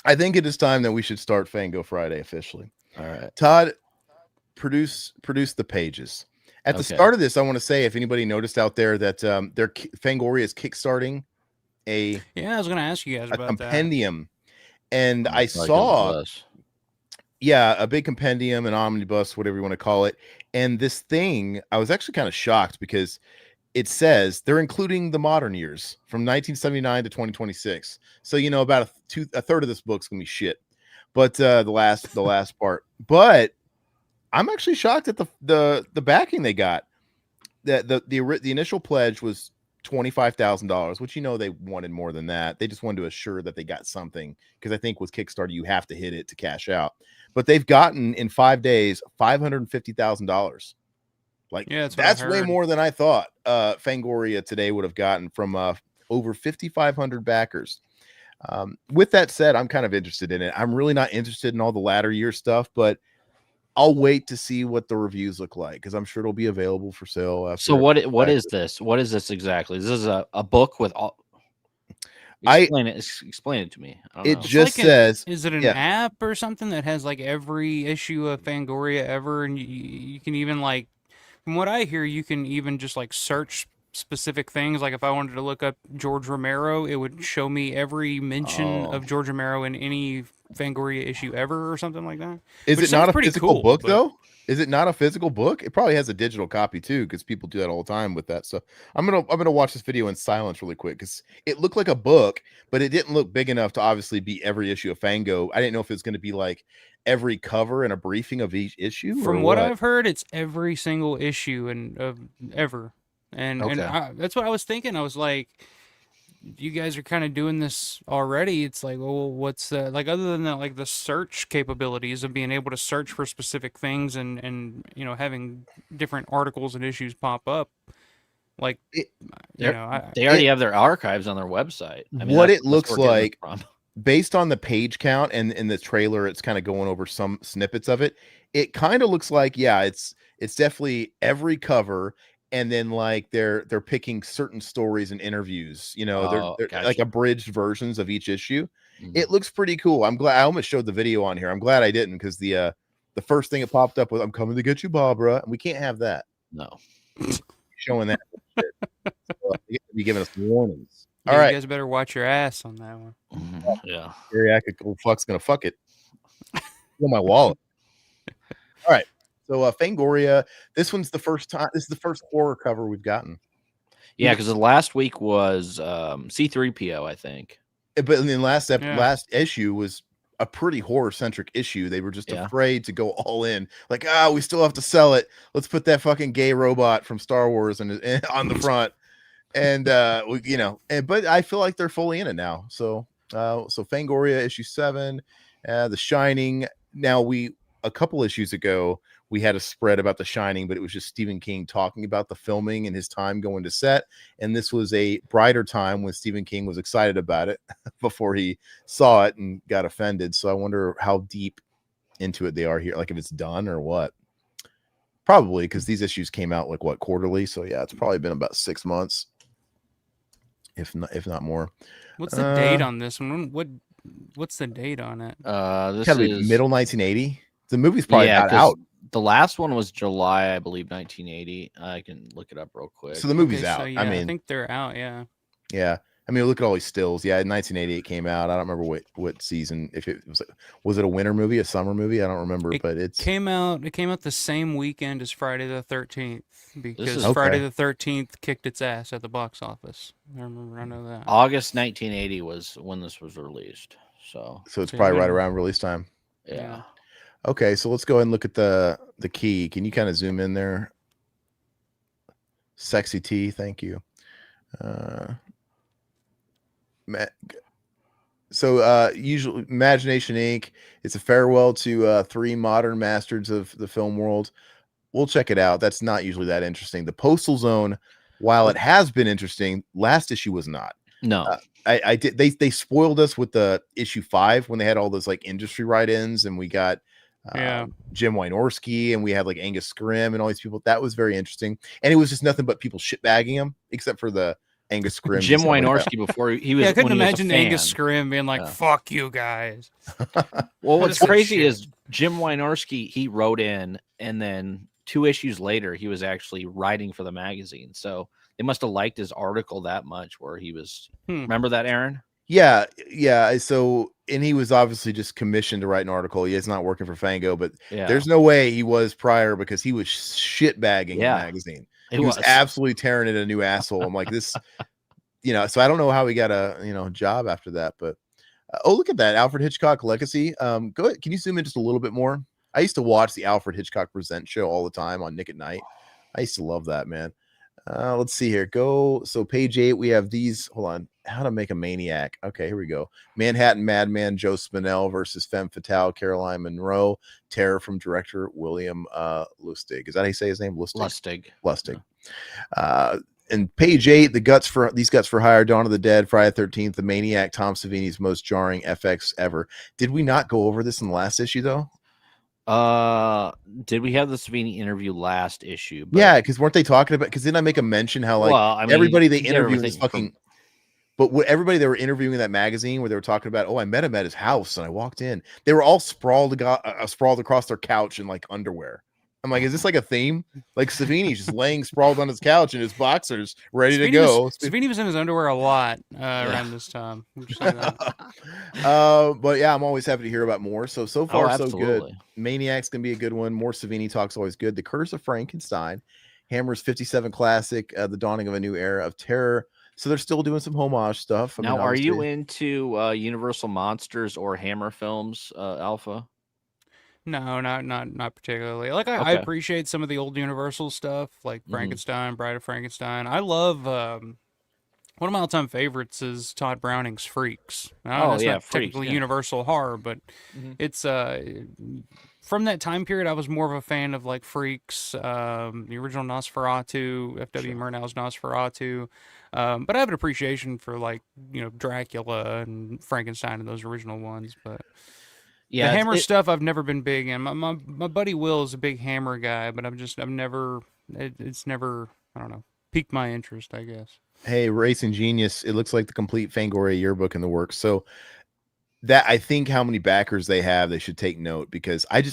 I think it is time that we should start Fango Friday officially. All right. Todd, produce the pages. At the Okay. start of this, I want to say, if anybody noticed out there that Fangoria is kickstarting a Yeah, I was gonna ask you guys about that. compendium, and I Probably 'cause it's saw, less. yeah, a big compendium, an omnibus, whatever you want to call it. And this thing, I was actually kind of shocked because it says they're including the modern years from 1979 to 2026. So about a third of this book's gonna be shit, but the last part. But I'm actually shocked at the backing they got. That the initial pledge was $25,000, which they wanted more than that. They just wanted to assure that they got something, because I think with Kickstarter you have to hit it to cash out. But they've gotten in 5 days $550,000. Like, Yeah, that's way more than I thought Fangoria today would have gotten from over 5,500 backers. With that said, I'm kind of interested in it. I'm really not interested in all the latter year stuff, but I'll wait to see what the reviews look like, because I'm sure it'll be available for sale after. So what is this? What is this exactly? This is a book with all. Explain it to me. I don't it know. just says, is it an app or something that has like every issue of Fangoria ever, and you can even, like, from what I hear, you can even just like search specific things. Like if I wanted to look up George Romero, it would show me every mention of George Romero in any Fangoria issue ever, or something like that. Is it not a physical book though? Is it not a physical book? It probably has a digital copy too, because people do that all the time with that stuff. I'm gonna watch this video in silence really quick, because it looked like a book, but it didn't look big enough to obviously be every issue of Fango. I didn't know if it's going to be like every cover and a briefing of each issue. From what I've heard, it's every single issue and ever. And that's what I was thinking. I was like, you guys are kind of doing this already. It's like, well, what's like, other than that, like the search capabilities of being able to search for specific things and having different articles and issues pop up. Like, they already have their archives on their website. I mean, what it looks like, based on the page count and in the trailer, it's kind of going over some snippets of it. It kind of looks like, yeah, it's definitely every cover. And then like they're picking certain stories and interviews, they're gotcha. Like abridged versions of each issue. Mm-hmm. It looks pretty cool. I'm glad I almost showed the video on here. I'm glad I didn't, because the first thing it popped up was, "I'm coming to get you, Barbara," and we can't have that. No, showing that. So, you have to be giving us warnings. Yeah, all right, you guys better watch your ass on that one. Mm-hmm. Yeah, geriatric fuck's gonna fuck it. Steal my wallet. All right. So Fangoria, this one's the first time. This is the first horror cover we've gotten. Yeah, because the last week was C3PO, I think. But in the last issue was a pretty horror centric issue. They were just afraid to go all in. Like, we still have to sell it. Let's put that fucking gay robot from Star Wars and on the front. And but I feel like they're fully in it now. So Fangoria issue 7, The Shining. Now a couple issues ago, we had a spread about The Shining, but it was just Stephen King talking about the filming and his time going to set. And this was a brighter time when Stephen King was excited about it before he saw it and got offended. So I wonder how deep into it they are here. Like if it's done or what. Probably, because these issues came out like quarterly. So yeah, it's probably been about 6 months, if not more. What's the date on this one? What's the date on it? This gotta be middle 1980. The movie's probably not out. The last one was July, I believe, 1980. I can look it up real quick. So the movie's out. So, yeah, I think they're out. Yeah. Yeah. I mean, look at all these stills. Yeah, in 1980 it came out. I don't remember what season. If it was it a winter movie, a summer movie? I don't remember. But it came out the same weekend as Friday the 13th, because Friday the 13th kicked its ass at the box office. I know that. August 1980 was when this was released. So it's probably right around release time. Yeah. Okay, so let's go ahead and look at the key. Can you kind of zoom in there? Sexy T, thank you. Usually Imagination Inc. It's a farewell to 3 modern masters of the film world. We'll check it out. That's not usually that interesting. The Postal Zone, while it has been interesting, last issue was not. No. I did. They spoiled us with the issue 5 when they had all those like industry write-ins, and we got Jim Wynorski, and we had like Angus Scrimm and all these people. That was very interesting, and it was just nothing but people shitbagging him, except for the Angus Scrim. Jim Wynorski before he was. Yeah, I couldn't imagine he was Angus Scrim being like, "Fuck you guys." Well, what's crazy is Jim Wynorski. He wrote in, and then 2 issues later, he was actually writing for the magazine. So they must have liked his article that much, where he was. Remember that, Aaron? Yeah. So, and he was obviously just commissioned to write an article. He's not working for Fango, but there's no way he was prior, because he was shitbagging the magazine. He was absolutely tearing it a new asshole. I'm like, this, so I don't know how he got a, job after that, but oh, look at that. Alfred Hitchcock Legacy. Go ahead. Can you zoom in just a little bit more? I used to watch the Alfred Hitchcock Present show all the time on Nick at Night. I used to love that, man. Let's see here. So page 8, we have these. Hold on. How to Make a Maniac. Okay, here we go. Manhattan Madman Joe Spinell versus Femme Fatale Caroline Munro. Terror from director William Lustig. Is that how you say his name? Lustig. And page 8, these guts for hire. Dawn of the Dead, Friday the 13th, the Maniac, Tom Savini's most jarring FX ever. Did we not go over this in the last issue though? Did we have the Savini interview last issue? Yeah, because weren't they talking about? Because didn't I make a mention how everybody they interviewed is fucking. But everybody they were interviewing in that magazine, where they were talking about, I met him at his house and I walked in, they were all sprawled across their couch in like underwear. I'm like, is this like a theme? Like Savini's just laying sprawled on his couch in his boxers, ready to go. Savini was in his underwear a lot around this time. But yeah, I'm always happy to hear about more. So far, so good. Maniac's gonna be a good one. More Savini talk's always good. The Curse of Frankenstein, Hammer's 57 classic, The Dawning of a New Era of Terror. So they're still doing some homage stuff. Now, are you into Universal Monsters or Hammer films, Alpha? No, not particularly. Like I appreciate some of the old Universal stuff, like Frankenstein, Bride of Frankenstein. I love one of my all-time favorites is Todd Browning's Freaks. It's not technically Universal horror, but it's from that time period. I was more of a fan of like Freaks, the original Nosferatu, F.W. Murnau's Nosferatu. But I have an appreciation for like Dracula and Frankenstein and those original ones, but. Yeah, the Hammer stuff I've never been big in. My buddy Will is a big Hammer guy, but it's never I don't know, piqued my interest, I guess. Hey, Racing Genius, it looks like the complete Fangoria yearbook in the works. So that, I think how many backers they have, they should take note, because I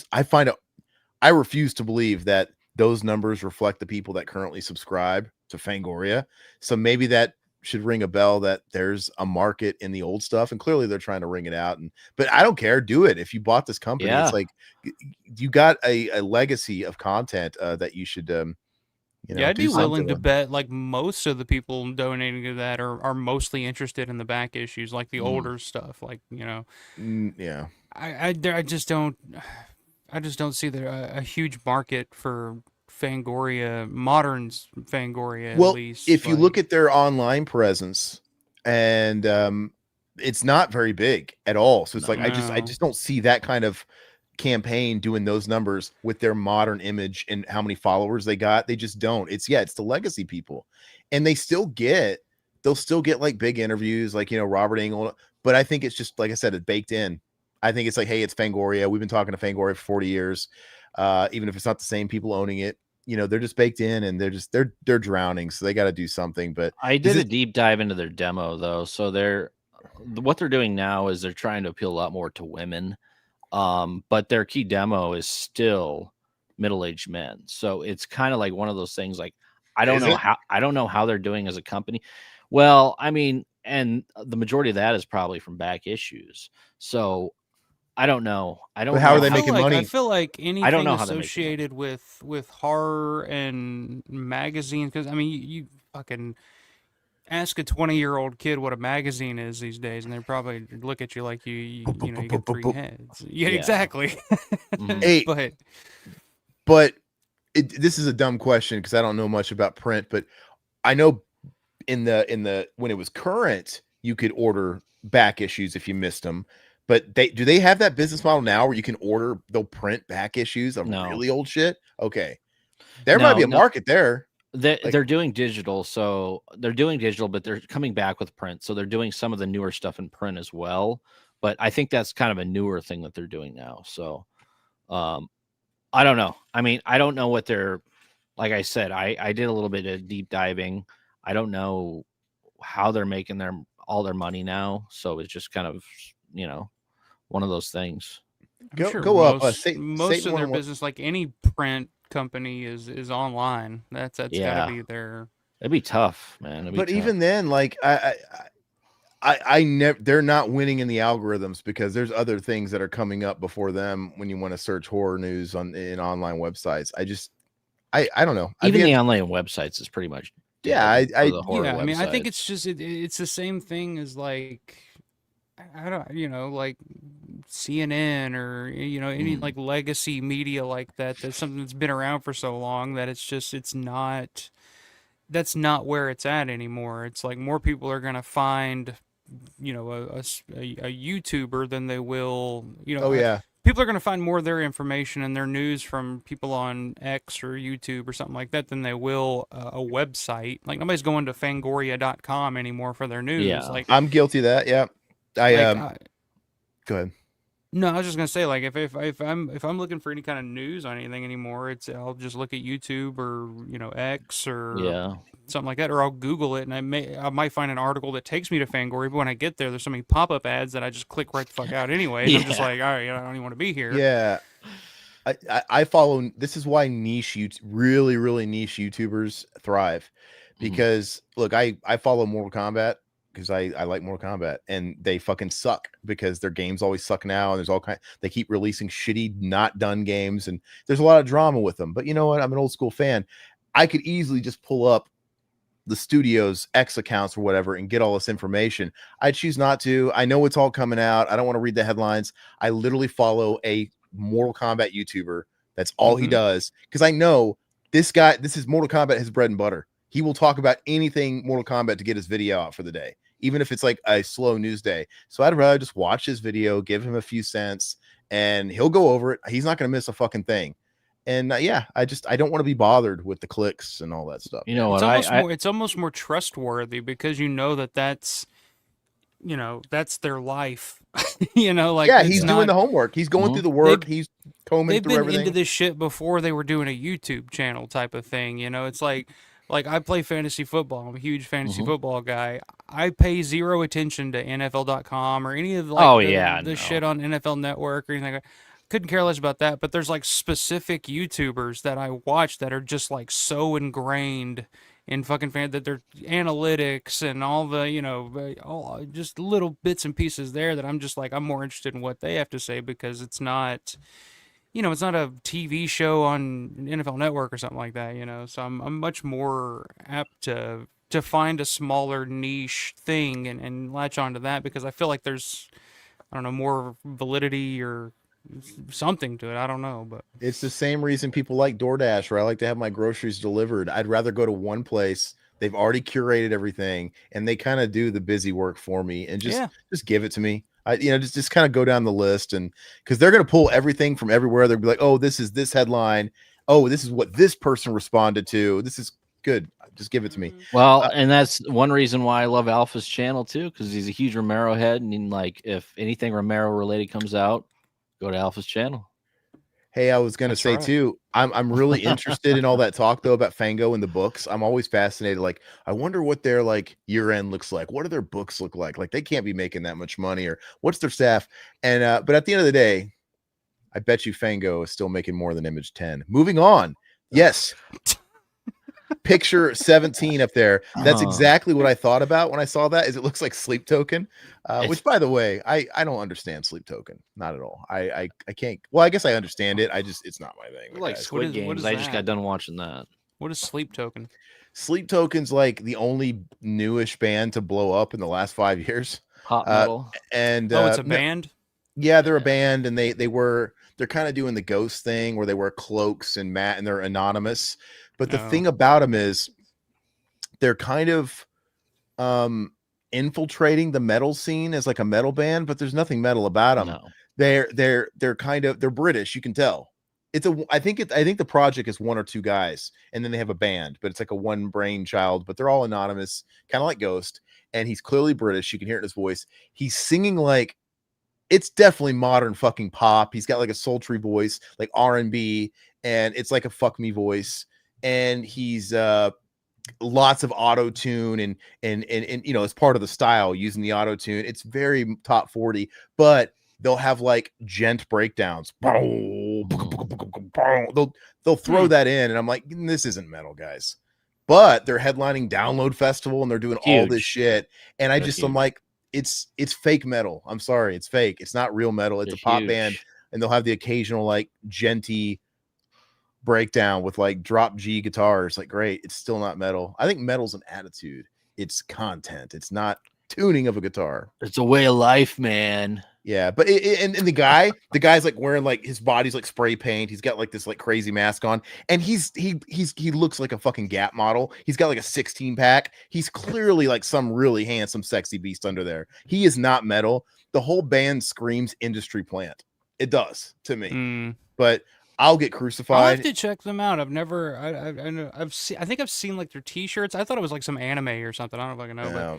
refuse to believe that those numbers reflect the people that currently subscribe to Fangoria. So maybe that should ring a bell, that there's a market in the old stuff, and clearly they're trying to ring it out. But I don't care. Do it. If you bought this company, it's like you got a legacy of content that you should I'd be willing to bet like most of the people donating to that are mostly interested in the back issues, like the older stuff, like I just don't see a huge market for Fangoria, modern Fangoria. Well, at least if you look at their online presence, and it's not very big at all. So it's I just don't see that kind of campaign doing those numbers with their modern image and how many followers they got. They just don't. It's the legacy people, and they'll still get like big interviews, like Robert Engel. But I think it's just, like I said, it's baked in. I think it's like, hey, it's Fangoria. We've been talking to Fangoria for 40 years. Even if it's not the same people owning it, they're just baked in, and they're drowning. So they got to do something. But I did a deep dive into their demo though. So what they're doing now is they're trying to appeal a lot more to women. But their key demo is still middle-aged men. So it's kind of like one of those things, like, I don't know how they're doing as a company. Well, I mean, and the majority of that is probably from back issues. So I don't know. But how are they making money? I feel like anything associated with horror and magazines, because I mean, you fucking ask a 20-year-old kid what a magazine is these days, and they probably look at you like you get 3 heads. Yeah, exactly. Hey, but this is a dumb question, because I don't know much about print, but I know in the when it was current, you could order back issues if you missed them. But do they have that business model now where you can they'll print back issues of really old shit? Okay, there might be a market there. They're doing digital, but they're coming back with print. So they're doing some of the newer stuff in print as well. But I think that's kind of a newer thing that they're doing now. So I don't know. I mean, I don't know what they're, like I said, I did a little bit of deep diving. I don't know how they're making all their money now. So it's just kind of, one of those things. I'm sure Go up. most of their business, like any print company, is online. That's got to be their. It'd be tough, man. But even then, like I never, they're not winning in the algorithms because there's other things that are coming up before them when you want to search horror news in online websites. I don't know. Even the online websites is pretty much dead. I mean, I think it's just it's the same thing as like, I don't, like CNN or any like legacy media like that. That's something that's been around for so long that it's not. That's not where it's at anymore. It's like more people are gonna find, a YouTuber than they will, people are gonna find more of their information and their news from people on X or YouTube or something like that than they will a website. Like nobody's going to Fangoria.com anymore for their news. Yeah. Like I'm guilty of that. Yeah, go ahead. No, I was just gonna say, like, if I'm looking for any kind of news on anything anymore, I'll just look at YouTube or X or something like that, or I'll Google it, and I might find an article that takes me to Fangoria, but when I get there, there's so many pop-up ads that I just click right the fuck out anyway. I'm just like, all right, I don't even want to be here. Yeah, I follow. This is why really really niche YouTubers thrive, because look, I follow Mortal Kombat. Because I like Mortal Kombat, and they fucking suck because their games always suck now, and they keep releasing shitty not done games, and there's a lot of drama with them. But you know what? I'm an old school fan. I could easily just pull up the studio's X accounts or whatever and get all this information. I choose not to. I know it's all coming out. I don't want to read the headlines. I literally follow a Mortal Kombat YouTuber. That's all he does, because I know this is Mortal Kombat, his bread and butter. He will talk about anything Mortal Kombat to get his video out for the day, even if it's like a slow news day. So I'd rather just watch his video, give him a few cents, and he'll go over it. He's not going to miss a fucking thing. And I don't want to be bothered with the clicks and all that stuff. You know what? It's almost more trustworthy because that's their life. Like he's doing the homework. He's going through the work. He's combing through everything. They've been into this shit before they were doing a YouTube channel type of thing. It's like I play fantasy football. I'm a huge fantasy football guy. I pay zero attention to NFL.com or any of the shit on NFL Network or anything like that. Couldn't care less about that. But there's like specific YouTubers that I watch that are just like so ingrained in fucking that their analytics and all the all just little bits and pieces there that I'm just like I'm more interested in what they have to say because it's not. It's not a TV show on NFL Network or something like that, So I'm much more apt to find a smaller niche thing and latch onto that because I feel like there's, I don't know, more validity or something to it. I don't know, but it's the same reason people like DoorDash, where I like to have my groceries delivered. I'd rather go to one place. They've already curated everything, and they kind of do the busy work for me and just give it to me. Just kind of go down the list, and because they're going to pull everything from everywhere. They'll be like, oh, this is this headline. Oh, this is what this person responded to. This is good. Just give it to me. Well, and that's one reason why I love Alpha's channel too, because he's a huge Romero head, and like if anything Romero related comes out, go to Alpha's channel. Hey, I was going to say too, I'm really interested in all that talk though about Fango and the books. I'm always fascinated. Like, I wonder what their like year end looks like. What do their books look like? Like, they can't be making that much money, or what's their staff? And but at the end of the day, I bet you Fango is still making more than Image 10. Moving on. Yes. Picture 17 up there. That's exactly what I thought about when I saw that. Is it looks like Sleep Token, which, by the way, I don't understand Sleep Token, not at all. I can't. Well, I guess I understand it. It's not my thing. Like Squid Games. I just got done watching that. What is Sleep Token? Sleep Token's like the only newish band to blow up in the last 5 years. Pop metal. And it's a band. Yeah, they're a band, and they're kind of doing the ghost thing where they wear cloaks and they're anonymous. But the thing about them is they're kind of infiltrating the metal scene as like a metal band, but there's nothing metal about them. No. They're British, you can tell. I think the project is one or two guys, and then they have a band, but it's like a one brain child, but they're all anonymous, kind of like Ghost, and he's clearly British. You can hear it in his voice. He's singing like it's definitely modern fucking pop. He's got like a sultry voice, like R&B, and it's like a fuck me voice. And he's lots of auto tune and you know, as part of the style using the auto tune. It's very top 40, but they'll have like gent breakdowns. They'll throw that in, and I'm like, this isn't metal, guys. But they're headlining Download Festival and they're doing all this shit, and I'm like, it's fake metal. I'm sorry, it's fake. It's not real metal. It's a pop band, and they'll have the occasional like genty breakdown with like drop G guitars. Like, great, it's still not metal. I think metal's an attitude. It's content. It's not tuning of a guitar. It's a way of life, man. Yeah, but and the guy's like wearing like his body's like spray paint. He's got like this like crazy mask on, and he looks like a fucking Gap model. He's got like a 16-pack. He's clearly like some really handsome, sexy beast under there. He is not metal. The whole band screams industry plant. It does to me. But I'll get crucified. I'll have to check them out. I've never. I think I've seen like their T-shirts. I thought it was like some anime or something. I don't know if I can know. Yeah.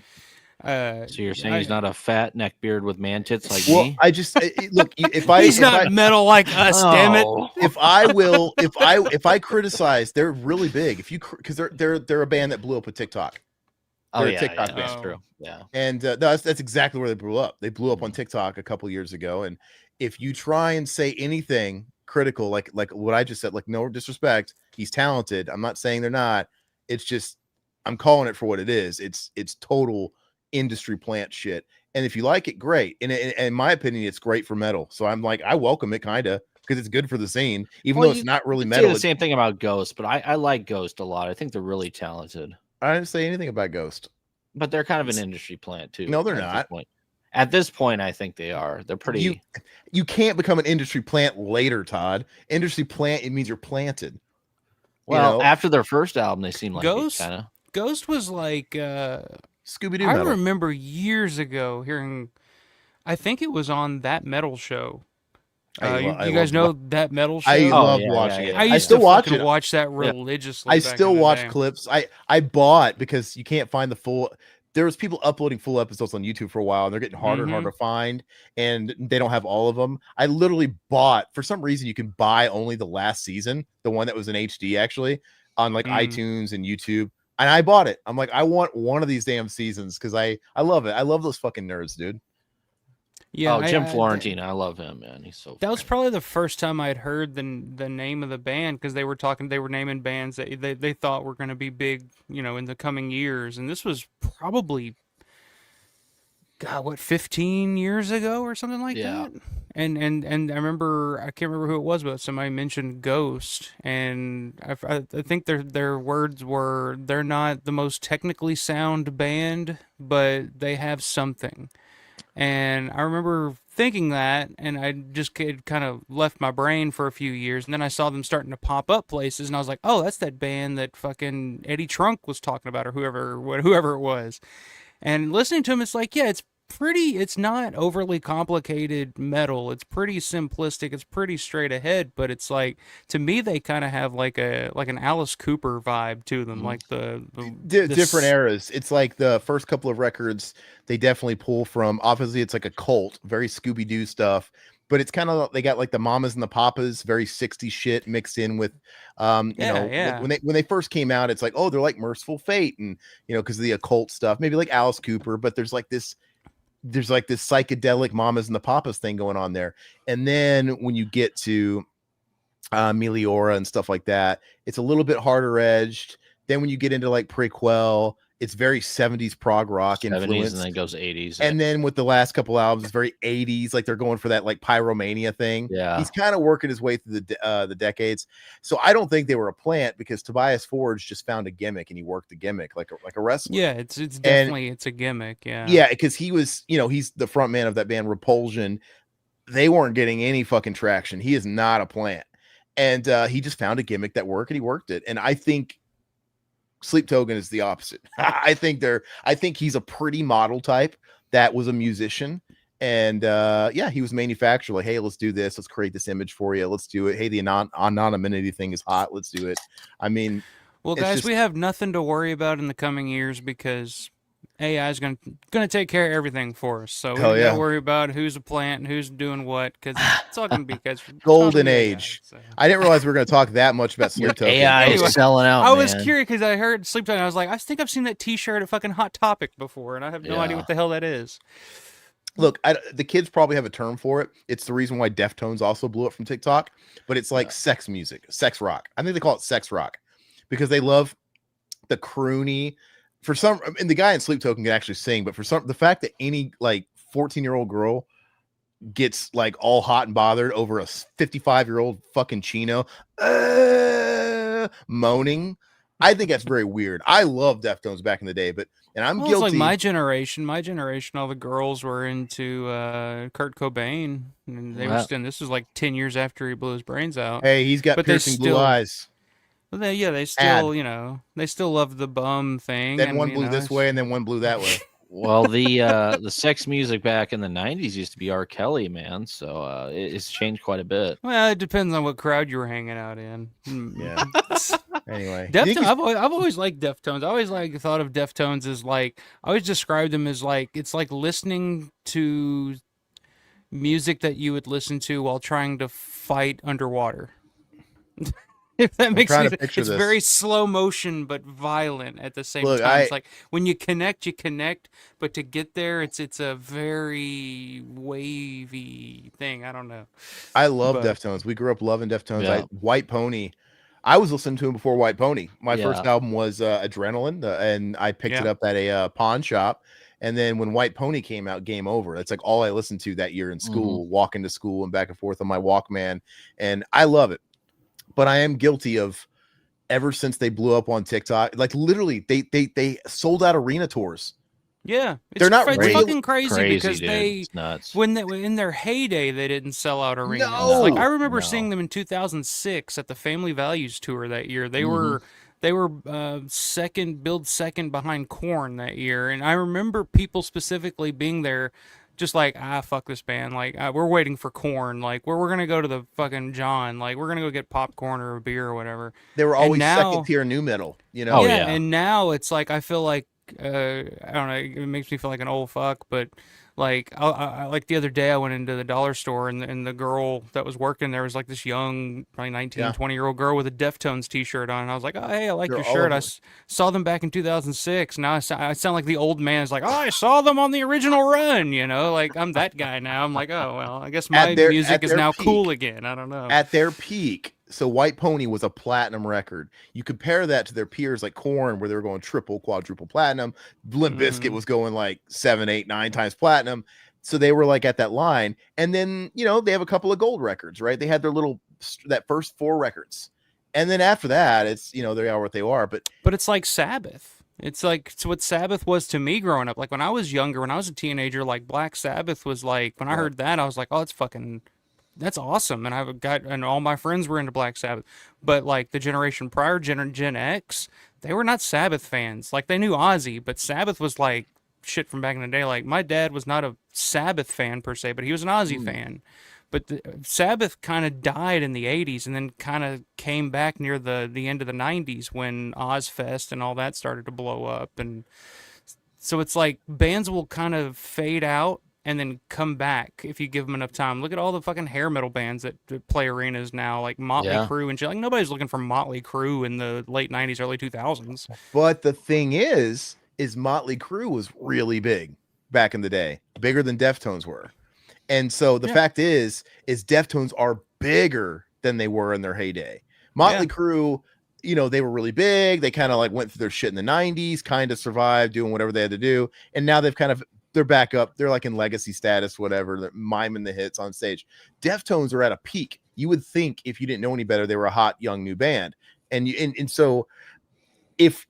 But so you're saying he's not a fat neck beard with man tits like well, me? I just look. He's not metal like us. Damn it! If I criticize, they're really big. If you because they're a band that blew up with TikTok. They're a TikTok band. That's true. Yeah, and that's exactly where they blew up. They blew up on TikTok a couple years ago. And if you try and say anything critical, like what I just said, like no disrespect, he's talented. I'm not saying they're not. It's just I'm calling it for what it is. It's total industry plant shit. And if you like it, great. And in my opinion, it's great for metal. So I'm like, I welcome it kind of because it's good for the scene, even though it's not really metal. Say the same thing about Ghost, but I like Ghost a lot. I think they're really talented. I didn't say anything about Ghost, but they're kind of an industry plant too. No, they're not. At this point, I think they are. They're pretty. You can't become an industry plant later, Todd. Industry plant, it means you're planted. Well, after their first album, they seemed like Ghost. Kind of. Ghost was like Scooby-Doo. I remember years ago hearing. I think it was on That Metal Show. You guys know That Metal Show? I love watching it. I used to watch that religiously. I still watch clips. I bought because you can't find the full. There was people uploading full episodes on YouTube for a while, and they're getting harder and harder to find, and they don't have all of them. I literally bought, for some reason, you can buy only the last season, the one that was in HD, actually, on like iTunes and YouTube, and I bought it. I'm like, I want one of these damn seasons because I love it. I love those fucking nerds, dude. Yeah, Jim Florentine, I love him, man. He's so. That was probably the first time I'd heard the name of the band because they were naming bands that they thought were going to be big, in the coming years, and this was probably, 15 years ago or something like that. And I remember, I can't remember who it was, but somebody mentioned Ghost, and I think their words were, they're not the most technically sound band, but they have something. And I remember thinking that, and I just kind of left my brain for a few years, and then I saw them starting to pop up places, and I was like, oh, that's that band that fucking Eddie Trunk was talking about, or whoever it was. And listening to them, it's like, yeah, it's not overly complicated metal. It's pretty simplistic. It's pretty straight ahead, but it's like, to me, they kind of have like an Alice Cooper vibe to them, like the different eras. It's like the first couple of records, they definitely pull from, obviously it's like a cult, very Scooby-Doo stuff, but it's kind of, they got like the Mamas and the Papas, very 60s shit mixed in with, when they first came out, it's like, oh, they're like Merciful Fate, and because of the occult stuff, maybe like Alice Cooper, but there's like this psychedelic Mamas and the Papas thing going on there. And then when you get to Meliora and stuff like that, it's a little bit harder edged. Then when you get into like Prequel, it's very 70s prog rock influence, and then it goes 80s. And then with the last couple albums, it's very 80s, like they're going for that like Pyromania thing. Yeah, he's kind of working his way through the decades. So I don't think they were a plant, because Tobias Forge just found a gimmick, and he worked the gimmick like a wrestler. Yeah, it's definitely it's a gimmick. Yeah, because he was, he's the front man of that band Repulsion. They weren't getting any fucking traction. He is not a plant, and he just found a gimmick that worked, and he worked it. And I think Sleep Token is the opposite. I think he's a pretty model type that was a musician, and he was manufactured, like, hey, let's do this, let's create this image for you, let's do it. Hey, the anonymity thing is hot, let's do it. I mean, well, guys, we have nothing to worry about in the coming years, because AI is gonna take care of everything for us. So we Hell don't yeah. gotta worry about who's a plant and who's doing what, because it's all gonna be because golden age. AI, so. I didn't realize we were going to talk that much about Your Sleep Token. AI Anyway, is selling out. I was man. curious because I heard Sleep Token. I was like, I think I've seen that T-shirt at fucking Hot Topic before, and I have no idea what the hell that is. Look, the kids probably have a term for it. It's the reason why Deftones also blew up from TikTok, but it's like sex music, sex rock. I think they call it sex rock because they love the croony. For some, and the guy in Sleep Token can actually sing, but for some, the fact that any like 14-year-old girl gets like all hot and bothered over a 55-year-old fucking chino moaning, I think that's very weird. I love Deftones back in the day, but I'm guilty. It's like my generation, all the girls were into Kurt Cobain, and they were still. This was like 10 years after he blew his brains out. Hey, he's got piercing blue eyes. Well, they still, they still love the bum thing. Then one blew this way, and then one blew that way. Well, the sex music back in the 90s used to be R. Kelly, man. So it's changed quite a bit. Well, it depends on what crowd you were hanging out in. Yeah. Anyway, Deftones. I've always liked Deftones. I always thought of Deftones as like, I always described them as like, it's like listening to music that you would listen to while trying to fight underwater. If that makes sense. It's very slow motion but violent at the same time. It's like when you connect, but to get there, it's a very wavy thing. I don't know. I love Deftones. We grew up loving Deftones. Yeah. White Pony. I was listening to him before White Pony. My first album was Adrenaline, and I picked it up at a pawn shop. And then when White Pony came out, game over. That's like all I listened to that year in school, walking to school and back and forth on my Walkman. And I love it. But I am guilty of, ever since they blew up on TikTok, like literally they sold out arena tours. Yeah, they're not fucking crazy because dude. when in their heyday they didn't sell out arenas. No. Like I remember seeing them in 2006 at the Family Values tour that year. They were second behind Korn that year, and I remember people specifically being there. Just like, fuck this band. Like, we're waiting for Korn. Like, we're going to go to the fucking John. Like, we're going to go get popcorn or a beer or whatever. They were always second tier new metal, you know? Yeah, and now it's like, I feel like, I don't know, it makes me feel like an old fuck, but like, I like the other day I went into the dollar store and the girl that was working there was like this young, probably 19, 20-year-old girl with a Deftones t-shirt on. And I was like, oh, hey, I like your shirt. I saw them back in 2006. Now I sound like the old man is like, oh, I saw them on the original run, you know? Like, I'm that guy now. I'm like, oh, well, I guess my music is now cool again. I don't know. At their peak, so White Pony was a platinum record. You compare that to their peers like Korn, where they were going triple, quadruple platinum. Limp Bizkit was going like 7, 8, 9 times platinum. So they were like at that line. And then, they have a couple of gold records, right? They had their that first 4 records. And then after that, it's, they are what they are. But it's like Sabbath. It's what Sabbath was to me growing up. Like when I was younger, when I was a teenager, like Black Sabbath was like, when I heard that, I was like, oh, that's awesome. And all my friends were into Black Sabbath. But like the generation prior, Gen X, they were not Sabbath fans. Like they knew Ozzy, but Sabbath was like shit from back in the day. Like my dad was not a Sabbath fan per se, but he was an Ozzy fan. But Sabbath kind of died in the 80s and then kind of came back near the end of the 90s when Ozfest and all that started to blow up. And so it's like bands will kind of fade out and then come back if you give them enough time. Look at all the fucking hair metal bands that play arenas now, like Motley Crue and shit. Like nobody's looking for Motley Crue in the late 90s, early 2000s. But the thing is Motley Crue was really big back in the day, bigger than Deftones were. And so the fact is Deftones are bigger than they were in their heyday. Motley Crue, they were really big. They kind of like went through their shit in the 90s, kind of survived doing whatever they had to do. And now they're back up. They're like in legacy status, whatever. They're miming the hits on stage. Deftones are at a peak. You would think if you didn't know any better, they were a hot young new band. And so if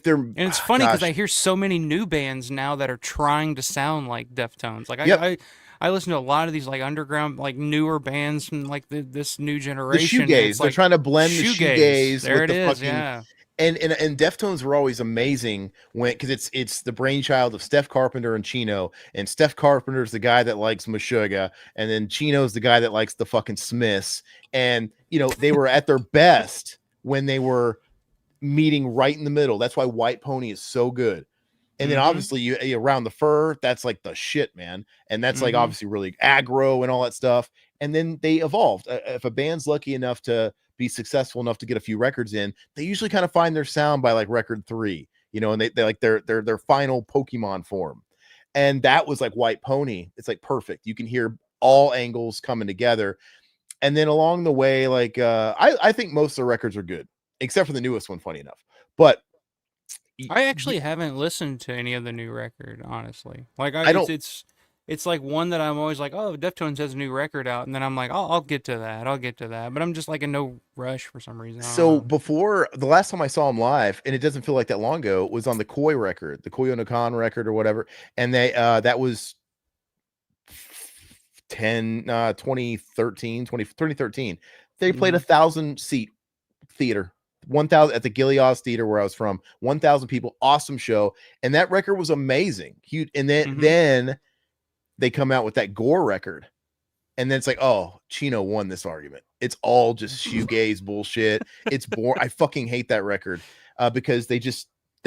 they're, and it's funny because I hear so many new bands now that are trying to sound like Deftones. Like I listen to a lot of these like underground, like newer bands from like this new generation. The shoegaze. They're trying to blend the shoegaze there with it the is, fucking. And Deftones were always amazing because it's the brainchild of Steph Carpenter and Chino, and Steph Carpenter's the guy that likes Meshuggah, and then Chino's the guy that likes the fucking Smiths, and they were at their best when they were meeting right in the middle. That's why White Pony is so good. And then obviously you Around the Fur, that's like the shit, man. And that's like obviously really aggro and all that stuff. And then they evolved. If a band's lucky enough to be successful enough to get a few records in, they usually kind of find their sound by like record 3, you know, and they like their final Pokemon form. And that was like White Pony. It's like perfect. You can hear all angles coming together. And then along the way, like I think most of the records are good, except for the newest one, funny enough. But I actually haven't listened to any of the new record, honestly. Like it's like one that I'm always like, oh, Deftones has a new record out, and then I'm like, I'll get to that. But I'm just like in no rush for some reason. So before the last time I saw him live, and it doesn't feel like that long ago, was on the Koi record, the Koyo Nakan record or whatever, and they that was 2013. They played 1,000-seat theater. 1,000 at the Gilead's Theater where I was from. 1,000 people, awesome show, and that record was amazing. Huge. And then they come out with that Gore record, and then it's like, oh, Chino won this argument. It's all just shoegaze bullshit. It's boring. I fucking hate that record because they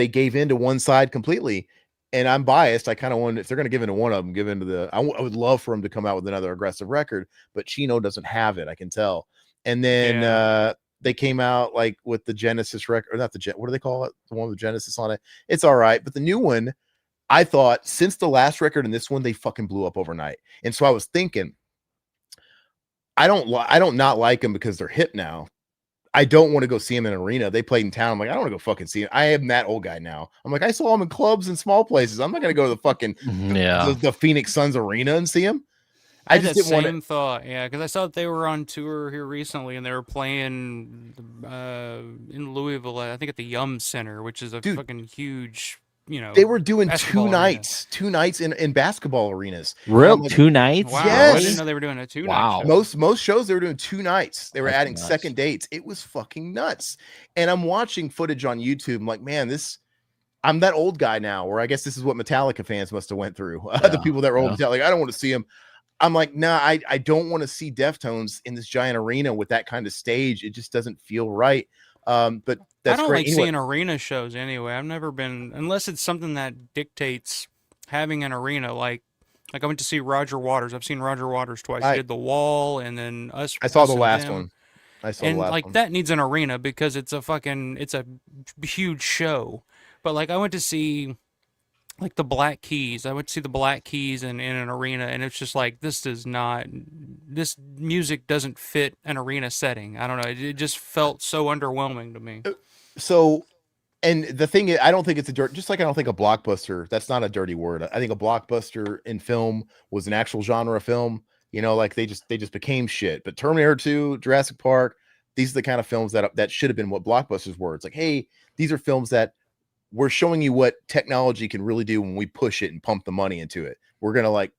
gave in to one side completely. And I'm biased. I kind of want, if they're going to give into one of them, give into the. I would love for them to come out with another aggressive record, but Chino doesn't have it. I can tell. And then they came out like with the Genesis record, or not the what do they call it? The one with Genesis on it. It's all right, but the new one, I thought since the last record and this one, they fucking blew up overnight. And so I was thinking, I don't not like them because they're hip now. I don't want to go see them in an arena. They played in town. I'm like, I don't want to go fucking see them. I am that old guy now. I'm like, I saw them in clubs and small places. I'm not going to go to the fucking the Phoenix Suns arena and see them. I just didn't want to. Same thought, yeah, because I saw that they were on tour here recently, and they were playing in Louisville. I think at the Yum Center, which is a fucking huge. You know, they were doing two nights in basketball arenas. Real like, 2 nights? Wow, yes. I didn't know they were doing a 2-night show. Most shows they were doing 2 nights. They were adding second dates. It was fucking nuts. And I'm watching footage on YouTube. I'm like, man, I'm that old guy now, where I guess this is what Metallica fans must have went through. The people that were old Metallica, like, I don't want to see them. I'm like, nah, I don't want to see Deftones in this giant arena with that kind of stage. It just doesn't feel right. But that's I don't great. like seeing arena shows anyway. I've never been, unless it's something that dictates having an arena. Like I went to see Roger Waters. I've seen Roger Waters twice. He did The Wall, and then us. I saw the last one. And like that needs an arena because it's a huge show. But like I went to see like the Black Keys. I went to see the Black Keys in an arena, and it's just like this music doesn't fit an arena setting. I don't know. It just felt so underwhelming to me. So, and the thing is, I don't think it's just like I don't think a blockbuster, that's not a dirty word. I think a blockbuster in film was an actual genre of film. You know, like they just became shit. But Terminator 2, Jurassic Park, these are the kind of films that should have been what blockbusters were. It's like, hey, these are films that we're showing you what technology can really do when we push it and pump the money into it. We're going to like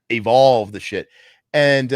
evolve the shit. And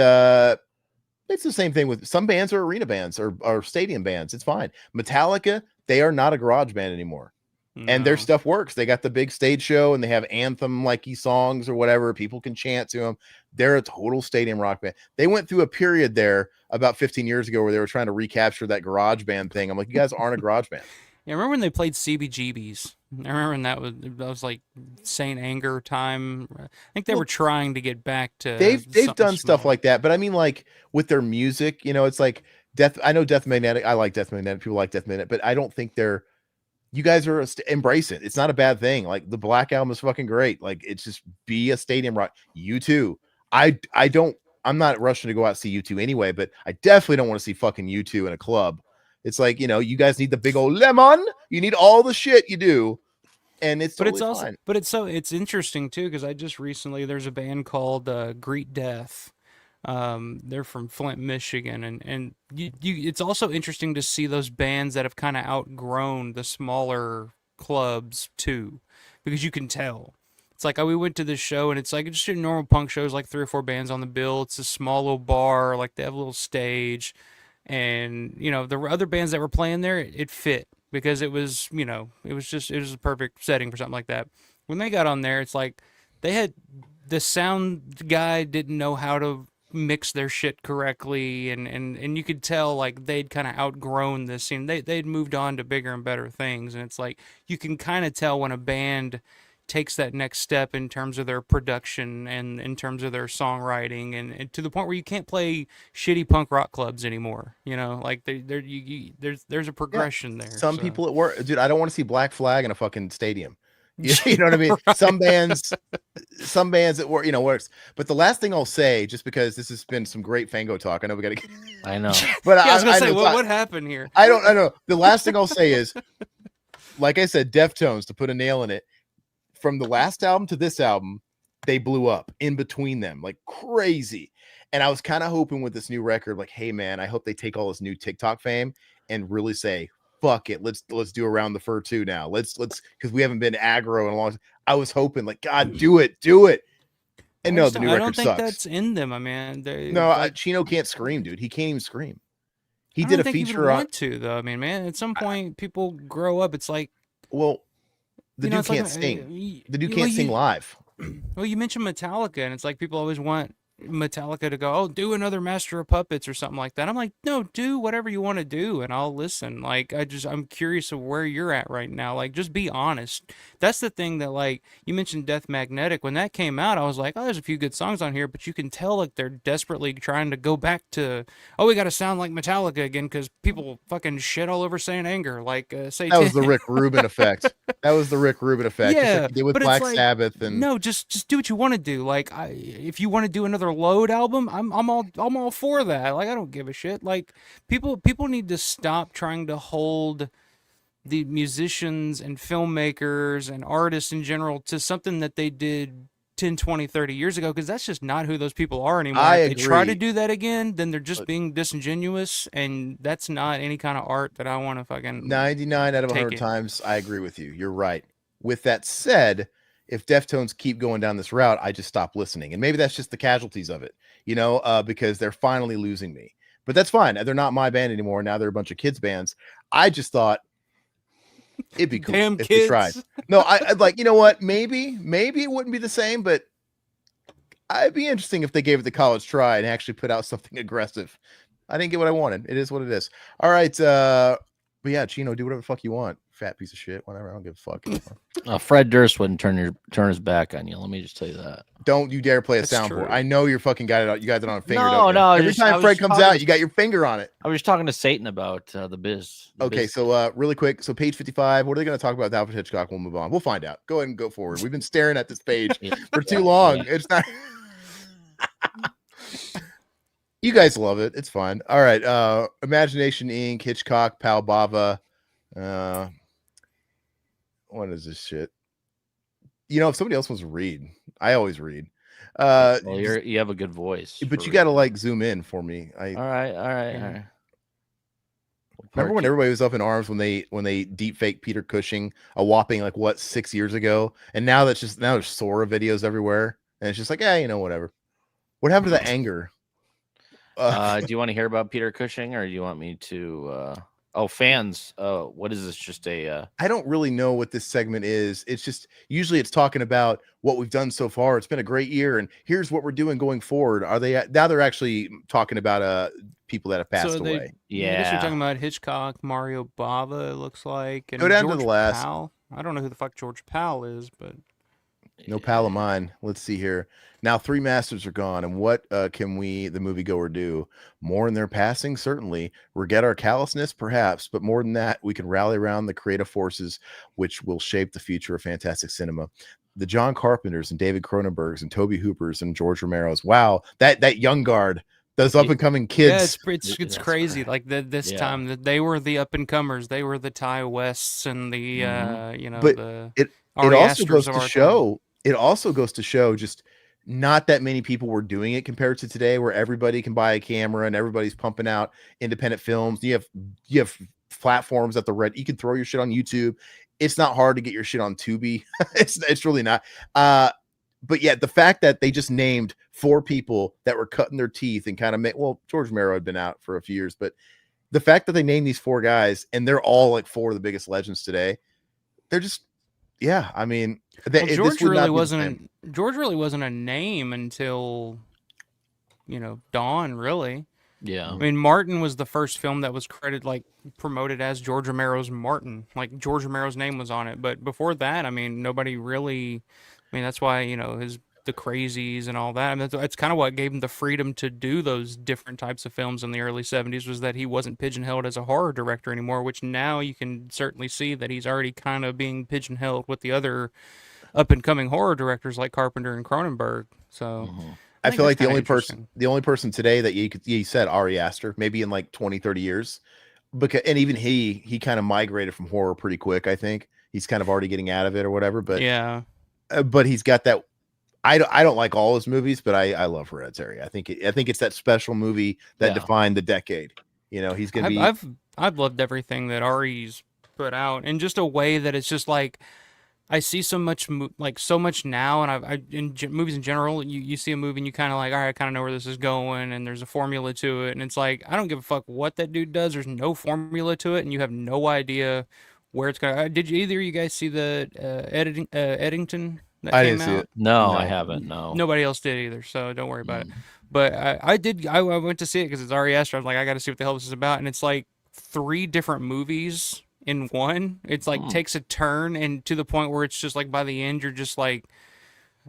it's the same thing with some bands are arena bands or stadium bands. It's fine. Metallica, they are not a garage band anymore. No. And their stuff works. They got the big stage show and they have anthem-like songs or whatever. People can chant to them. They're a total stadium rock band. They went through a period there about 15 years ago where they were trying to recapture that garage band thing. I'm like, you guys aren't a garage band. Yeah, I remember when they played CBGBs. I remember when that was like Saint Anger time. I think they were trying to get back to. They've done stuff like that, but I mean, like with their music, you know, it's like Death. I know Death Magnetic. I like Death Magnetic. People like Death Magnetic, but I don't think you guys are embrace it. It's not a bad thing. Like the Black Album is fucking great. Like it's just be a stadium rock. U2. I'm not rushing to go out and see U2 anyway, but I definitely don't want to see fucking U2 in a club. It's like, you know, you guys need the big old lemon. You need all the shit you do. And it's totally fine. But it's interesting too, because I just recently, there's a band called Greet Death. They're from Flint, Michigan. And it's also interesting to see those bands that have kind of outgrown the smaller clubs too, because you can tell. It's like we went to this show and it's like just a normal punk shows, like 3 or 4 bands on the bill. It's a small little bar, like they have a little stage. And, you know, the other bands that were playing there, it fit because it was, you know, it was a perfect setting for something like that. When they got on there, it's like they had the sound guy didn't know how to mix their shit correctly, and you could tell like they'd kind of outgrown this scene. They'd moved on to bigger and better things, and it's like you can kind of tell when a band takes that next step in terms of their production and in terms of their songwriting, and to the point where you can't play shitty punk rock clubs anymore. You know, like there's a progression there. Some people at work, dude, I don't want to see Black Flag in a fucking stadium. You know what I mean? Right. Some bands at work, works. But the last thing I'll say, just because this has been some great Fango talk, I know we got to. I know, but I was gonna say, what happened here? I don't know. The last thing I'll say is, like I said, Deftones, to put a nail in it. From the last album to this album, they blew up in between them like crazy. And I was kind of hoping with this new record, like, hey man, I hope they take all this new TikTok fame and really say, fuck it, let's do Around the Fur 2 now. Let's because we haven't been aggro in a long time. I was hoping, like, God, do it. And no, the new record I don't think sucks. That's in them, I mean. Chino can't scream, dude. He can't even scream. He I did don't a think feature he would on. want to, though. I mean, man, at some point, people grow up. It's like, well, the dude can't sing. The dude can't sing live. Well, you mentioned Metallica, and it's like people always want Metallica to go, oh, do another Master of Puppets or something like that. I'm like, no, do whatever you want to do, and I'll listen. Like, I'm curious of where you're at right now. Like, just be honest. That's the thing that, like, you mentioned Death Magnetic. When that came out, I was like, oh, there's a few good songs on here, but you can tell, like, they're desperately trying to go back to, oh, we got to sound like Metallica again because people fucking shit all over Saint Anger. Like, say that was the Rick Rubin effect. That was the Rick Rubin effect. Yeah, just like they did with Black Sabbath. And no, just do what you want to do. Like, if you want to do another Load album, I'm all for that. Like, I don't give a shit. Like, people need to stop trying to hold the musicians and filmmakers and artists in general to something that they did 10, 20, 30 years ago, because that's just not who those people are anymore. If they try to do that again, then they're just being disingenuous, and that's not any kind of art that I want to fucking 99 out of 100 times, I agree with you. You're right. With that said, if Deftones keep going down this route, I just stop listening. And maybe that's just the casualties of it, because they're finally losing me. But that's fine. They're not my band anymore. Now they're a bunch of kids' bands. I just thought it'd be cool Damn if kids. they tried. No, I'd like, you know what? Maybe it wouldn't be the same, but it'd be interesting if they gave it the college try and actually put out something aggressive. I didn't get what I wanted. It is what it is. All right. But yeah, Chino, do whatever the fuck you want. Fat piece of shit. Whatever. I don't give a fuck. Fred Durst wouldn't turn his back on you. Let me just tell you that. Don't you dare play a soundboard. I know you're fucking got it on. You got it on a finger. No. Every time Fred comes out, you got your finger on it. I was just talking to Satan about the biz. Okay, so really quick. So page 55. What are they going to talk about with Alfred Hitchcock? We'll move on. We'll find out. Go ahead and go forward. We've been staring at this page for too long. It's not. You guys love it. It's fun. All right. Imagination Inc., Hitchcock, Pal Bava. What is this shit? If somebody else wants to read, I always read. Well, you have a good voice. But you got to like zoom in for me. All right. Remember when everybody was up in arms when they deep fake Peter Cushing a whopping 6 years ago, and now there's Sora videos everywhere, and it's just like, whatever. What happened to the anger? Do you want to hear about Peter Cushing, or do you want me to? Fans. What is this? Just a. I don't really know what this segment is. It's just usually it's talking about what we've done so far. It's been a great year, and here's what we're doing going forward. Are they now? They're actually talking about people that have passed away. Yeah, I guess you're talking about Hitchcock, Mario Bava. It looks like, and go down George to the last. Powell. I don't know who the fuck George Powell is, but no pal of mine. Let's see here. Now 3 masters are gone, and what can we, the moviegoer, do? More in their passing, certainly. Regret our callousness, perhaps, but more than that, we can rally around the creative forces which will shape the future of fantastic cinema. The John Carpenters and David Cronenbergs and Toby Hoopers and George Romero's. Wow, that young guard, those up and coming kids. Yeah, it's crazy. Like this time that they were the up and comers. They were the Ty Wests and the But the it also goes to show. It also goes to show just not that many people were doing it compared to today, where everybody can buy a camera and everybody's pumping out independent films. You have platforms at you can throw your shit on YouTube. It's not hard to get your shit on Tubi. It's really not. But yeah, the fact that they just named 4 people that were cutting their teeth and kind of George Romero had been out for a few years, but the fact that they named these 4 guys and they're all 4 of the biggest legends today, they're just. Yeah, I mean, George really wasn't a name until dawn, really. Yeah. I mean, Martin was the first film that was credited, like, promoted as George Romero's Martin. Like, George Romero's name was on it. But before that, I mean, nobody really... I mean, that's why, the Crazies and all that. I mean, that's kind of what gave him the freedom to do those different types of films in the early 70s, was that he wasn't pigeonholed as a horror director anymore, which now you can certainly see that he's already kind of being pigeonholed with the other up-and-coming horror directors like Carpenter and Cronenberg. So... I feel like the only person today that you said Ari Aster, maybe in like 20, 30 years, because and even he kind of migrated from horror pretty quick. I think he's kind of already getting out of it or whatever. But yeah, but he's got that. I don't like all his movies, but I love Hereditary. I think it's that special movie that defined the decade. He's gonna be. I've loved everything that Ari's put out in just a way that it's just like. I see so much now, and in movies in general, you see a movie and you kind of like, all right, I kind of know where this is going, and there's a formula to it, and it's like, I don't give a fuck what that dude does. There's no formula to it, and you have no idea where it's going. Did either of you guys see the Eddington that came out? See it. No, I haven't. No, nobody else did either, so don't worry about it. But I did. I went to see it because it's Ari Aster. I was like, I got to see what the hell this is about, and it's like 3 different movies in one. It's like takes a turn, and to the point where it's just like by the end you're just like,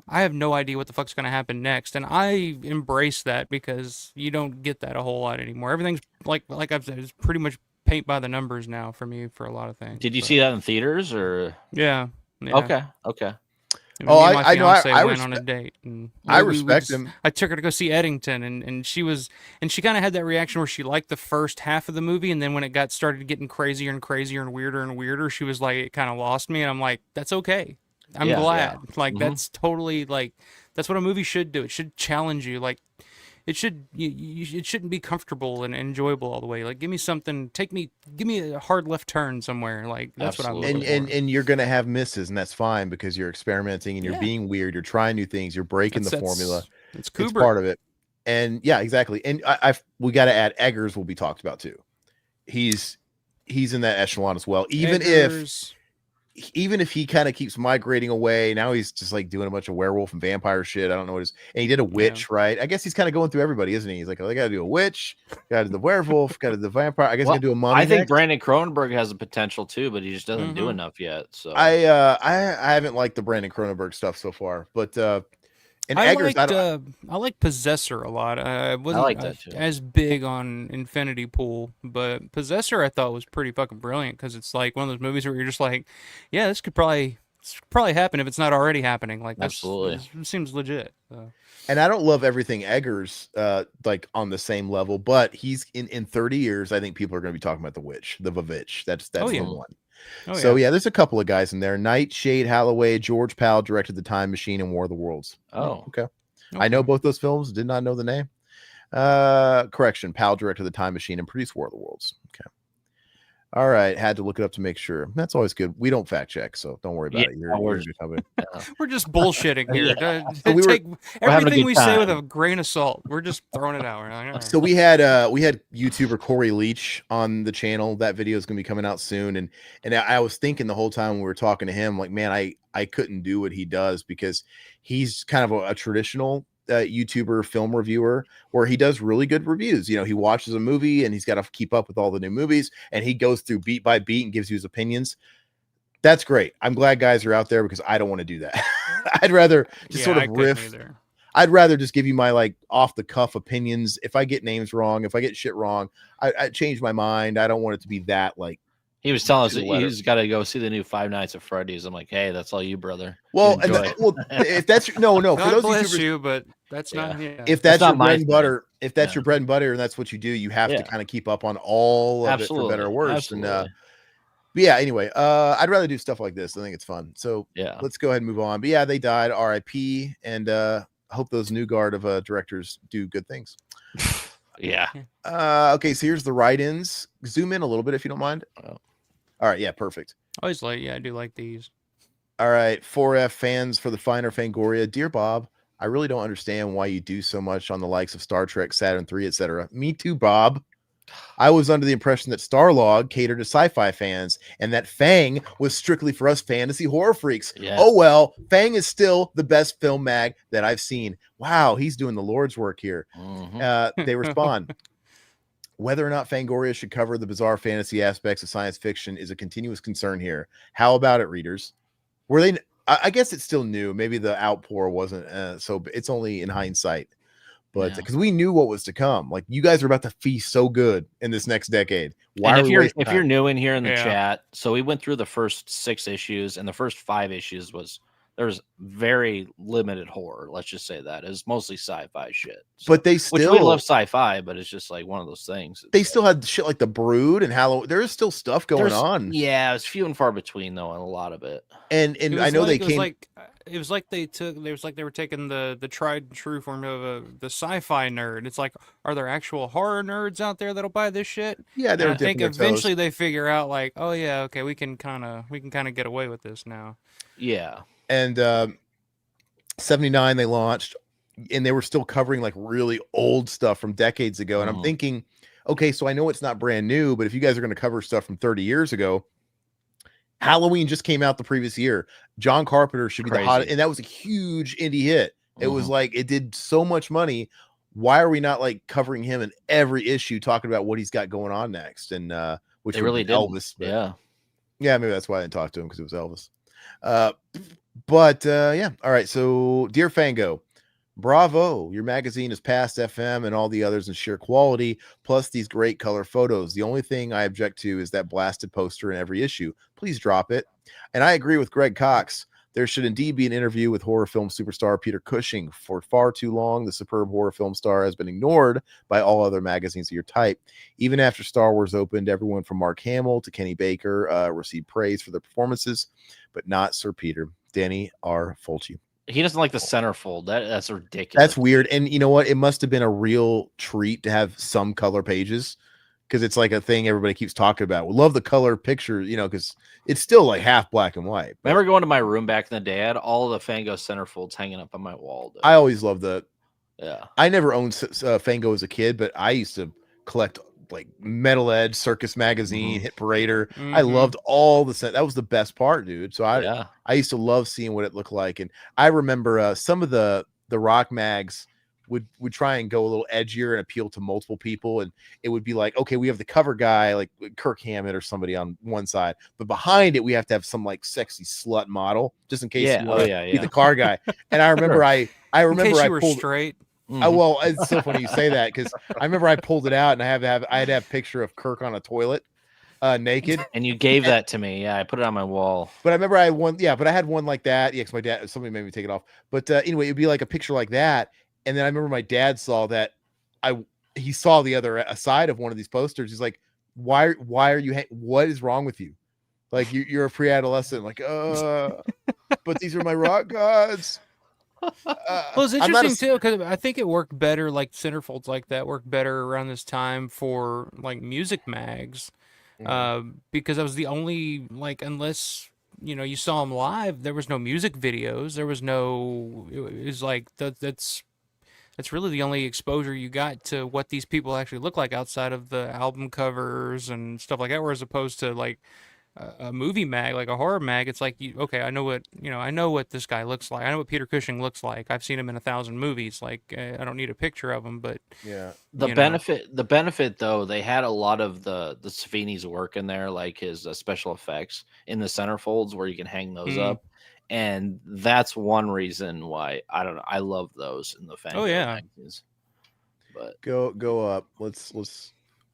I have no idea what the fuck's gonna happen next, and I embrace that because you don't get that a whole lot anymore. Everything's like I've said, it's pretty much paint by the numbers now for me for a lot of things. Did you see that in theaters or? Yeah. Okay. I know. I went on a date. And I respect him. I took her to go see Eddington, and she kind of had that reaction where she liked the first half of the movie, and then when it started getting crazier and crazier and weirder, she was like, it kind of lost me, and I'm like, that's okay. I'm glad. Yeah. Like that's totally like that's what a movie should do. It should challenge you. Like it should. It shouldn't be comfortable and enjoyable all the way. Like give me something. Give me a hard left turn somewhere. Like that's what I'm looking for. And you're gonna have misses, and that's fine because you're experimenting and you're being weird. You're trying new things. You're breaking the formula. It's Kubrick. It's part of it. And yeah, exactly. And we got to add Eggers will be talked about too. He's in that echelon as well. Even if he kind of keeps migrating away, now he's just like doing a bunch of werewolf and vampire shit. I don't know what it is. And he did a witch, right? I guess he's kind of going through everybody, isn't he? He's like, oh, I got to do a witch, got to do the werewolf, got to do the vampire. I guess he's gonna do a mummy. I think Brandon Cronenberg has the potential too, but he just doesn't do enough yet. So I haven't liked the Brandon Cronenberg stuff so far, but and I Eggers, like Possessor a lot. I wasn't like that too. As big on Infinity Pool, but Possessor I thought was pretty fucking brilliant because it's like one of those movies where you're just like, yeah, this could probably happen if it's not already happening. Like absolutely, this seems legit. So. And I don't love everything Eggers like on the same level, but he's in 30 years. I think people are going to be talking about the Vavitch. That's the one. There's a couple of guys in there. Nightshade, Holloway, George Powell directed The Time Machine and War of the Worlds. Okay. I know both those films. Did not know the name. Correction. Powell directed The Time Machine and produced War of the Worlds. Okay. All right. Had to look it up to make sure. That's always good. We don't fact check, so don't worry about it. We're just bullshitting here. Take everything we say with a grain of salt. We're just throwing it out. Like, so we had YouTuber Corey Leach on the channel. That video is going to be coming out soon. And I was thinking the whole time when we were talking to him, like, man, I couldn't do what he does because he's kind of a traditional YouTuber film reviewer where he does really good reviews. He watches a movie and he's got to keep up with all the new movies and he goes through beat by beat and gives you his opinions. That's great. I'm glad guys are out there because I don't want to do that. I'd rather just sort of riff. I'd rather just give you my like off the cuff opinions. If I get names wrong, if I get shit wrong, I change my mind. I don't want it to be that like. He was telling us that he's got to go see the new Five Nights at Freddy's. I'm like, hey, that's all you, brother. Well, if that's no, for God those bless YouTubers, you, but that's not. Yeah. If that's your bread and butter, your bread and butter, and that's what you do, you have to kind of keep up on all of it for better or worse. Absolutely. And but yeah, anyway, I'd rather do stuff like this. I think it's fun. So let's go ahead and move on. But yeah, they died. R.I.P. And hope those new guard of directors do good things. Yeah. Okay, so here's the write-ins. Zoom in a little bit if you don't mind. All right, yeah, perfect. I do like these. All right, 4F fans for the finer Fangoria. Dear Bob, I really don't understand why you do so much on the likes of Star Trek, Saturn 3, etc. Me too, Bob. I was under the impression that Starlog catered to sci-fi fans and that Fang was strictly for us fantasy horror freaks. Yes. Oh well, Fang is still the best film mag that I've seen. Wow, he's doing the Lord's work here. They respond. Whether or not Fangoria should cover the bizarre fantasy aspects of science fiction is a continuous concern here. How about it, readers? Were they? I guess it's still new. Maybe the outpour wasn't so. It's only in hindsight, but because we knew what was to come. Like you guys are about to feast so good in this next decade. Why? And if you're new in here in the chat, so we went through the first 6 issues, and the first 5 issues there's very limited horror. Let's just say that it's mostly sci-fi shit. So, but they still, which we love sci-fi, but it's just like one of those things. They still had shit like the Brood and Halloween. There is still stuff going on. Yeah, it's few and far between though, and a lot of it. And I know they came. It was like they were taking the tried and true formula of the sci-fi nerd. It's like, are there actual horror nerds out there that'll buy this shit? Yeah, I think eventually they figure out like, oh yeah, okay, we can kind of get away with this now. Yeah. And 79 they launched, and they were still covering like really old stuff from decades ago. And I'm thinking, okay, so I know it's not brand new, but if you guys are going to cover stuff from 30 years ago, Halloween just came out the previous year. John Carpenter should be the hottest, and that was a huge indie hit. It was like it did so much money. Why are we not like covering him in every issue, talking about what he's got going on next? And which they really did. Elvis, yeah, maybe that's why I didn't talk to him, because it was Elvis. But yeah, all right. So, dear Fango, bravo! Your magazine is past FM and all the others in sheer quality, plus these great color photos. The only thing I object to is that blasted poster in every issue. Please drop it. And I agree with Greg Cox. There should indeed be an interview with horror film superstar Peter Cushing. For far too long, the superb horror film star has been ignored by all other magazines of your type. Even after Star Wars opened, everyone from Mark Hamill to Kenny Baker received praise for their performances, but not Sir Peter. Danny R. Fulci. He doesn't like the centerfold. That's ridiculous. That's weird. And you know what? It must have been a real treat to have some color pages, because it's like a thing everybody keeps talking about. We love the color picture, because it's still like half black and white. Remember going to my room back in the day? I had all the Fango centerfolds hanging up on my wall. Dude. I always loved the. Yeah. I never owned Fango as a kid, but I used to collect like Metal Edge, Circus Magazine, Hit Parader. I loved all the set. That was the best part, dude. So I used to love seeing what it looked like. And I remember some of the rock mags would try and go a little edgier and appeal to multiple people. And it would be like, okay, we have the cover guy, like Kirk Hammett or somebody on one side, but behind it, we have to have some like sexy slut model, just in case you want to be the car guy. And I remember, I remember in case I you were pulled straight. Well, it's so funny you say that, because I remember I pulled it out and I had to have a picture of Kirk on a toilet, naked. And you gave that to me. Yeah, I put it on my wall. But I remember I had one. Yeah, but I had one like that. Yeah, because my dad, somebody made me take it off. But anyway, it'd be like a picture like that. And then I remember my dad saw that. He saw the other side of one of these posters. He's like, "Why are you? What is wrong with you? Like you're a pre-adolescent. Like, but these are my rock gods." Well, it's interesting too, because I think it worked better, like centerfolds like that worked better around this time for like music mags, because that was the only, like, unless you saw them live, there was no music videos, there was no. It was like that's really the only exposure you got to what these people actually look like outside of the album covers and stuff like that. Whereas opposed to like a movie mag, like a horror mag, it's like, okay, I know what this guy looks like. I know what Peter Cushing looks like. I've seen him in 1,000 movies. Like, I don't need a picture of him, but yeah. The benefit though, they had a lot of the Savini's work in there, like his special effects in the centerfolds where you can hang those up. And that's one reason why I love those in the Fango magazines. But go up. Let's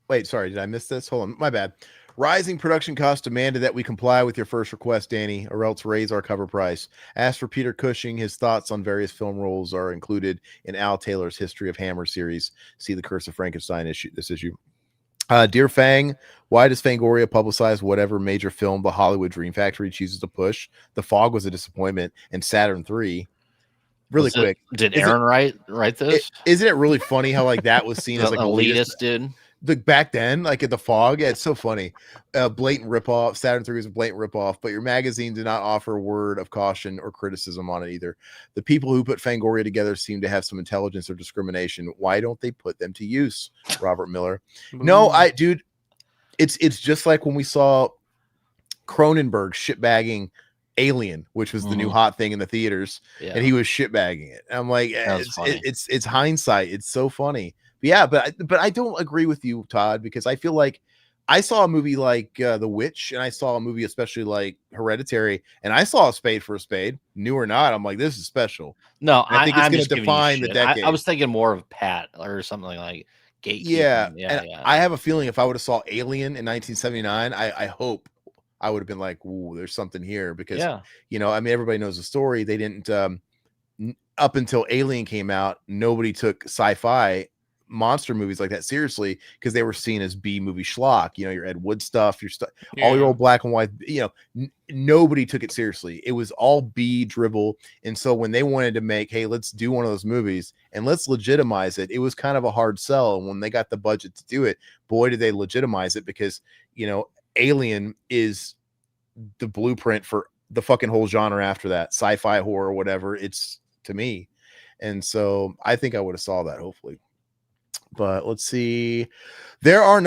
wait. Sorry, did I miss this? Hold on, my bad. Rising production costs demanded that we comply with your first request, Danny, or else raise our cover price. As for Peter Cushing, his thoughts on various film roles are included in Al Taylor's History of Hammer series. See the Curse of Frankenstein issue. Dear Fang, why does Fangoria publicize whatever major film the Hollywood Dream Factory chooses to push? The Fog was a disappointment, and Saturn 3. Really quick. Did Aaron write this? Isn't it really funny how like that was seen as like elitist, dude? back then, like at the Fog, yeah, it's so funny. Blatant ripoff. Saturn 3 was a blatant ripoff, but your magazine did not offer a word of caution or criticism on it either. The people who put Fangoria together seem to have some intelligence or discrimination. Why don't they put them to use? Robert Miller. No, dude, it's just like when we saw Cronenberg shitbagging Alien, which was the new hot thing in the theaters, and he was shitbagging it. I'm like, it's hindsight. It's so funny. Yeah, but I don't agree with you, Todd, because I feel like I saw a movie like The Witch, and I saw a movie especially like Hereditary, and I saw a spade for a spade, new or not. I'm like, this is special. No, and I think it's going to define the decade. I was thinking more of Pat or something like Gatekeeping. Yeah. I have a feeling if I would have saw Alien in 1979, I hope I would have been like, ooh, there's something here, because you know, I mean, everybody knows the story. They didn't up until Alien came out, nobody took sci-fi monster movies like that seriously, because they were seen as B movie schlock. You know, your Ed Wood stuff, your stuff, all your old black and white. You know, nobody took it seriously. It was all B dribble. And so when they wanted to make, hey, let's do one of those movies and let's legitimize it, it was kind of a hard sell. And when they got the budget to do it, boy, did they legitimize it, because you know, Alien is the blueprint for the fucking whole genre after that, sci-fi, horror, whatever. It's, to me. And so I think I would have saw that, hopefully. But let's see. There's a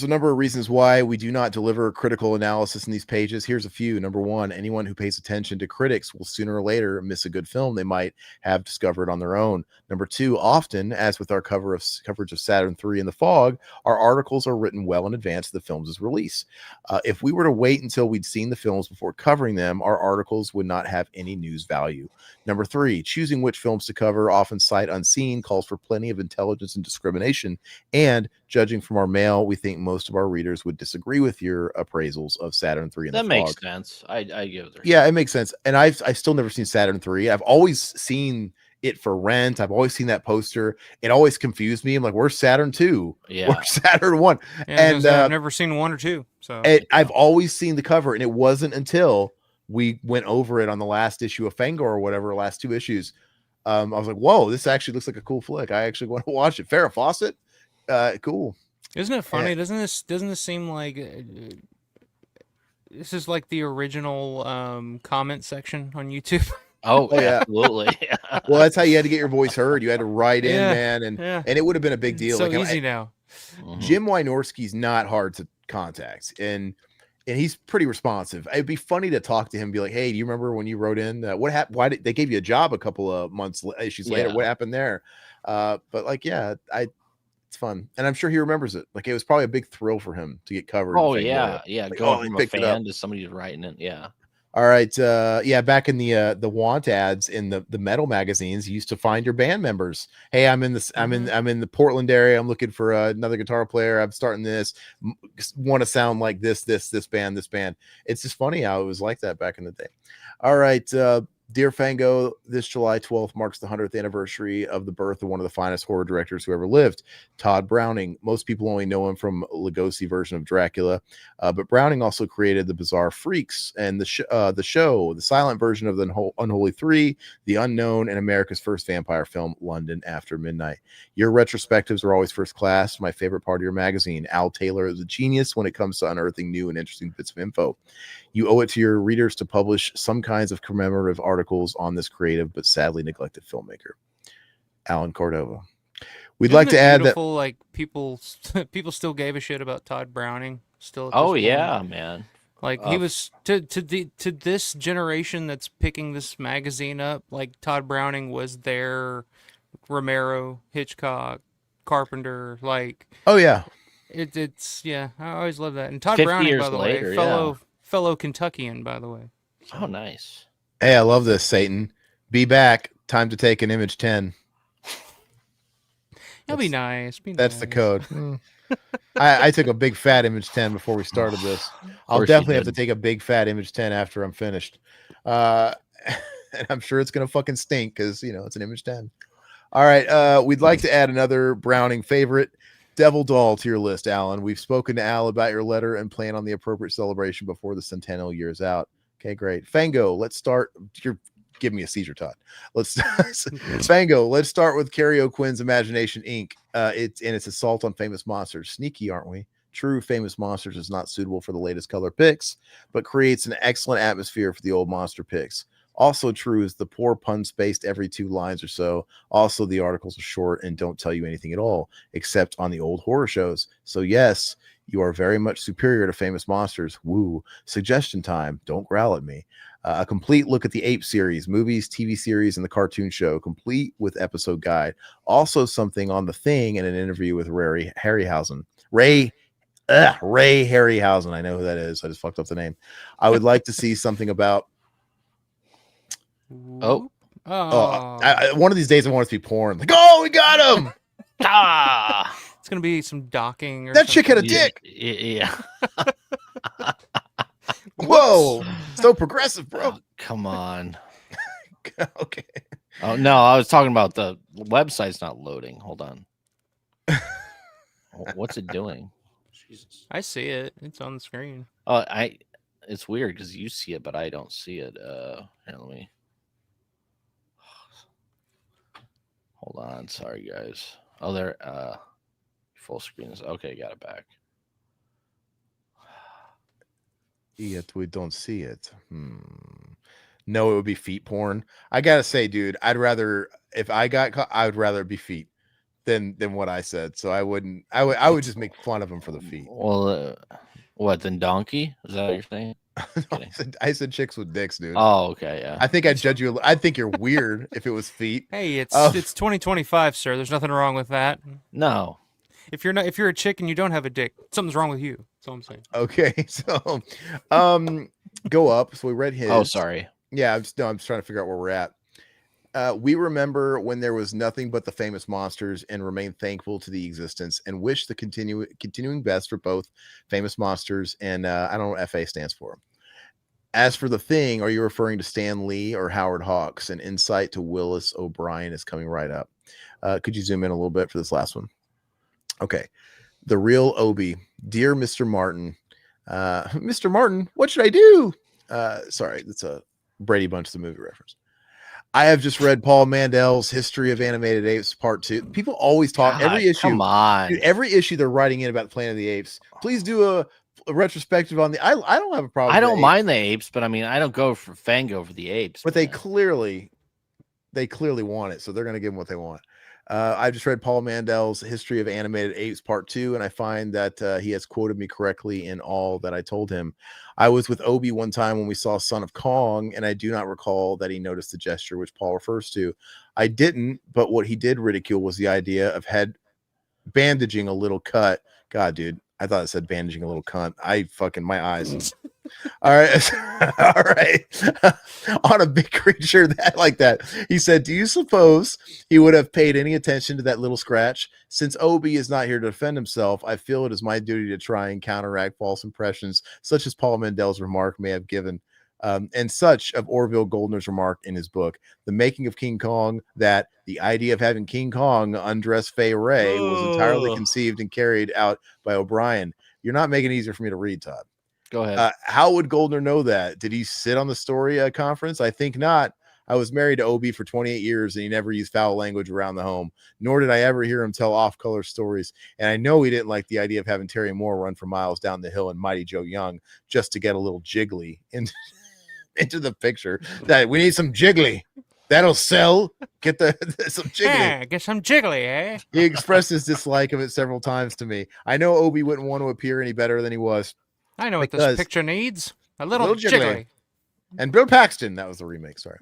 number of reasons why we do not deliver critical analysis in these pages. Here's a few. Number one, anyone who pays attention to critics will sooner or later miss a good film they might have discovered on their own. Number two, often, as with our coverage of Saturn 3 and The Fog, our articles are written well in advance of the film's release. If we were to wait until we'd seen the films before covering them, our articles would not have any news value. Number three, choosing which films to cover, often sight unseen, calls for plenty of intelligence and discrimination. And judging from our mail, we think most of our readers would disagree with your appraisals of Saturn 3 and The Fog. That makes sense. I give it. Yeah, it makes sense. And I've still never seen Saturn 3. I've always seen it for rent. I've always seen that poster. It always confused me. I'm like, where's Saturn 2? Yeah. Where's Saturn 1? Yeah, and I've never seen 1 or 2. So I've always seen the cover, and it wasn't until we went over it on the last issue of Fango or whatever, last two issues. I was like, whoa, this actually looks like a cool flick. I actually want to watch it. Farrah Fawcett. Cool. Isn't it funny? Doesn't this seem like this is like the original comment section on YouTube? Oh yeah, absolutely. Well, that's how you had to get your voice heard. You had to write in, man, and it would have been a big deal. It's so easy now. Jim Wynorski's not hard to contact, and he's pretty responsive. It'd be funny to talk to him and be like, hey, do you remember when you wrote in? What happened? Why did they gave you a job a couple of issues later? What happened there? But like, it's fun, and I'm sure he remembers it. Like, it was probably a big thrill for him to get covered. Oh yeah, like, going from a fan to somebody writing it. Yeah. All right. Back in the want ads in the metal magazines, you used to find your band members. Hey, I'm in the Portland area. I'm looking for another guitar player. I'm starting this. Want to sound like this band. It's just funny how it was like that back in the day. All right. Dear Fango, this July 12th marks the 100th anniversary of the birth of one of the finest horror directors who ever lived, Todd Browning. Most people only know him from Lugosi version of Dracula, but Browning also created The Bizarre Freaks and the show, the silent version of the Unholy Three, The Unknown, and America's first vampire film, London After Midnight. Your retrospectives are always first class. My favorite part of your magazine. Al Taylor is a genius when it comes to unearthing new and interesting bits of info. You owe it to your readers to publish some kinds of commemorative articles on this creative but sadly neglected filmmaker. Alan Cordova. We'd like to add that, like, people still gave a shit about Todd Browning still. Oh yeah, man. Like, he was to this generation that's picking this magazine up. Like, Todd Browning was their Romero, Hitchcock, Carpenter. Like, oh yeah, it's I always love that. And Todd Browning, by the way, fellow Kentuckian, by the way. Oh, nice. Hey, I love this, Satan. Be back. Time to take an image 10. That'll be nice. That's the code. I took a big fat image 10 before we started this. I'll definitely have to take a big fat image 10 after I'm finished. And I'm sure it's going to fucking stink because, it's an image 10. All right. We'd like to add another Browning favorite, Devil Doll, to your list, Alan. We've spoken to Al about your letter and plan on the appropriate celebration before the centennial year is out. Okay, great. Fango, let's start. You're give me a seizure, Todd. Let's Fango. Let's start with Carrie O'Quinn's Imagination Inc. It's assault on famous monsters. Sneaky, aren't we? True, famous monsters is not suitable for the latest color picks, but creates an excellent atmosphere for the old monster picks. Also true is the poor pun spaced every 2 lines or so. Also, the articles are short and don't tell you anything at all, except on the old horror shows. So yes, you are very much superior to famous monsters. Woo. Suggestion time. Don't growl at me. A complete look at the Ape series, movies, TV series, and the cartoon show, complete with episode guide. Also something on The Thing in an interview with Ray Harryhausen. Ray Harryhausen. I know who that is. I just fucked up the name. I would like to see something about... one of these days I want it to be porn. Like, oh, we got him. It's gonna be some docking. Or that something. Chick had a dick. Yeah. Whoa, so progressive, bro. Oh, come on. Okay. Oh no, I was talking about the website's not loading. Hold on. What's it doing? Jesus. I see it. It's on the screen. Oh, it's weird because you see it, but I don't see it. Here, let me. Hold on, sorry guys. Oh, there. Full screen is okay. Got it back. Yet we don't see it. No, it would be feet porn. I gotta say, dude, I'd rather if I got caught, I would rather it be feet than what I said. So I wouldn't. I would just make fun of him for the feet. Well, what then? Donkey? Is that what you're saying? I said chicks with dicks, dude. Oh, okay, yeah. I think I'd judge you. I think you're weird if it was feet. Hey, it's 2025, sir. There's nothing wrong with that. No. If you're a chick and you don't have a dick, something's wrong with you. That's all I'm saying. Okay, so go up. So we read his. Oh, sorry. Yeah, I'm just trying to figure out where we're at. We remember when there was nothing but the famous monsters and remain thankful to the existence and wish the continuing best for both famous monsters and I don't know what FA stands for. As for The Thing, are you referring to Stan Lee or Howard Hawks? An insight to Willis O'Brien is coming right up. Could you zoom in a little bit for this last one? Okay. The Real Obi. Dear Mr. Martin. Mr. Martin, what should I do? Sorry, that's a Brady Bunch, the movie reference. I have just read Paul Mandel's History of Animated Apes Part 2. People always talk every issue. Come on. Dude, every issue they're writing in about Planet of the Apes. Please do a retrospective on the I don't have a problem. I don't mind the apes, but I mean I don't go for Fango for the apes. But man. they clearly want it, so they're gonna give them what they want. I just read Paul Mandel's History of Animated Apes Part 2, and I find that he has quoted me correctly in all that I told him. I was with Obi one time when we saw Son of Kong, and I do not recall that he noticed the gesture which Paul refers to. I didn't, but what he did ridicule was the idea of head bandaging a little cut. God, dude, I thought it said bandaging a little cunt. My eyes. All right. All right. On a big creature like that. He said, do you suppose he would have paid any attention to that little scratch? Since Obi is not here to defend himself, I feel it is my duty to try and counteract false impressions, such as Paul Mandel's remark may have given, and such of Orville Goldner's remark in his book, The Making of King Kong, that the idea of having King Kong undress Fay Ray was entirely conceived and carried out by O'Brien. You're not making it easier for me to read, Todd. Go ahead. How would Goldner know that? Did he sit on the story conference? I think not. I was married to Obi for 28 years, and he never used foul language around the home, nor did I ever hear him tell off-color stories. And I know he didn't like the idea of having Terry Moore run for miles down the hill and Mighty Joe Young just to get a little jiggly into the picture. That we need some jiggly. That'll sell. Get some jiggly. Yeah, get some jiggly, eh? He expressed his dislike of it several times to me. I know Obi wouldn't want to appear any better than he was. I know what this picture needs. A little jiggly. And Bill Paxton, that was the remake, sorry.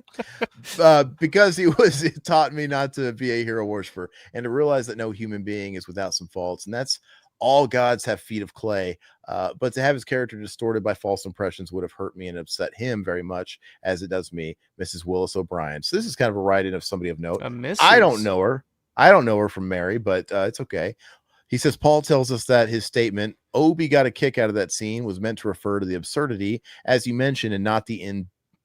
Because it taught me not to be a hero worshiper and to realize that no human being is without some faults. And that's all gods have feet of clay. But to have his character distorted by false impressions would have hurt me and upset him very much, as it does me, Mrs. Willis O'Brien. So this is kind of a write-in of somebody of note. I don't know her. I don't know her from Mary, but it's okay. He says, Paul tells us that his statement, Obi got a kick out of that scene, was meant to refer to the absurdity, as you mentioned, and not the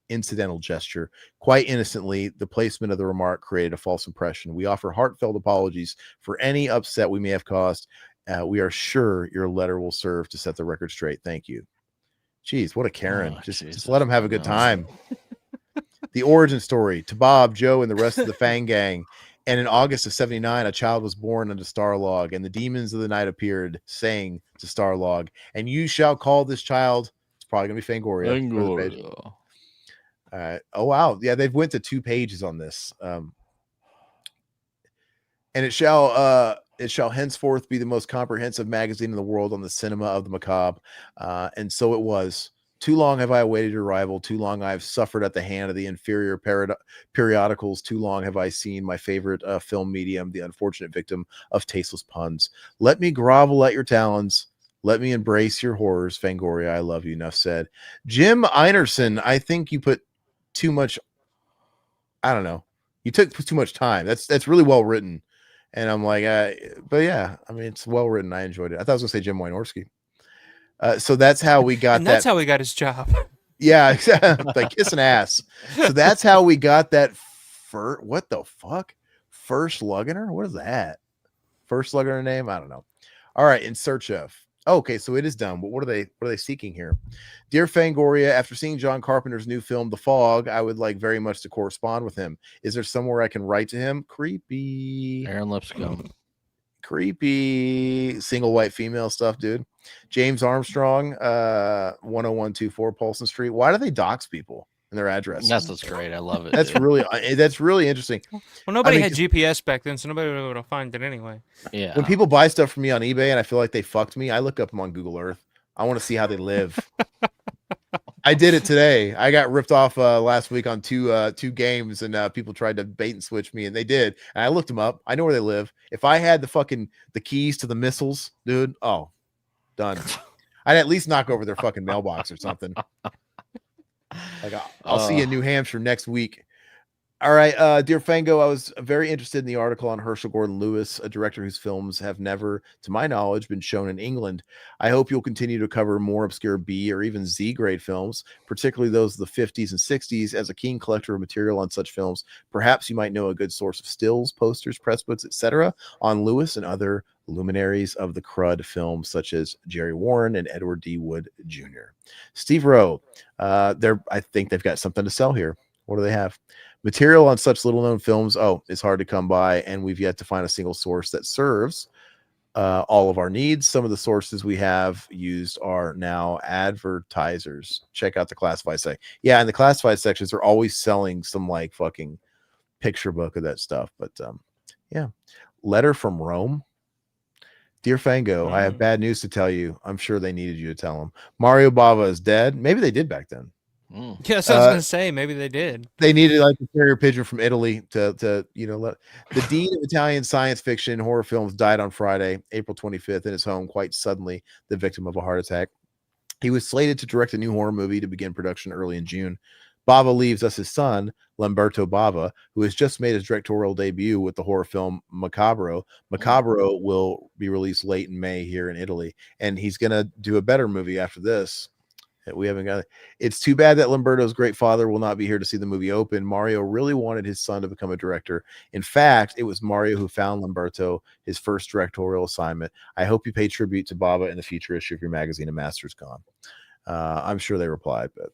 incidental gesture. Quite innocently, the placement of the remark created a false impression. We offer heartfelt apologies for any upset we may have caused. We are sure your letter will serve to set the record straight. Thank you. Jeez, what a Karen. Just let him have a good time. The origin story to Bob, Joe, and the rest of the Fang gang. And in August of 79, a child was born unto Starlog, and the demons of the night appeared, saying to Starlog, and you shall call this child, it's probably going to be Fangoria. Fangoria. All right. Oh, wow. Yeah, they've went to 2 pages on this. And it shall henceforth be the most comprehensive magazine in the world on the cinema of the macabre. And so it was. Too long have I awaited your arrival. Too long I have suffered at the hand of the inferior periodicals. Too long have I seen my favorite film medium, the unfortunate victim of tasteless puns. Let me grovel at your talons. Let me embrace your horrors, Fangoria. I love you. Enough said. Jim Einerson, I think you put too much. I don't know. You took too much time. That's really well written. And I'm like, but yeah, I mean, it's well written. I enjoyed it. I thought I was going to say Jim Wynorski. So that's how we got and that's how he got his job. Yeah, exactly. Like kissing ass. So that's how we got that. What the fuck? First Luggener? What is that? First Luggener name? I don't know. All right. In search of. Okay, so it is done. But what are they seeking here? Dear Fangoria, after seeing John Carpenter's new film, The Fog, I would like very much to correspond with him. Is there somewhere I can write to him? Creepy. Aaron Lipscomb. Creepy. Single white female stuff, dude. James Armstrong, 10124 Paulson Street. Why do they dox people in their address? That's great. I love it. That's really interesting. Well, nobody had GPS back then, so nobody would be able to find it anyway. Yeah. When people buy stuff from me on eBay and I feel like they fucked me, I look up them on Google Earth. I want to see how they live. I did it today. I got ripped off last week on two games, and people tried to bait and switch me, and they did. And I looked them up. I know where they live. If I had the keys to the missiles, dude, oh, done. I'd at least knock over their fucking mailbox or something. Like I'll see you in New Hampshire next week. All right, dear Fango, I was very interested in the article on Herschel Gordon Lewis, a director whose films have never, to my knowledge, been shown in England. I hope you'll continue to cover more obscure B or even Z grade films, particularly those of the 50s and 60s. As a keen collector of material on such films, perhaps you might know a good source of stills, posters, press books, etc. on Lewis and other luminaries of the crud films, such as Jerry Warren and Edward D. Wood Jr. Steve Rowe, I think they've got something to sell here. What do they have? Material on such little-known films, it's hard to come by, and we've yet to find a single source that serves all of our needs. Some of the sources we have used are now advertisers. Check out the classified section. Yeah, and the classified sections are always selling some like fucking picture book of that stuff. But yeah. Letter from Rome. Dear Fango, I have bad news to tell you. I'm sure they needed you to tell them. Mario Bava is dead. Maybe they did back then. Yes, I was going to say, maybe they did. They needed like a carrier pigeon from Italy to let the dean of Italian science fiction horror films died on Friday, April 25th, in his home quite suddenly, the victim of a heart attack. He was slated to direct a new horror movie to begin production early in June. Bava leaves us his son, Lamberto Bava, who has just made his directorial debut with the horror film Macabro. Macabro will be released late in May here in Italy, and he's going to do a better movie after this. We haven't got it. It's too bad that Lamberto's great father will not be here to see the movie open. Mario really wanted his son to become a director. In fact, it was Mario who found Lamberto his first directorial assignment. I hope you pay tribute to Bava in the future issue of your magazine, A Master's Gone. I'm sure they replied, but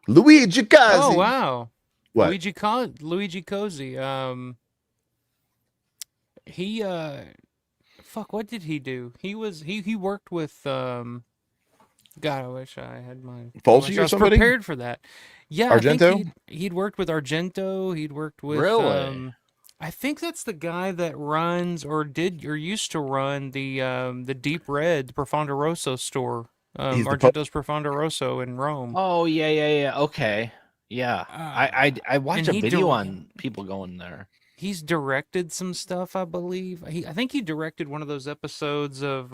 Luigi Cozzi. Oh wow, what? Luigi Cozzi. He what did he do? He worked with God, I wish I had my Fulci or somebody prepared for that. Yeah, Argento. I think he'd worked with Argento. He'd worked with I think that's the guy that runs or used to run the Deep Red Profondo Rosso store. Argento's Profondo Rosso in Rome. Oh yeah. Okay, yeah. I watched a video on people going there. He's directed some stuff, I believe. I think he directed one of those episodes of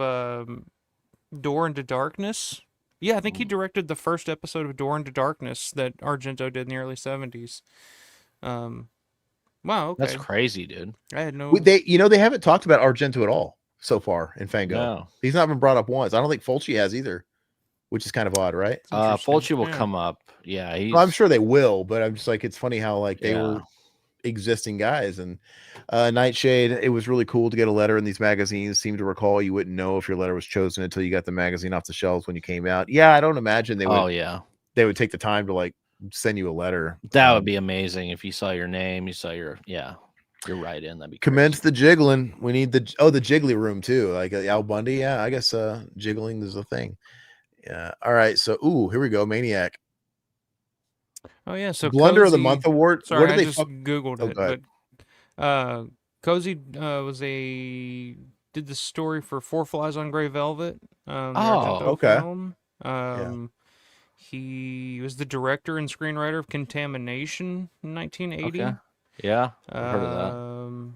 Door into Darkness. Yeah, I think he directed the first episode of Door into Darkness that Argento did in the early 70s. Wow, okay. That's crazy, dude. I had no... They haven't talked about Argento at all so far in Fango. No. He's not been brought up once. I don't think Fulci has either, which is kind of odd, right? Fulci will come up. Yeah, I'm sure they will, but I'm just like, it's funny how like they were existing guys. And Nightshade, it was really cool to get a letter in these magazines. Seem to recall you wouldn't know if your letter was chosen until you got the magazine off the shelves when you came out. Yeah, I don't imagine they would. Oh yeah, they would take the time to like send you a letter. That would be amazing if you saw your name, you saw your you're right in. That'd be commence crazy. the jiggling. We need the jiggly room too, like Al Bundy. Yeah, I guess jiggling is a thing. Yeah. All right. So here we go. Maniac. Oh yeah. So Blunder Cozy, of the Month award. Sorry, What did I they just Googled it, but Cozy did the story for Four Flies on Grey Velvet. The Argento film. He was the director and screenwriter of Contamination in 1980. Okay. Yeah, I've heard of that.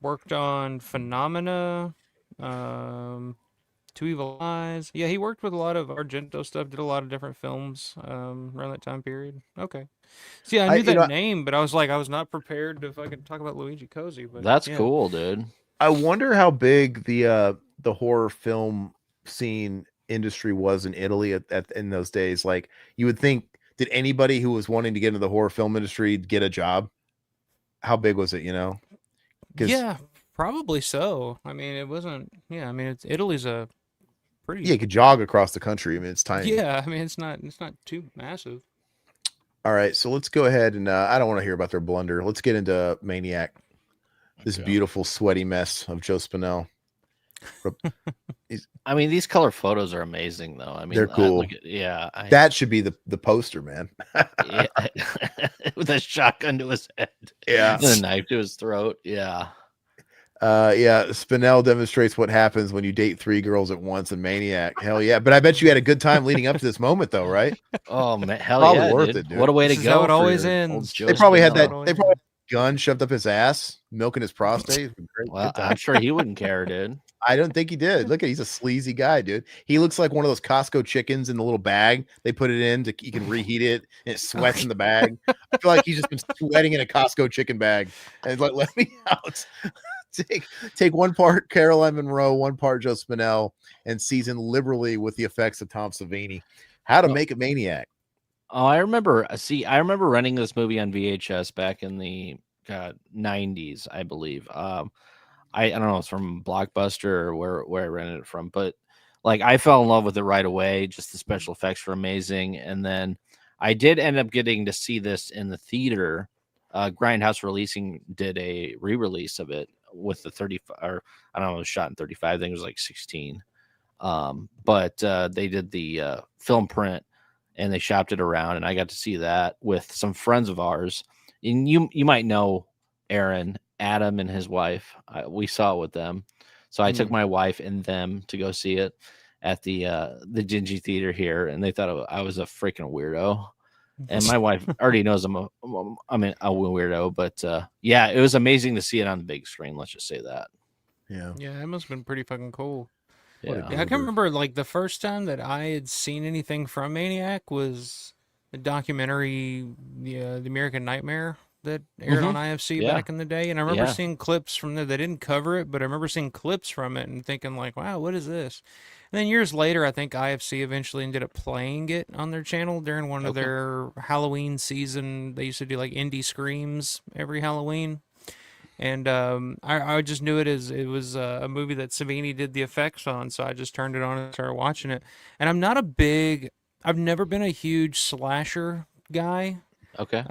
Worked on Phenomena, Two Evil Eyes. Yeah, he worked with a lot of Argento stuff. Did a lot of different films around that time period. Okay. See, I knew that name, but I was not prepared to fucking talk about Luigi Cozy. But that's cool, dude. I wonder how big the horror film scene industry was in Italy in those days. Like, you would think, did anybody who was wanting to get into the horror film industry get a job? How big was it? Yeah, probably so. I mean, it wasn't. Yeah, I mean, Italy's a pretty. Yeah, you could jog across the country. I mean, it's tiny. Yeah, I mean, it's not too massive. All right, so let's go ahead and I don't want to hear about their blunder. Let's get into Maniac. This beautiful, sweaty mess of Joe Spinell. I mean, these color photos are amazing, though. I mean, they're cool. That should be the poster, man. With a shotgun to his head. Yeah. And a knife to his throat. Yeah. Spinell demonstrates what happens when you date 3 girls at once in Maniac. Hell yeah. But I bet you had a good time leading up to this moment, though, right? Oh, man. Hell yeah. Worth dude. it, dude. What a way to go. How it always ends. They probably had that. They probably had a gun shoved up his ass, milking his prostate. Well, I'm sure he wouldn't care, dude. I don't think he did. Look at, he's a sleazy guy, dude. He looks like one of those Costco chickens in the little bag they put it in to you can reheat it, and it sweats in the bag. I feel like he's just been sweating in a Costco chicken bag. And like, let me out. Take one part Caroline Munro, one part Joe Spinell, and season liberally with the effects of Tom Savini. How to make a Maniac. Oh, I remember renting this movie on VHS back in the 90s, I believe. I don't know, it's from Blockbuster or where I rented it from, but like I fell in love with it right away. Just the special effects were amazing. And then I did end up getting to see this in the theater. Grindhouse Releasing did a re-release of it with the 35, or I don't know, it was shot in 35. I think it was like 16. But they did the film print and they shopped it around, and I got to see that with some friends of ours. And you might know Aaron, Adam and his wife. We saw it with them. So I took my wife and them to go see it at the dingy theater here, and they thought I was a freaking weirdo. And my wife already knows I'm a weirdo, but yeah, it was amazing to see it on the big screen. Let's just say that. Yeah, it must have been pretty fucking cool. Yeah, I can remember like the first time that I had seen anything from Maniac was the documentary, the American Nightmare that aired on IFC back in the day. And I remember seeing clips from there. They didn't cover it, but I remember seeing clips from it and thinking like, wow, what is this? And then years later, I think IFC eventually ended up playing it on their channel during one of their Halloween season. They used to do like indie screams every Halloween. And I just knew it was a movie that Savini did the effects on. So I just turned it on and started watching it. And I've never been a huge slasher guy. Okay.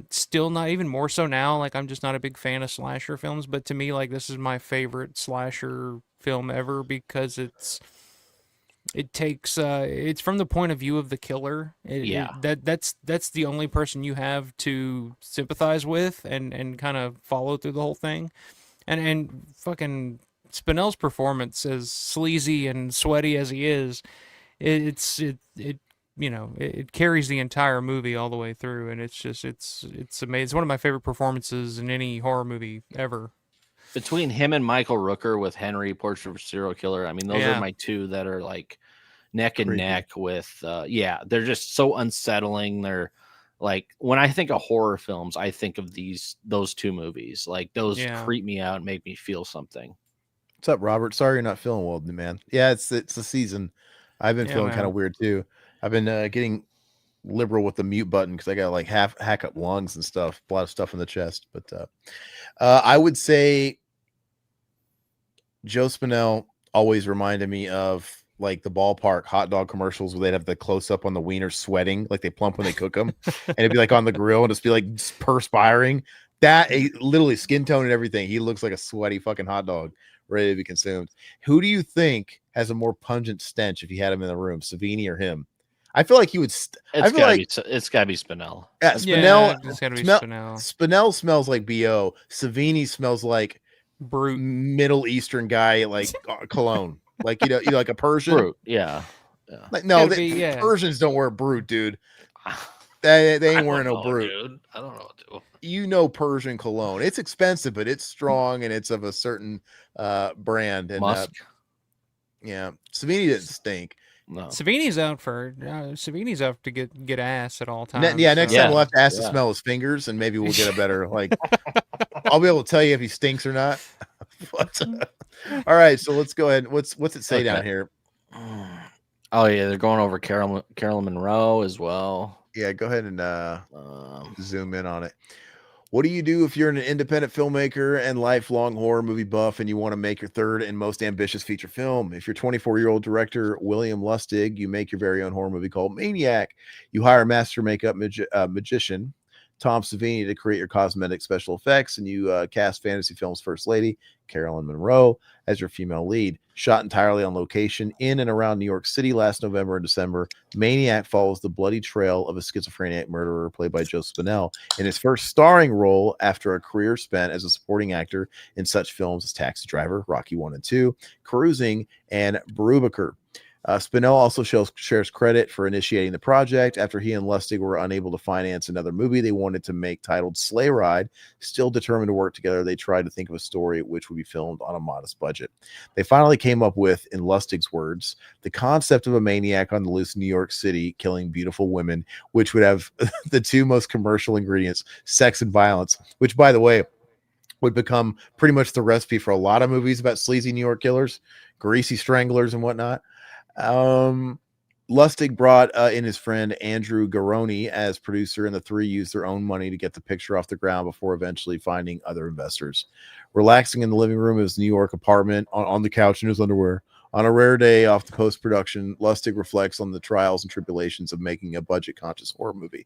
Still not, even more so now. Like, I'm just not a big fan of slasher films, but to me, like, this is my favorite slasher film ever because it's from the point of view of the killer. That's the only person you have to sympathize with and kind of follow through the whole thing. And fucking Spinell's performance, as sleazy and sweaty as he is, it carries the entire movie all the way through, and it's amazing. It's one of my favorite performances in any horror movie ever. Between him and Michael Rooker with Henry, Portrait of a Serial Killer, I mean, those are my two that are like neck and neck with, they're just so unsettling. They're like, when I think of horror films, I think of those two movies. Like, those creep me out and make me feel something. What's up, Robert? Sorry you're not feeling well, man. Yeah, it's the season. I've been feeling kind of weird too. I've been getting liberal with the mute button because I got like hack up lungs and stuff, a lot of stuff in the chest. But I would say Joe Spinell always reminded me of like the ballpark hot dog commercials where they'd have the close up on the wiener sweating, like they plump when they cook them, and it'd be like on the grill and just be like perspiring. That literally skin tone and everything. He looks like a sweaty fucking hot dog ready to be consumed. Who do you think has a more pungent stench if you had him in the room, Savini or him? I feel like he would. It's gotta be Spinell. Yeah, Spinell. It's gotta be Spinell. Spinell smells like BO. Savini smells like brute Middle Eastern guy, like cologne. Like you know, like a Persian. Brute, yeah. Like no, Persians don't wear brute, dude. They ain't wearing no brute. Dude. I don't know, dude. You know, Persian cologne. It's expensive, but it's strong and it's of a certain brand. And Musk. Yeah, Savini didn't stink. No. Savini's out to get ass at all times. Next time we'll have to ask to smell his fingers, and maybe we'll get a better like. I'll be able to tell you if he stinks or not. All right, so let's go ahead. What's it say down here? Oh yeah, they're going over Carolyn Munro as well. Yeah, go ahead and zoom in on it. What do you do if you're an independent filmmaker and lifelong horror movie buff and you want to make your third and most ambitious feature film? If you're 24-year-old director William Lustig, you make your very own horror movie called Maniac. You hire a master makeup magician, Tom Savini, to create your cosmetic special effects, and you cast fantasy film's first lady, Carolyn Munro, as your female lead. Shot entirely on location in and around New York City last November and December, Maniac follows the bloody trail of a schizophrenic murderer played by Joe Spinell in his first starring role after a career spent as a supporting actor in such films as Taxi Driver, Rocky 1 and 2, Cruising, and Brubaker. Spinell also shares credit for initiating the project after he and Lustig were unable to finance another movie they wanted to make titled Sleigh Ride. Still determined to work together, they tried to think of a story which would be filmed on a modest budget. They finally came up with, in Lustig's words, the concept of a maniac on the loose in New York City killing beautiful women, which would have the two most commercial ingredients, sex and violence, which, by the way, would become pretty much the recipe for a lot of movies about sleazy New York killers, greasy stranglers and whatnot. Lustig brought in his friend Andrew Garoni as producer, and the three used their own money to get the picture off the ground before eventually finding other investors. Relaxing in the living room of his New York apartment on the couch in his underwear, on a rare day off the post-production, Lustig reflects on the trials and tribulations of making a budget-conscious horror movie.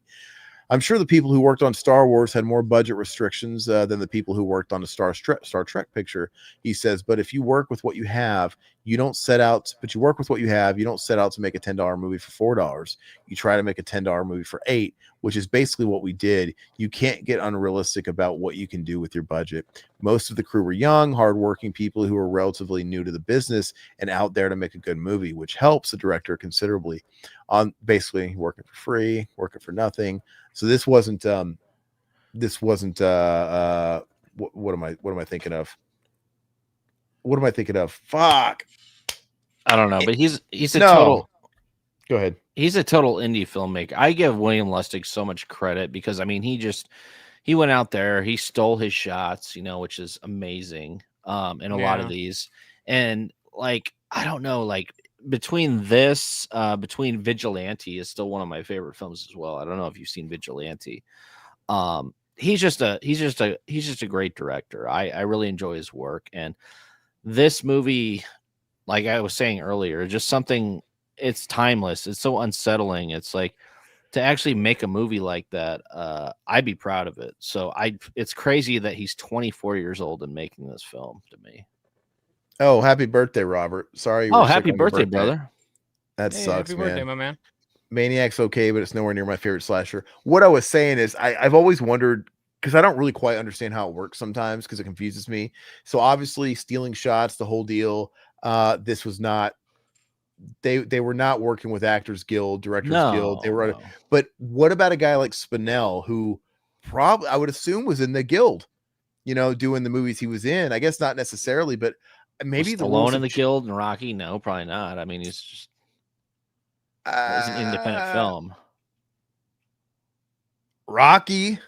I'm sure the people who worked on Star Wars had more budget restrictions than the people who worked on a Star Trek picture, he says. But if you work with what you have, you don't set out. But you work with what you have. You don't set out to make a $10 movie for $4. You try to make a $10 movie for $8, which is basically what we did. You can't get unrealistic about what you can do with your budget. Most of the crew were young, hardworking people who were relatively new to the business and out there to make a good movie, which helps the director considerably on basically working for free, working for nothing. So this wasn't what am I thinking of? What am I thinking of? Fuck. I don't know, but he's a total. Go ahead. He's a total indie filmmaker. I give William Lustig so much credit because I mean he went out there, he stole his shots, which is amazing. In a lot of these, and like I don't know, like between Vigilante is still one of my favorite films as well. I don't know if you've seen Vigilante. He's just a great director. I really enjoy his work, and this movie, like I was saying earlier, just something. It's timeless. It's so unsettling. It's like to actually make a movie like that. I'd be proud of it. So it's crazy that he's 24 years old and making this film to me. Oh, happy birthday, Robert. Sorry. Oh, happy birthday, brother. That sucks, happy birthday, my man. Maniac's okay, but it's nowhere near my favorite slasher. What I was saying is I've always wondered, because I don't really quite understand how it works sometimes because it confuses me. So obviously stealing shots, the whole deal. This was not, they were not working with Actors Guild, Directors Guild. They were, but what about a guy like Spinell, who probably I would assume was in the guild, doing the movies he was in? I guess not necessarily, but maybe the Stallone in the guild and Rocky. No, probably not. I mean, he's just it's an independent film. Rocky,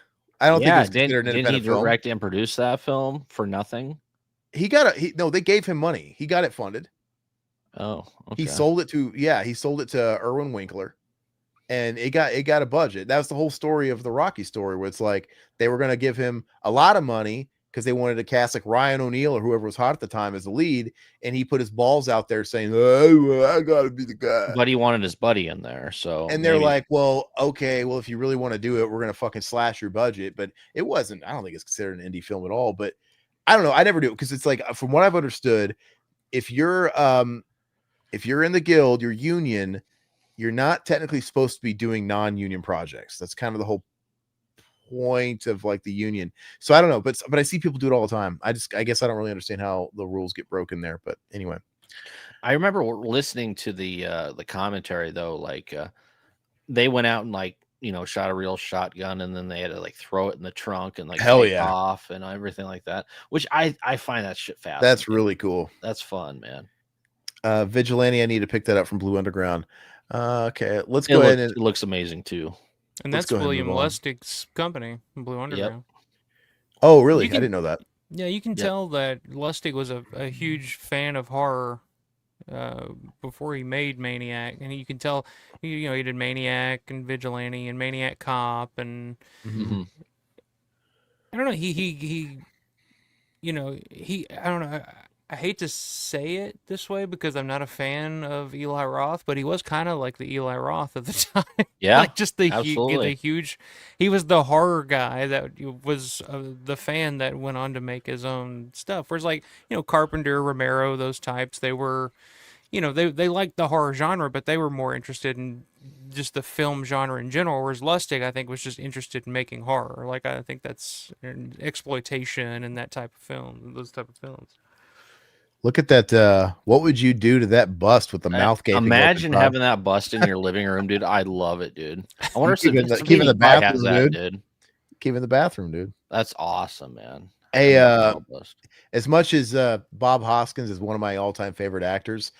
I don't think it was considered an independent film. Didn't he direct and produce that film for nothing? They gave him money. He got it funded. Oh, okay. He sold it to Irwin Winkler, and it got a budget. That was the whole story of the Rocky story, where it's like they were going to give him a lot of money because they wanted to cast like Ryan O'Neal or whoever was hot at the time as the lead, and he put his balls out there saying, "Oh, I gotta be the guy." But he wanted his buddy in there, so and they're like, "Well, okay, well if you really want to do it, we're gonna fucking slash your budget." But it wasn't. I don't think it's considered an indie film at all. But I don't know. I never do it because it's like, from what I've understood, if you're in the guild, your union, you're not technically supposed to be doing non-union projects. That's kind of the whole point of like the union. So I don't know, but I see people do it all the time. I guess I don't really understand how the rules get broken there. But anyway, I remember listening to the commentary though. Like they went out and like, you know, shot a real shotgun, and then they had to like throw it in the trunk and like take off and everything like that. Which I find that shit fascinating. That's really cool. That's fun, man. Vigilante, I need to pick that up from Blue Underground. Okay, let's go ahead. It looks amazing too. And that's William Lustig's company, Blue Underground. Yep. Oh, really? I didn't know that. Yeah, you can tell that Lustig was a huge fan of horror before he made Maniac, and you can tell, you know, he did Maniac and Vigilante and Maniac Cop, and I don't know, he you know, I don't know. I hate to say it this way because I'm not a fan of Eli Roth, but he was kind of like the Eli Roth of the time. Yeah, like just the huge. He was the horror guy that was the fan that went on to make his own stuff. Whereas, like, you know, Carpenter, Romero, those types, they were, you know, they liked the horror genre, but they were more interested in just the film genre in general. Whereas Lustig, I think, was just interested in making horror. Like, I think that's exploitation and that type of film, those type of films. Look at that. What would you do to that bust with the mouth gaping? Imagine having that bust in your living room, dude. I love it, dude. I wonder if keep in the bathroom, dude. Keep in the bathroom, dude. That's awesome, man. Hey, as much as Bob Hoskins is one of my all-time favorite actors,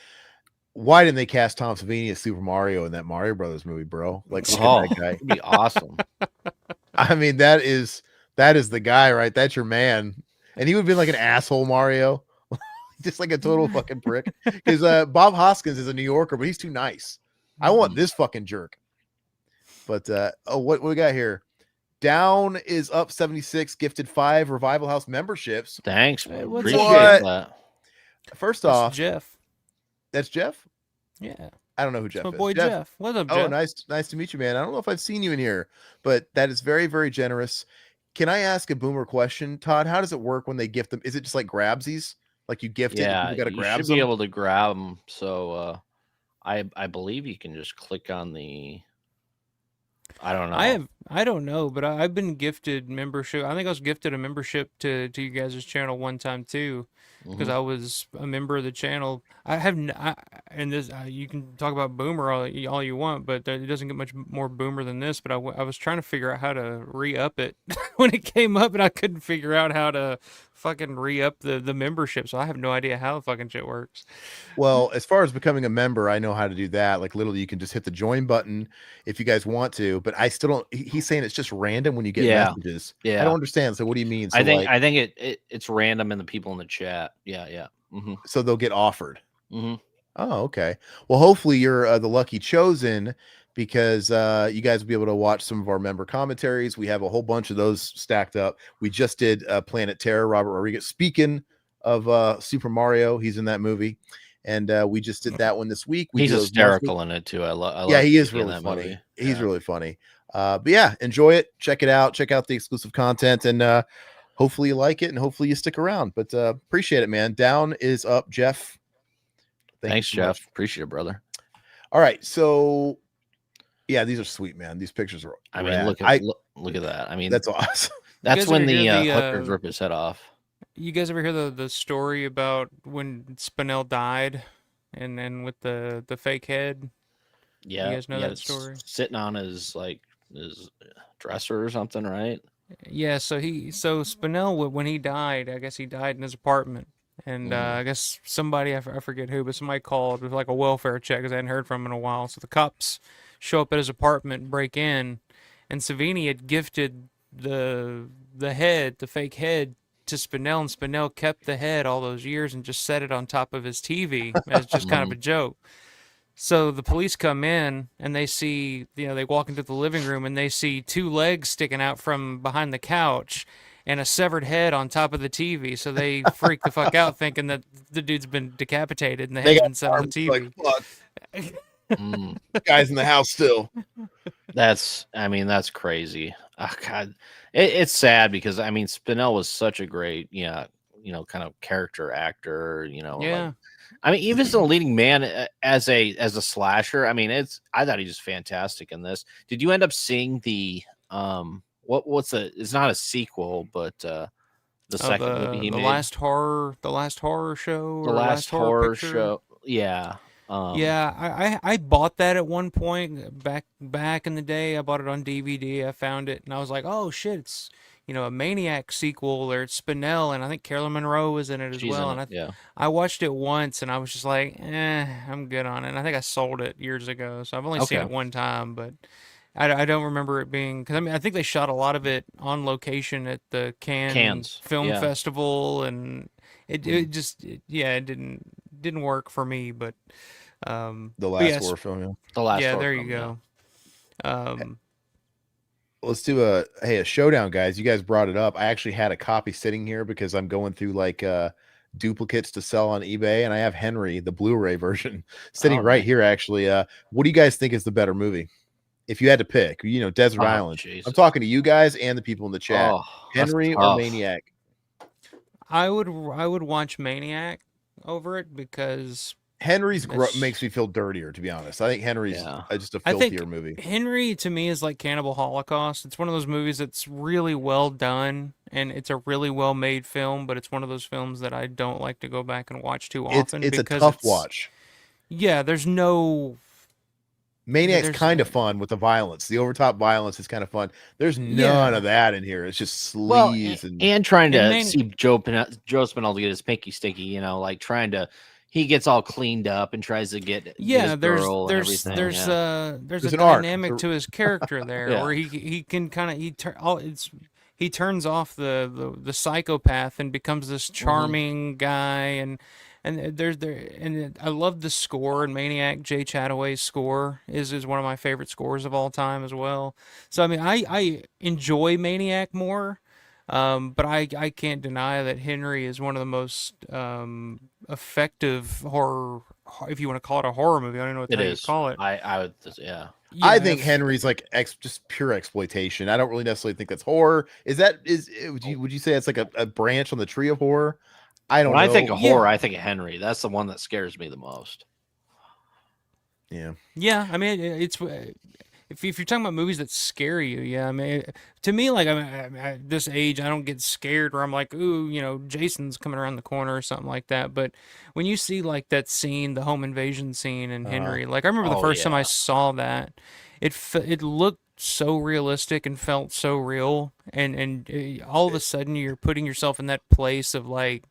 why didn't they cast Tom Savini as Super Mario in that Mario Brothers movie, bro? Like, look at that guy. It'd be awesome. I mean, that is the guy, right? That's your man. And he would be like an asshole Mario. Just like a total fucking prick. Because Bob Hoskins is a New Yorker, but he's too nice. I want this fucking jerk. But what we got here? Down is up 76, gifted 5 Revival House memberships. Thanks, man. Appreciate that. First off, Jeff. That's Jeff? Yeah. I don't know who Jeff is. My boy Jeff. What's up, Jeff? Oh, nice to meet you, man. I don't know if I've seen you in here, but that is very, very generous. Can I ask a boomer question, Todd? How does it work when they gift them? Is it just like grabsies? Like you gift it, you got to grab them? You should be able to grab them. So I believe you can just click on the. I don't know. I don't know, but I've been gifted membership. I think I was gifted a membership to you guys' channel one time too, because I was a member of the channel. And this you can talk about boomer all you want, but it doesn't get much more boomer than this. But I was trying to figure out how to re-up it when it came up, and I couldn't figure out how to fucking re-up the membership. So I have no idea how the fucking shit works. Well, as far as becoming a member, I know how to do that. Like literally, you can just hit the join button if you guys want to. But I still don't. He's saying it's just random when you get messages. Yeah, I don't understand. So what do you mean? So I think it's random in the people in the chat. Yeah. So they'll get offered. Oh, okay. Well, hopefully you're the lucky chosen, because you guys will be able to watch some of our member commentaries. We have a whole bunch of those stacked up. We just did Planet Terror, Robert Rodriguez. Speaking of Super Mario, he's in that movie. And we just did that one this week. He's hysterical in it too. I love he is really funny. Movie. He's really funny. But yeah, enjoy it. Check it out. Check out the exclusive content, and hopefully you like it, and hopefully you stick around. But appreciate it, man. Down is up, Jeff. Thanks, Jeff. Appreciate it, brother. All right, so yeah, these are sweet, man. These pictures are. I mean, look at that. I mean, that's awesome. That's when the hookers rip his head off. You guys ever hear the story about when Spinell died, and then with the fake head? Yeah, you guys know that story. Sitting on his dresser or something, right? Yeah. So Spinell, when he died, I guess he died in his apartment. And I guess somebody, I forget who, but somebody called with like a welfare check because I hadn't heard from him in a while. So the cops show up at his apartment, break in, and Savini had gifted the fake head, to Spinell, and Spinell kept the head all those years and just set it on top of his TV as just kind of a joke. So the police come in and they see, they walk into the living room and they see 2 legs sticking out from behind the couch. and a severed head on top of the TV. So they freak the fuck out thinking that the dude's been decapitated and the head's been set on the TV. Like, fuck. Guys in the house still. That's crazy. Oh, God, it's sad because Spinell was such a great, kind of character actor. Yeah. Even as a leading man as a slasher, I thought he was fantastic in this. Did you end up seeing the it's not a sequel, but the second movie he made? The last horror show. The last horror show. Yeah. I bought that at one point back in the day. I bought it on DVD. I found it and I was like, oh shit, it's a Maniac sequel, or it's Spinell, and I think Carolyn Munro was in it as well. And I watched it once and I was just like, I'm good on it. And I think I sold it years ago, so I've only seen it one time, but I don't remember it being, because I think they shot a lot of it on location at the Cannes Film Festival, and it didn't work for me. But the last horror film, the last there you go. Let's do a showdown, guys. You guys brought it up. I actually had a copy sitting here because I'm going through like duplicates to sell on eBay, and I have Henry, the Blu-ray version, sitting right here. Actually, what do you guys think is the better movie? If you had to pick, Desert Island. Jesus. I'm talking to you guys and the people in the chat. Henry or Maniac? I would watch Maniac over it because Henry's makes me feel dirtier, to be honest. I think Henry's just a filthier movie. Henry, to me, is like Cannibal Holocaust. It's one of those movies that's really well done, and it's a really well-made film, but it's one of those films that I don't like to go back and watch too often. It's a tough watch. Yeah, there's no... Maniac's kind of fun with the violence. The overtop violence is kind of fun. There's none of that in here. It's just sleaze and trying to see Joe Spinell to get his pinky sticky, trying to... He gets all cleaned up and tries to get his girl and everything. There's a dynamic to his character there where he can kind of he turns off the psychopath and becomes this charming guy, and I love the score in Maniac. Jay Chataway's score is one of my favorite scores of all time as well. So I enjoy Maniac more. But I can't deny that Henry is one of the most effective horror, if you want to call it a horror movie. I don't know what to call it. I would, I think Henry's like just pure exploitation. I don't really necessarily think that's horror. Would you say it's like a branch on the tree of horror? I don't know. When I think of horror, I think of Henry. That's the one that scares me the most. Yeah. Yeah, it's... If you're talking about movies that scare you, to me, like at this age, I don't get scared where I'm like, ooh, Jason's coming around the corner or something like that. But when you see like that scene, the home invasion scene in Henry, like I remember the first time I saw that, it looked so realistic and felt so real, and all of a sudden you're putting yourself in that place of like,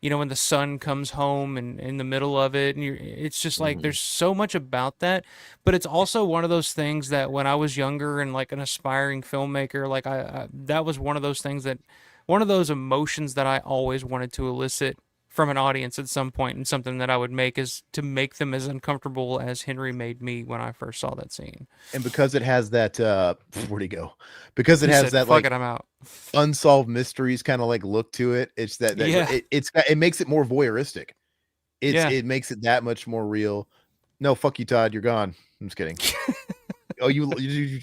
when the sun comes home and in the middle of it, and it's just like there's so much about that. But it's also one of those things that when I was younger and like an aspiring filmmaker, like I that was one of those things one of those emotions that I always wanted to elicit from an audience at some point, and something that I would make is to make them as uncomfortable as Henry made me when I first saw that scene. And because it has that where'd he go? Because it has that like I'm out. Unsolved mysteries kind of like look to it. It's that it makes it more voyeuristic. It makes it that much more real. No, fuck you, Todd. You're gone. I'm just kidding. Oh, you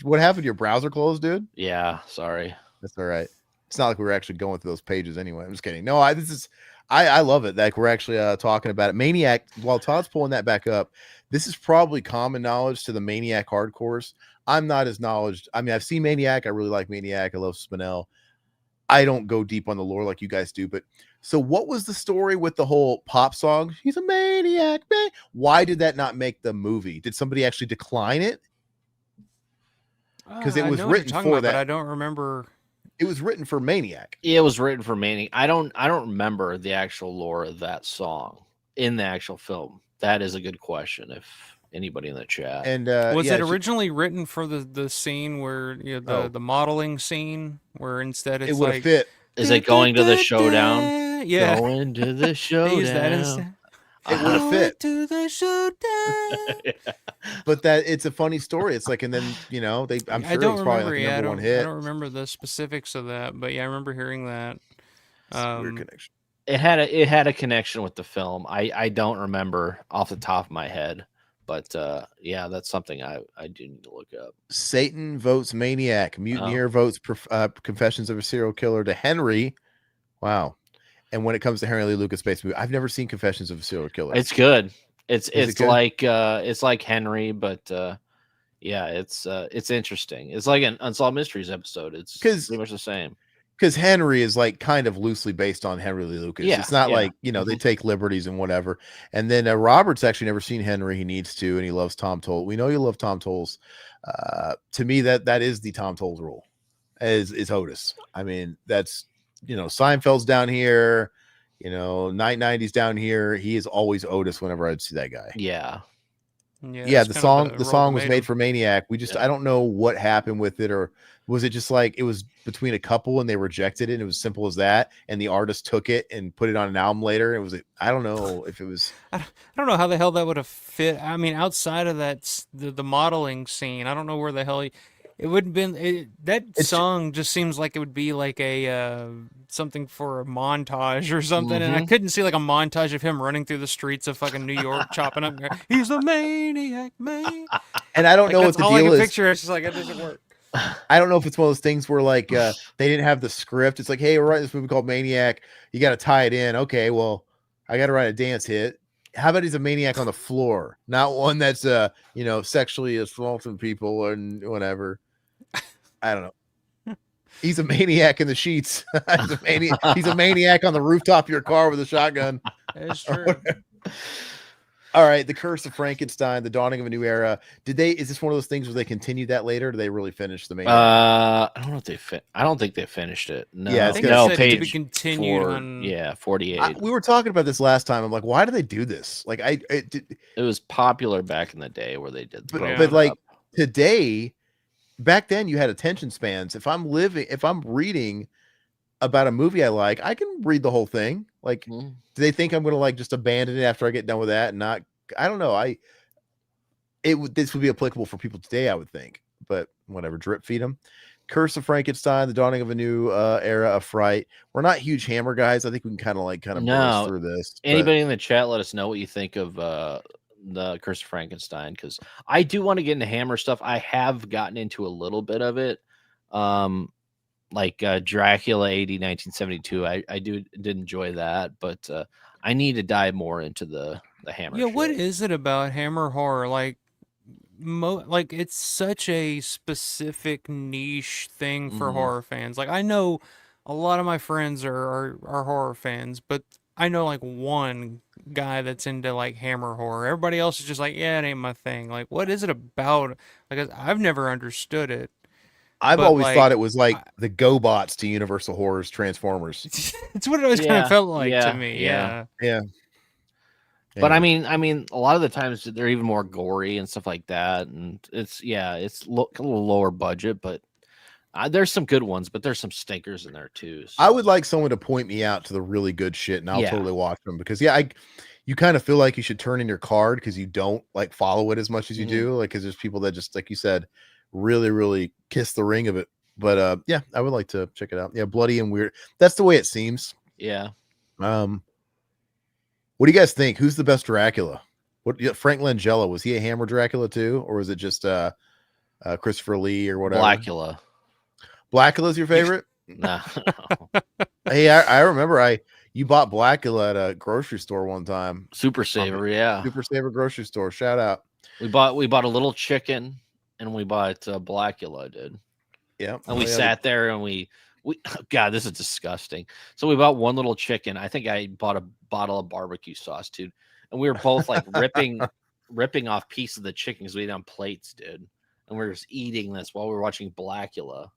what happened? Your browser closed, dude? Yeah, sorry. That's all right. It's not like we were actually going through those pages anyway. I'm just kidding. No, I love it that we're actually talking about it. Maniac, while Todd's pulling that back up, this is probably common knowledge to the Maniac hardcores. I'm not as knowledge. I've seen Maniac. I really like Maniac. I love Spinell. I don't go deep on the lore like you guys do. But so what was the story with the whole pop song? He's a maniac, man. Why did that not make the movie? Did somebody actually decline it? Because it was written for that. But I don't remember. It was written for Maniac. It was written for Maniac. I don't remember the actual lore of that song in the actual film. That is a good question. If anybody in the chat. And was it originally written for the scene where the modeling scene where instead it's it would have fit? Is it going to the showdown? Yeah, going to the showdown. They use that instead. It would have fit. To the showdown. But that it's a funny story. It's like, and then I'm sure it was probably like a number one hit. I don't remember the specifics of that, but yeah, I remember hearing that. Weird connection. It had a connection with the film. I don't remember off the top of my head, but yeah, that's something I do need to look up. Satan votes Maniac. Mutineer votes Confessions of a Serial Killer to Henry. Wow. And when it comes to Henry Lee Lucas based movie, I've never seen Confessions of a Serial Killer. It's good. It's good? like Henry, but yeah, it's interesting. It's like an Unsolved Mysteries episode. It's pretty much the same. Because Henry is like kind of loosely based on Henry Lee Lucas. Yeah, it's not like, they take liberties and whatever. And then Robert's actually never seen Henry. He needs to, and he loves Tom Toll. We know you love Tom Tolles. To me, that is the Tom Tolles rule, is Otis. I mean, that's, Seinfeld's down here, Night 90's down here. He is always Otis whenever I'd see that guy. Yeah. Yeah, the song was made for Maniac. I don't know what happened with it, or was it just like it was between a couple and they rejected it and it was simple as that, and the artist took it and put it on an album later? It was, I don't know if it was, I don't know how the hell that would have fit. I mean, outside of that, the modeling scene, I don't know where the hell it would have been. Song just seems like it would be like a something for a montage or something, and I couldn't see like a montage of him running through the streets of fucking New York chopping up. He's a maniac, man. And I don't know what the deal is. Picture it's just like it doesn't work. I don't know if it's one of those things where like they didn't have the script. It's like, hey, we're writing this movie called Maniac. You got to tie it in. Okay, well, I got to write a dance hit. How about he's a maniac on the floor, not one that's sexually assaulting people and whatever. I don't know. He's a maniac in the sheets. He's a maniac on the rooftop of your car with a shotgun. That's true. All right, The Curse of Frankenstein, The Dawning of a New Era. Is this one of those things where they continued that later? Or do they really finish the Maniac? I don't know if I don't think they finished it. No, yeah, page continued 48. We were talking about this last time. I'm like, why do they do this? Like, it was popular back in the day where they did. But like today. Back then, you had attention spans. If I'm reading about a movie I like, I can read the whole thing. Like, do they think I'm going to like just abandon it after I get done with that and not? I don't know. This would be applicable for people today, I would think. But whatever, drip feed them. Curse of Frankenstein, The Dawning of a New Era of Fright. We're not huge Hammer guys. I think we can kind of burst through this. Anybody in the chat, let us know what you think of the Curse of Frankenstein, because I do want to get into Hammer stuff. I have gotten into a little bit of it, like Dracula 80 1972. I did enjoy that, but I need to dive more into the Hammer. Yeah, what is it about Hammer horror? Like it's such a specific niche thing for horror fans. Like, I know a lot of my friends are horror fans, but I know like one guy that's into like Hammer horror. Everybody else is just like, yeah, it ain't my thing. Like, what is it about? Like, I've never understood it. I've always thought it was like the GoBots to Universal Horror's Transformers. It's what it always kind of felt like to me. Yeah. But I mean, a lot of the times they're even more gory and stuff like that, and it's a little lower budget, but there's some good ones, but there's some stinkers in there too. So. I would like someone to point me out to the really good shit, and I'll totally watch them, because you kind of feel like you should turn in your card because you don't like follow it as much as you do, like, because there's people that just, like you said, really, really kiss the ring of it. But yeah, I would like to check it out. Yeah, bloody and weird. That's the way it seems. Yeah. What do you guys think? Who's the best Dracula? Frank Langella, was he a Hammer Dracula too, or was it just Christopher Lee or whatever? Blackula's your favorite? No. Hey, I remember you bought Blackula at a grocery store one time. Super Saver, yeah. Super Saver grocery store. Shout out. We bought a little chicken, and we bought Blackula, dude. Yeah. And we sat there and we God, this is disgusting. So we bought one little chicken. I think I bought a bottle of barbecue sauce, dude. And we were both like ripping off pieces of the chicken because we ate on plates, dude. And we were just eating this while we were watching Blackula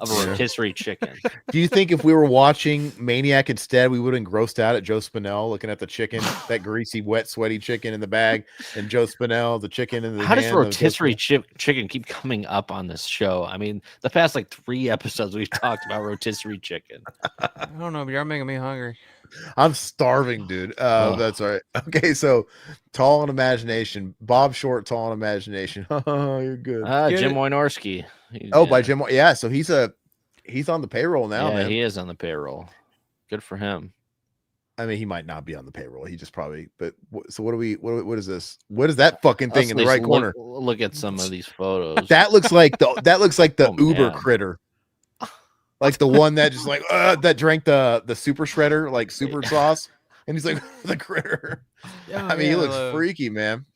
of a rotisserie chicken. Do you think if we were watching Maniac instead, we would have grossed out at Joe Spinell looking at the chicken, that greasy, wet, sweaty chicken in the bag, and Joe Spinell, the chicken in the How does rotisserie chicken keep coming up on this show? I mean, the past like 3 episodes we've talked about rotisserie chicken. I don't know, but you're making me hungry. I'm starving, dude. That's all right. Okay, so tall in imagination. Bob Short, tall in imagination. Oh, you're good. Jim Wynorski. By Jim. Yeah, so he's on the payroll now, yeah, man. he is on the payroll. Good for him. I mean, he might not be on the payroll. He just probably. But so what is this? What is that fucking thing in the right corner? Look at some of these photos. That looks like the Uber man. critter. Like the one that just like that drank the super shredder, like super sauce, and he's like the critter. I mean, he looks freaky, man.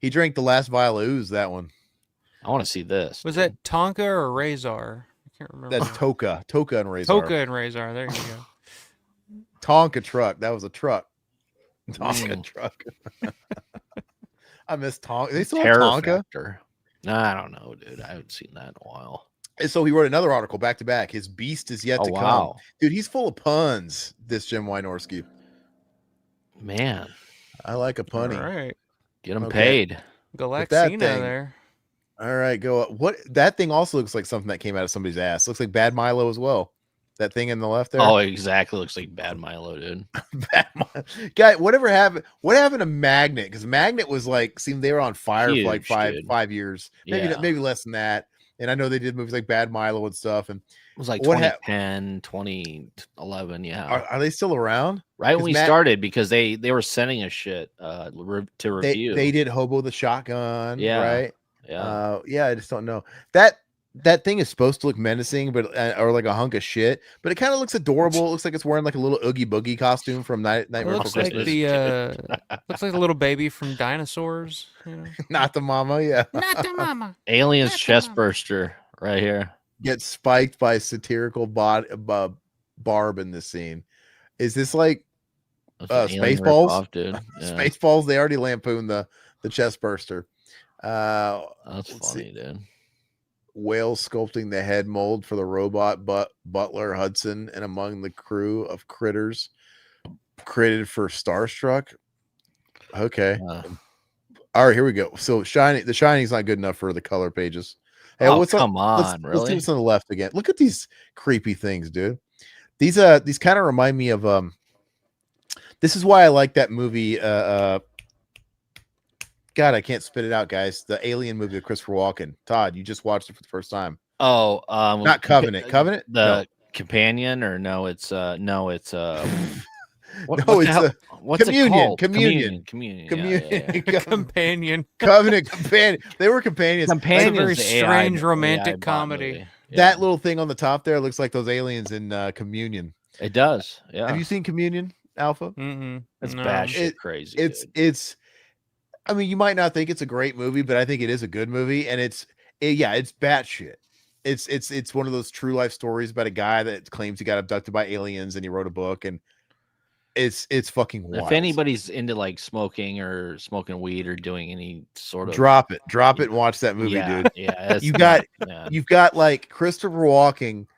He drank the last vial of ooze. That one. I want to see this. Was that Tonka or Razor? I can't remember. That's Toka and Razor. Toka and Razor. There you go. Tonka truck. That was a truck. Tonka truck. I miss Tonka. They still have Tonka. Factor. I don't know, dude. I haven't seen that in a while. And so he wrote another article back to back. His beast is yet to come. Dude, he's full of puns, this Jim Wynorski. Man. I like a punny. All right. Get him paid. Galaxina there. All right, go. What? That thing also looks like something that came out of somebody's ass. Looks like Bad Milo as well. That thing in the left there. Oh, exactly. Looks like Bad Milo, dude. Bad Milo. Guy, what happened to Magnet? Because Magnet was like, seemed they were on fire for like five years. Maybe less than that. And I know they did movies like Bad Milo and stuff. And it was like 2010, 2011. Yeah. Are they still around? Right when we started, because they were sending us shit to review. They did Hobo the Shotgun. Yeah. Right. Yeah. I just don't know. That thing is supposed to look menacing, but or like a hunk of shit. But it kind of looks adorable. It looks like it's wearing like a little Oogie Boogie costume from Nightmare Before Christmas. Looks like a little baby from Dinosaurs. You know? Not the mama, yeah. Not the mama. Alien's chest burster right here. Gets spiked by satirical barb in this scene. Is this like Spaceballs? Dude. Yeah. Spaceballs. They already lampooned the chest burster. That's funny, dude. Whale sculpting the head mold for the robot Butler Hudson and among the crew of critters created for Starstruck. Okay. All right, here we go. So the Shining's not good enough for the color pages. Hey, come on, really? Let's do this on the left again. Look at these creepy things, dude. These kind of remind me of this is why I like that movie God, I can't spit it out, guys. The Alien movie with Christopher Walken. Todd, you just watched it for the first time. Oh, not Covenant. Covenant? The Companion, or no, it's What, Communion. Communion. Companion. Covenant. Companion. They were companions. Companion. Very strange romantic comedy. Yeah. That little thing on the top there looks like those aliens in Communion. It does. Yeah. Have you seen Communion, Alpha? Mm-hmm. It's bad shit crazy. It's. I mean, you might not think it's a great movie, but I think it is a good movie, and it's batshit. It's one of those true life stories about a guy that claims he got abducted by aliens, and he wrote a book, and it's fucking wild. If anybody's into like smoking weed or doing any sort of drop it and watch that movie, dude. Yeah, you've got like Christopher Walken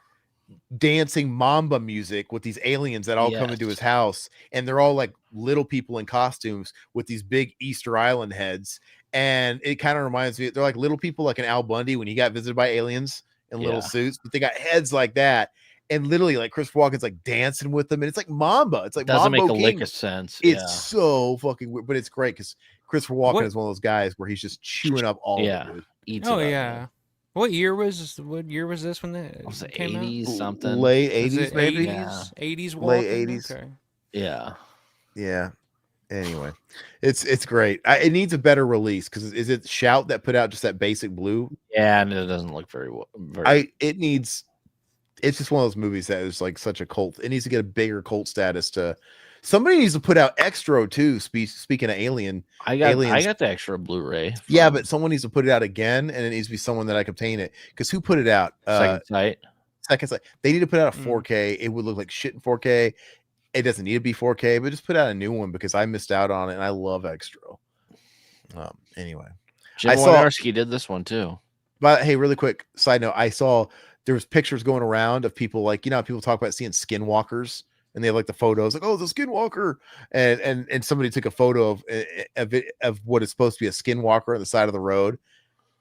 dancing mamba music with these aliens that all come into his house, and they're all like little people in costumes with these big Easter Island heads, and it kind of reminds me, they're like little people like an Al Bundy when he got visited by aliens in little suits, but they got heads like that, and literally like Christopher Walken's like dancing with them, and it's like Mamba. It's like doesn't Mambo make a lick of sense. It's so fucking weird, but it's great because Christopher Walken is one of those guys where he's just chewing up all of it. Eats oh it yeah. Up, What year was this when that was it? Came 80s out? something. Late 80s, maybe. 80s. Late 80s. Okay. Yeah. Anyway, it's great. It needs a better release because is it Shout that put out just that basic blue? Yeah, and it doesn't look very well. It's just one of those movies that is like such a cult. It needs to get a bigger cult status. Somebody needs to put out Extra too. Speaking of Alien, I got the extra Blu-ray. Yeah, but someone needs to put it out again, and it needs to be someone that I can obtain it. Because who put it out? Second Sight. They need to put out a 4K. It would look like shit in 4K. It doesn't need to be 4K, but just put out a new one because I missed out on it, and I love Extra. Anyway, Jim Wynorski did this one too. But hey, really quick side note: I saw there was pictures going around of people like people talk about seeing skinwalkers. And they have like the photos, like, oh, the skinwalker, and somebody took a photo of what is supposed to be a skinwalker on the side of the road.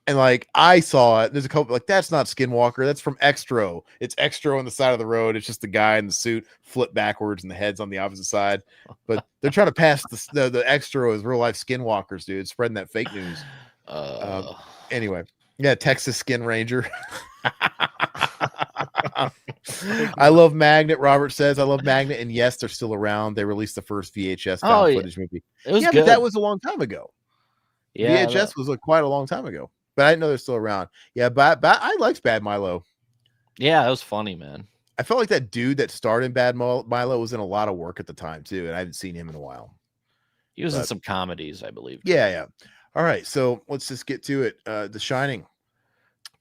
And like I saw it, there's a couple like that's not Skinwalker, that's from Extra. It's Extra on the side of the road. It's just the guy in the suit flip backwards and the head's on the opposite side. But they're trying to pass the Extra as real life Skinwalkers, dude, spreading that fake news. Anyway, yeah, Texas Skin Ranger. I love Magnet. Robert says I love Magnet, and yes, they're still around. They released the first VHS found footage movie. It was good. But that was a long time ago. Yeah, VHS was quite a long time ago. But I didn't know they're still around. Yeah, but I liked Bad Milo. Yeah, it was funny, man. I felt like that dude that starred in Bad Milo was in a lot of work at the time too, and I haven't seen him in a while. He was in some comedies, I believe. Yeah. All right, so let's just get to it. The Shining.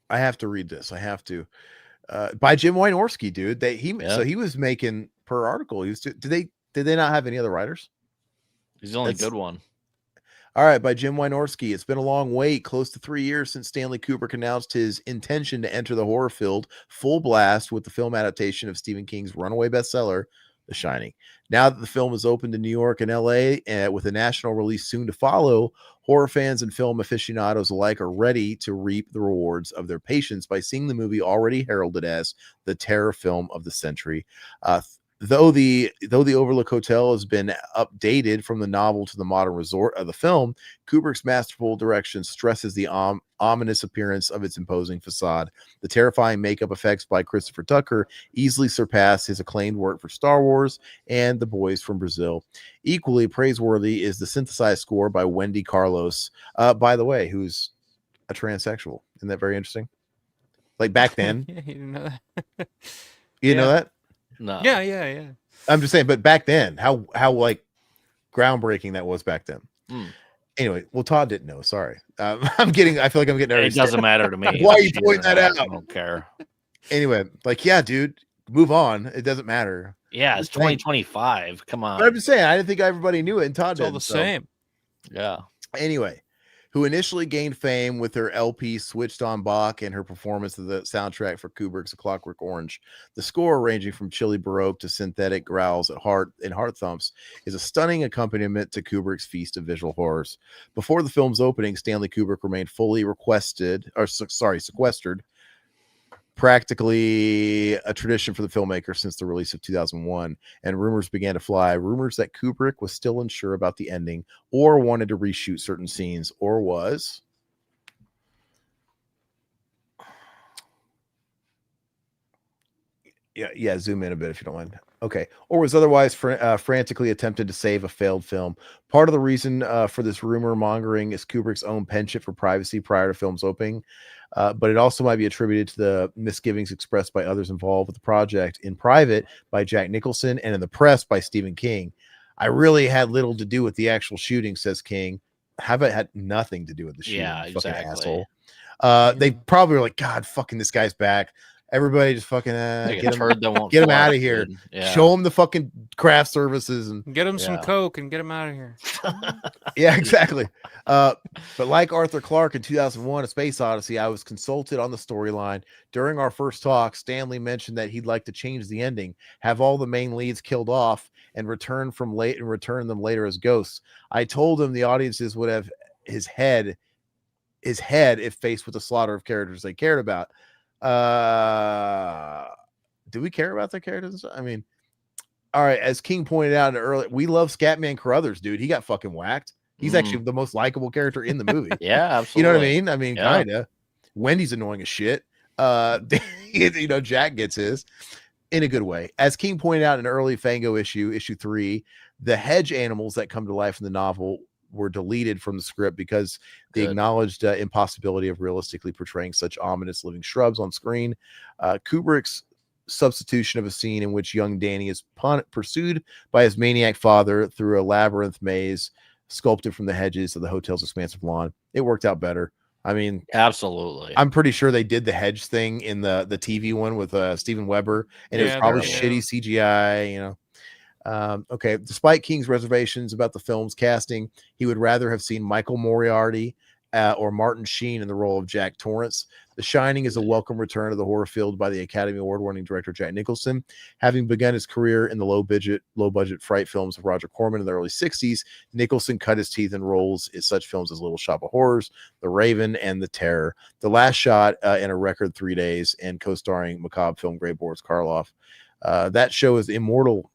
I have to read this. I have to. By Jim Wynorski, dude. So he was making per article. Did they not have any other writers? He's the only good one. All right, by Jim Wynorski. It's been a long wait, close to 3 years since Stanley Kubrick announced his intention to enter the horror field full blast with the film adaptation of Stephen King's runaway bestseller, The Shining. Now that the film is opened in New York and LA, with a national release soon to follow, horror fans and film aficionados alike are ready to reap the rewards of their patience by seeing the movie already heralded as the terror film of the century. Though the Overlook Hotel has been updated from the novel to the modern resort of the film, Kubrick's masterful direction stresses the ominous appearance of its imposing facade. The terrifying makeup effects by Christopher Tucker easily surpass his acclaimed work for Star Wars and The Boys from Brazil. Equally praiseworthy is the synthesized score by Wendy Carlos, by the way, who's a transsexual. Isn't that very interesting? Like back then. Yeah, you didn't know that. You know that? No. Yeah. I'm just saying, but back then, how like groundbreaking that was back then. Anyway, well, Todd didn't know. Sorry, I feel like I'm getting nervous. It doesn't matter to me. Why are you pointing that out? I don't care. Anyway, like, yeah, dude, move on. It doesn't matter. Yeah, it's 2025. Come on. But I'm just saying, I didn't think everybody knew it, and Todd It's all the same. Yeah. Anyway, who initially gained fame with her LP Switched on Bach and her performance of the soundtrack for Kubrick's A Clockwork Orange. The score, ranging from chilly Baroque to synthetic growls at heart thumps, is a stunning accompaniment to Kubrick's feast of visual horrors. Before the film's opening, Stanley Kubrick remained fully sequestered, practically a tradition for the filmmaker since the release of 2001, and rumors began to fly. Rumors that Kubrick was still unsure about the ending or wanted to reshoot certain scenes, or was zoom in a bit if you don't mind. Okay. Or was otherwise frantically attempted to save a failed film. Part of the reason for this rumor mongering is Kubrick's own penchant for privacy prior to film's opening. But it also might be attributed to the misgivings expressed by others involved with the project in private by Jack Nicholson and in the press by Stephen King. I really had little to do with the actual shooting, says King. Have it had nothing to do with the shooting? Yeah, exactly. Asshole. They probably were like, God, fucking this guy's back. Everybody just fucking get him out of here. Yeah. Show him the fucking craft services and get him some Coke and get him out of here. Yeah, exactly. But like Arthur Clarke in 2001, A Space Odyssey, I was consulted on the storyline. During our first talk, Stanley mentioned that he'd like to change the ending, have all the main leads killed off, and return them later as ghosts. I told him the audiences would have his head if faced with the slaughter of characters they cared about. Do we care about their characters? I mean, all right, as King pointed out earlier, we love Scatman Carruthers, dude. He got fucking whacked. He's actually the most likable character in the movie. Yeah, absolutely. You know what I mean? I mean, kinda. Wendy's annoying as shit. Jack gets his in a good way. As King pointed out in an early Fango issue 3, the hedge animals that come to life in the novel were deleted from the script because they acknowledged impossibility of realistically portraying such ominous living shrubs on screen. Kubrick's substitution of a scene in which young Danny is pursued by his maniac father through a labyrinth maze sculpted from the hedges of the hotel's expansive lawn, it worked out better. I mean, absolutely. I'm pretty sure they did the hedge thing in the TV one with Steven Weber, and it was probably shitty CGI, you know. Okay, despite King's reservations about the film's casting, he would rather have seen Michael Moriarty or Martin Sheen in the role of Jack Torrance. The Shining is a welcome return to the horror field by the Academy Award-winning director Jack Nicholson. Having begun his career in the low-budget fright films of Roger Corman in the early 60s, Nicholson cut his teeth in roles in such films as Little Shop of Horrors, The Raven, and The Terror. The last shot in a record 3 days, and co-starring macabre film great Boris Karloff. That show is immortal,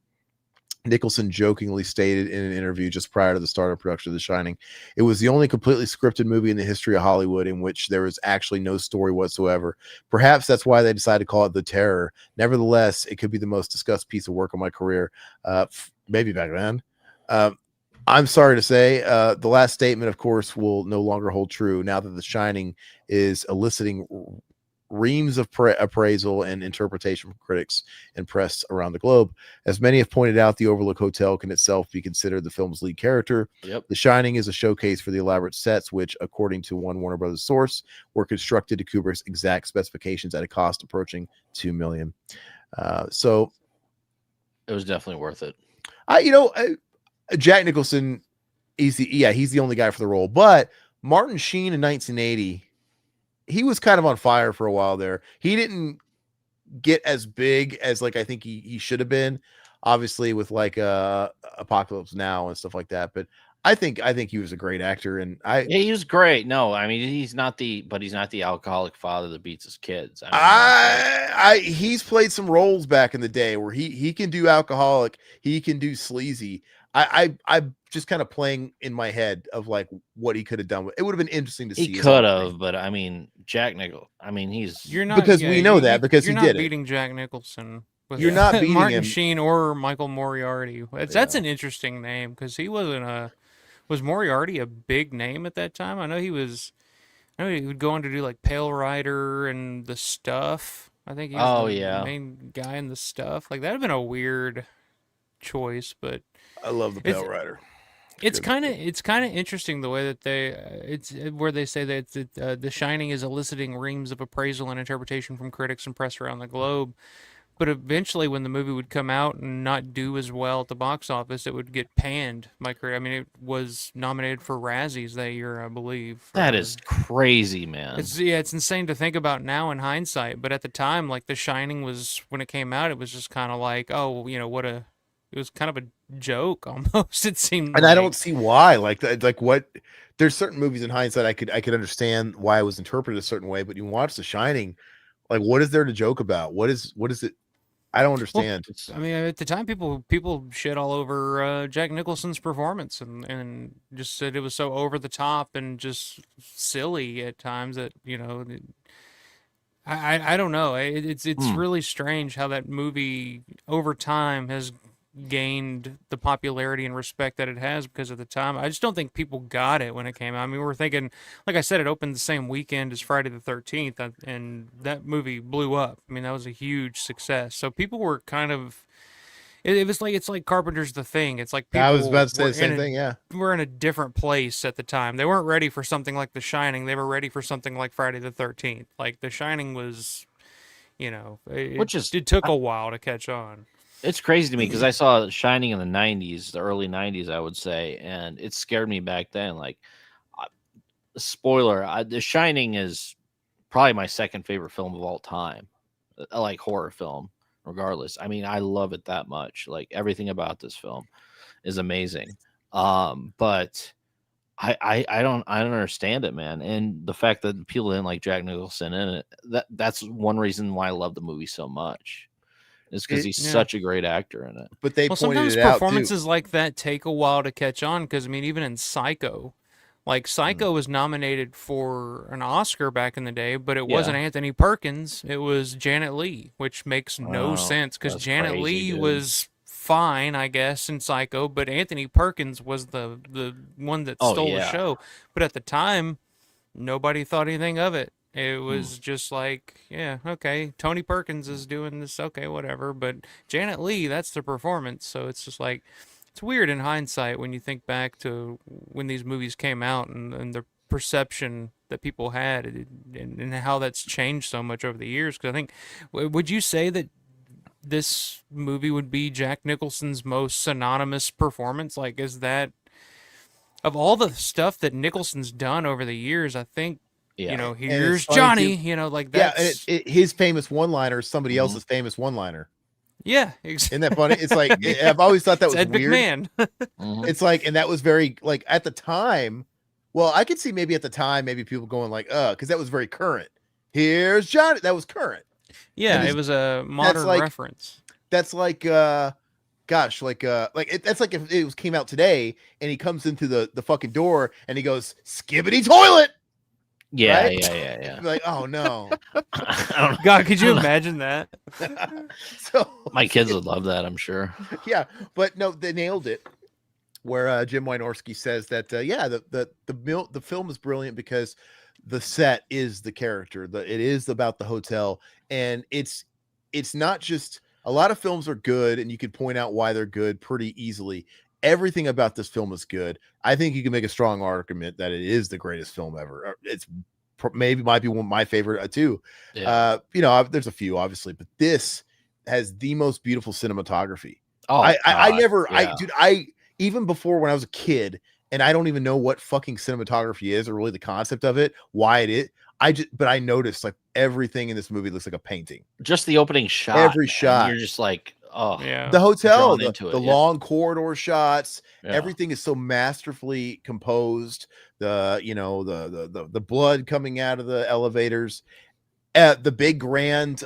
Nicholson jokingly stated in an interview just prior to the start of production of The Shining. It was the only completely scripted movie in the history of Hollywood in which there was actually no story whatsoever. Perhaps that's why they decided to call it The Terror. Nevertheless, it could be the most discussed piece of work of my career, maybe back then. I'm sorry to say, the last statement, of course, will no longer hold true now that The Shining is eliciting reams of appraisal and interpretation from critics and press around the globe. As many have pointed out, the Overlook Hotel can itself be considered the film's lead character. Yep. The Shining is a showcase for the elaborate sets, which, according to one Warner Brothers source, were constructed to Kubrick's exact specifications at a cost approaching $2 million. So it was definitely worth it. Jack Nicholson, he's the only guy for the role, but Martin Sheen in 1980, he was kind of on fire for a while there. He didn't get as big as I think he should have been, obviously with Apocalypse Now and stuff like that. But I think he was a great actor, and he was great. No, I mean he's not the alcoholic father that beats his kids. He's played some roles back in the day where he can do alcoholic, he can do sleazy. I'm just kind of playing in my head of what he could have done. It would have been interesting to see. He could have, but I mean, Jack Nicholson. I mean, you're not because we know that because he did it. You're not beating Jack Nicholson. You're not beating Martin him. Sheen or Michael Moriarty. That's an interesting name because he wasn't was Moriarty a big name at that time? I know he would go on to do Pale Rider and The Stuff. I think he was the main guy in The Stuff. That'd have been a weird choice, but I love the Pale Rider. It's kind of interesting the way that they say that The Shining is eliciting reams of appraisal and interpretation from critics and press around the globe. But eventually, when the movie would come out and not do as well at the box office, it would get panned. I mean, it was nominated for Razzies that year, I believe. That is crazy, man. It's insane to think about now in hindsight. But at the time, The Shining was, when it came out, it was just kind of it was kind of a joke almost. It seemed, and I don't see why. What? There's certain movies in hindsight I could understand why it was interpreted a certain way, but you watch The Shining, what is there to joke about? What is it? I don't understand. Well, I mean, at the time, people shit all over Jack Nicholson's performance and just said it was so over the top and just silly at times that I don't know. It's really strange how that movie over time has gained the popularity and respect that it has because of the time. I just don't think people got it when it came out. I mean, we're thinking, like I said, it opened the same weekend as Friday the 13th, and that movie blew up. I mean, that was a huge success. So people were kind of, it's like Carpenter's The Thing. It's like people I was about to say the same thing. Yeah, we're in a different place at the time. They weren't ready for something like The Shining. They were ready for something like Friday the 13th. The Shining was, it took a while to catch on. It's crazy to me because I saw Shining in the 90s, the early 90s, I would say, and it scared me back then. Spoiler, The Shining is probably my second favorite film of all time. I like horror film, regardless. I mean, I love it that much. Everything about this film is amazing. But I don't understand it, man. And the fact that people didn't like Jack Nicholson in it, that's one reason why I love the movie so much. Is because he's such a great actor in it. But sometimes performances like that take a while to catch on. Because I mean, even in Psycho, Psycho was nominated for an Oscar back in the day, but it wasn't Anthony Perkins. It was Janet Leigh, which makes no sense because Janet Leigh was fine, I guess, in Psycho, but Anthony Perkins was the one that stole the show. But at the time, nobody thought anything of it. It was just okay, Tony Perkins is doing this, okay, whatever. But Janet Leigh, that's the performance. So it's just it's weird in hindsight when you think back to when these movies came out and the perception that people had and how that's changed so much over the years. Because I think, would you say that this movie would be Jack Nicholson's most synonymous performance? Is that of all the stuff that Nicholson's done over the years, I think, here's Johnny, like that's... Yeah, and his famous one-liner is somebody else's famous one-liner. Yeah, exactly. Isn't that funny? It's like, I've always thought that was Ed weird. McMahon. It's like, and that was very, like, at the time, well, I could see maybe at the time, maybe people going like, because that was very current. Here's Johnny. That was current. Yeah, it was a modern reference. That's like, that's like if it came out today and he comes into the fucking door and he goes, "Skibbity toilet." Yeah, right? yeah. Like, oh no. God, could you imagine that? So my kids would love that, I'm sure. Yeah, but no, they nailed it. Where Jim Wynorski says that, the film is brilliant because the set is the character. It is about the hotel, and it's not just, a lot of films are good, and you could point out why they're good pretty easily. Everything about this film is good. I think you can make a strong argument that it is the greatest film ever. It's might be one of my favorite too. Yeah. There's a few obviously, but this has the most beautiful cinematography. Oh, I even before, when I was a kid, and I don't even know what fucking cinematography is or really the concept of it, why it is. But I noticed like everything in this movie looks like a painting. Just the opening shot. Every shot. You're just like, oh, yeah. The hotel, the long corridor shots, everything is so masterfully composed. The blood coming out of the elevators. The big grand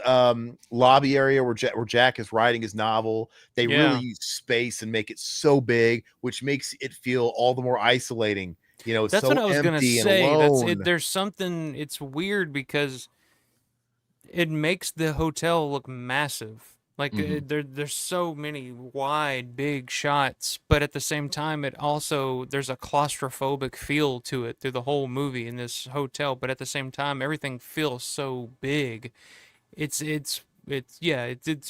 lobby area where Jack is writing his novel, they really use space and make it so big, which makes it feel all the more isolating. It's that's so what I was gonna say. Alone. That's it. There's something. It's weird because it makes the hotel look massive. Like there's so many wide, big shots, but at the same time, there's a claustrophobic feel to it through the whole movie in this hotel. But at the same time, everything feels so big. It's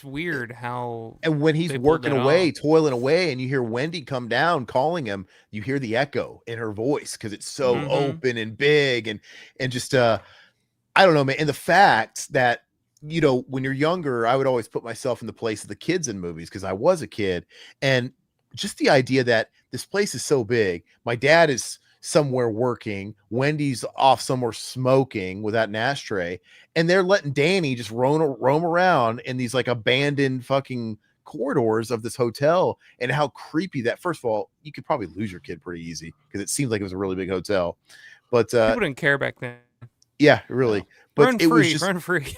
weird how. And when he's working away, toiling away, and you hear Wendy come down calling him, you hear the echo in her voice because it's so open and big and just I don't know, man. And the fact that, when you're younger, I would always put myself in the place of the kids in movies because I was a kid. And just the idea that this place is so big. My dad is somewhere working. Wendy's off somewhere smoking without an ashtray. And they're letting Danny just roam around in these like abandoned fucking corridors of this hotel. And how creepy that, first of all, you could probably lose your kid pretty easy because it seemed like it was a really big hotel. But people didn't care back then. Yeah, really. But run free.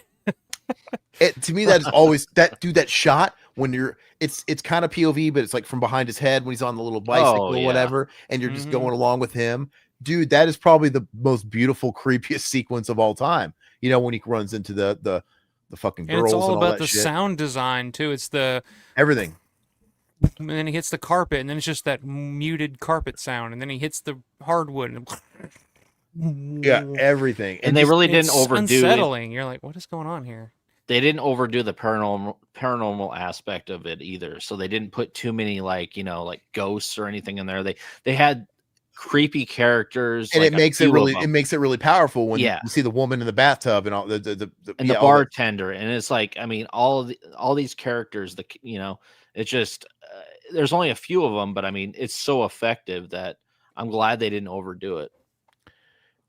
To me, that is always that shot when it's kind of POV, but it's like from behind his head when he's on the little bicycle or whatever, and you're just going along with him. Dude, that is probably the most beautiful, creepiest sequence of all time. When he runs into the fucking girls. And it's all about the sound design too. It's the everything. And then he hits the carpet, and then it's just that muted carpet sound, and then he hits the hardwood and everything. And they really didn't overdo unsettling. You're like, what is going on here? They didn't overdo the paranormal aspect of it either. So they didn't put too many like ghosts or anything in there. They had creepy characters, and it makes it really powerful when you see the woman in the bathtub and all the bartender. And it's like, I mean, all these characters, it's just there's only a few of them, but I mean, it's so effective that I'm glad they didn't overdo it.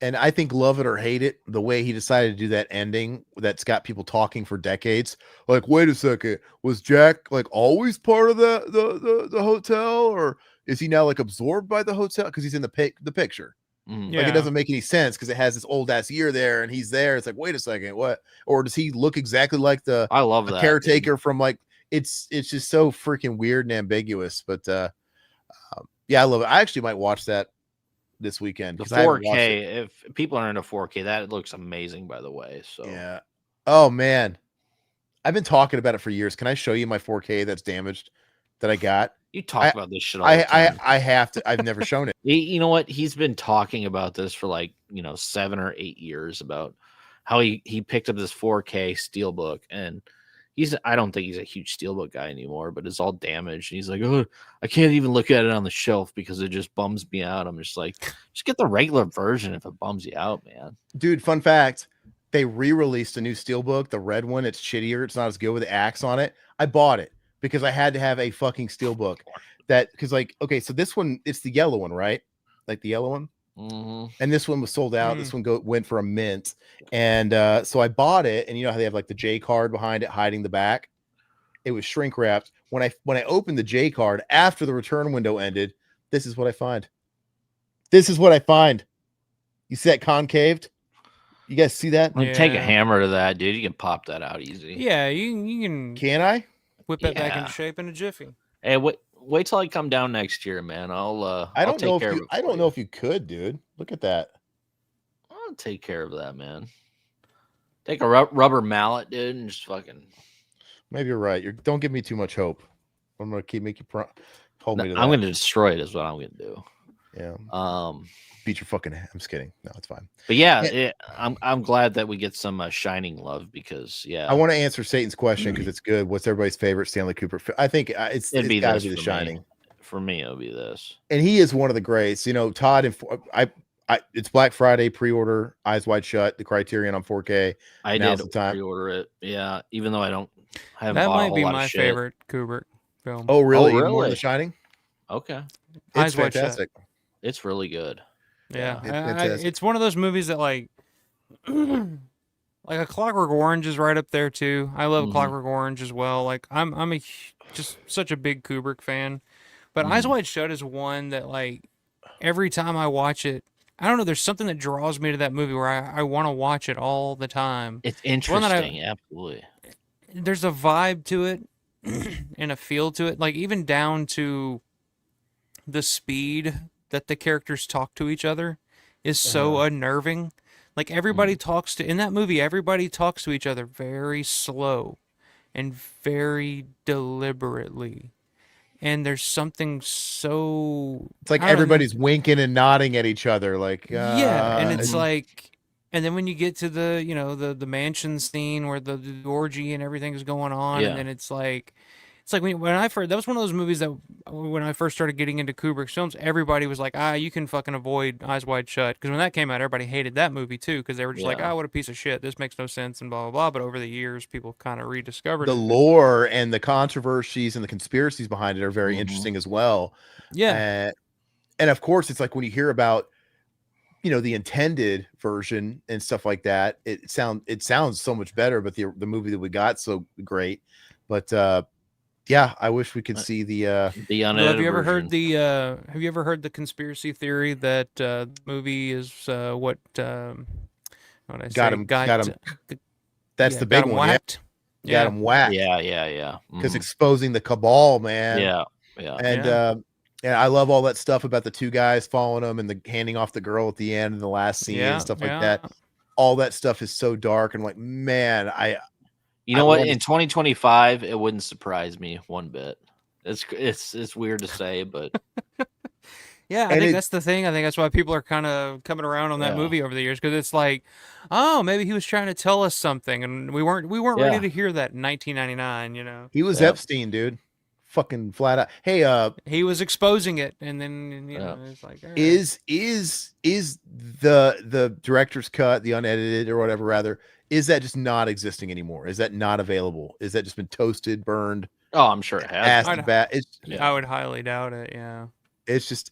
And I think, love it or hate it, the way he decided to do that ending that's got people talking for decades. Like, wait a second, was Jack like always part of the hotel, or is he now like absorbed by the hotel because he's in the picture? Like, it doesn't make any sense because it has this old ass year there and he's there. It's like, wait a second, what? Or does he look exactly like the caretaker from like? It's just so freaking weird and ambiguous. But I love it. I actually might watch that this weekend. The 4K, if people are into 4K, that looks amazing, by the way. So yeah. Oh man, I've been talking about it for years. Can I show you my 4K that's damaged that I got? You talk about this shit all the time. I have to. I've never shown it. You know what? He's been talking about this for like 7 or 8 years about how he picked up this 4K steelbook, and I don't think he's a huge steelbook guy anymore, but it's all damaged. And he's like, oh, I can't even look at it on the shelf because it just bums me out. I'm just like, just get the regular version if it bums you out, man. Dude, fun fact, they re-released a new steelbook, the red one. It's shittier. It's not as good with the axe on it. I bought it because I had to have a fucking steelbook. Because so this one, it's the yellow one, right? like the yellow one. Mm-hmm. And this one was sold out. This one went for a mint. And so I bought it, and you know how they have like the J card behind it hiding the back? It was shrink wrapped. When I opened the J card after the return window ended, this is what I find. This is what I find. You see that concaved? You guys see that? Take a hammer to that, dude. You can pop that out easy. Yeah, you can. Can I whip that back into shape in a jiffy? Hey, wait till I come down next year, man. I don't know if you could, dude. Look at that. I'll take care of that, man. Take a rubber mallet, dude, and just fucking. Maybe you're right. Don't give me too much hope. I'm gonna make you hold me to that. I'm gonna destroy it. Is what I'm gonna do. Yeah. Beat your fucking. I'm just kidding. No, it's fine. But yeah, I'm glad that we get some Shining love because I want to answer Satan's question because it's good. What's everybody's favorite Stanley Kubrick film? I think it's got to be The Shining. For me, it'll be this. And he is one of the greats. You know, Todd and it's Black Friday pre-order, Eyes Wide Shut, the Criterion on 4K. I did pre-order it. Yeah, even though I haven't that bought might a be lot my of shit. favorite Kubrick film. Oh, really? Even more The Shining? Okay. It's fantastic. It's really good. Yeah. It's one of those movies that like A Clockwork Orange is right up there too. I love Clockwork Orange as well. Like I'm just such a big Kubrick fan. But Eyes Wide Shut is one that like every time I watch it, I don't know, there's something that draws me to that movie where I want to watch it all the time. It's interesting, absolutely. There's a vibe to it and a feel to it, like even down to the speed that the characters talk to each other is so unnerving. Like everybody talks to, in that movie, everybody talks to each other very slow and very deliberately. And there's something so... It's like everybody's winking and nodding at each other. Like, yeah, and it's like... And then when you get to the mansion scene where the orgy and everything is going on, and then it's like when I first, that was one of those movies that when I first started getting into Kubrick's films, everybody was like, you can fucking avoid Eyes Wide Shut. Because when that came out, everybody hated that movie too, because they were just like, what a piece of shit. This makes no sense and blah, blah, blah. But over the years, people kind of rediscovered the lore and the controversies and the conspiracies behind it are very interesting as well. Yeah. And of course, it's like when you hear about, the intended version and stuff like that, it sounds so much better, but the movie that we got so great. But yeah, I wish we could see the unedited have you ever version. have you ever heard the conspiracy theory that the movie is what did I say? Got him. That's the big one. Whacked. Got him whacked. Yeah. Because exposing the cabal, man. Yeah. And I love all that stuff about the two guys following them and the handing off the girl at the end in the last scene and stuff like that. All that stuff is so dark and like, man, you know what? In 2025, it wouldn't surprise me one bit. It's weird to say, but yeah, I think that's the thing. I think that's why people are kind of coming around on that movie over the years, because it's like, oh, maybe he was trying to tell us something, and we weren't ready to hear that in 1999. He was Epstein, dude. Fucking flat out. Hey, he was exposing it, and then it's like, right. Is the director's cut, the unedited or whatever, rather, is that just not existing anymore? Is that not available? Is that just been toasted, burned? Oh, I'm sure it has. I would highly doubt it. Yeah. It's just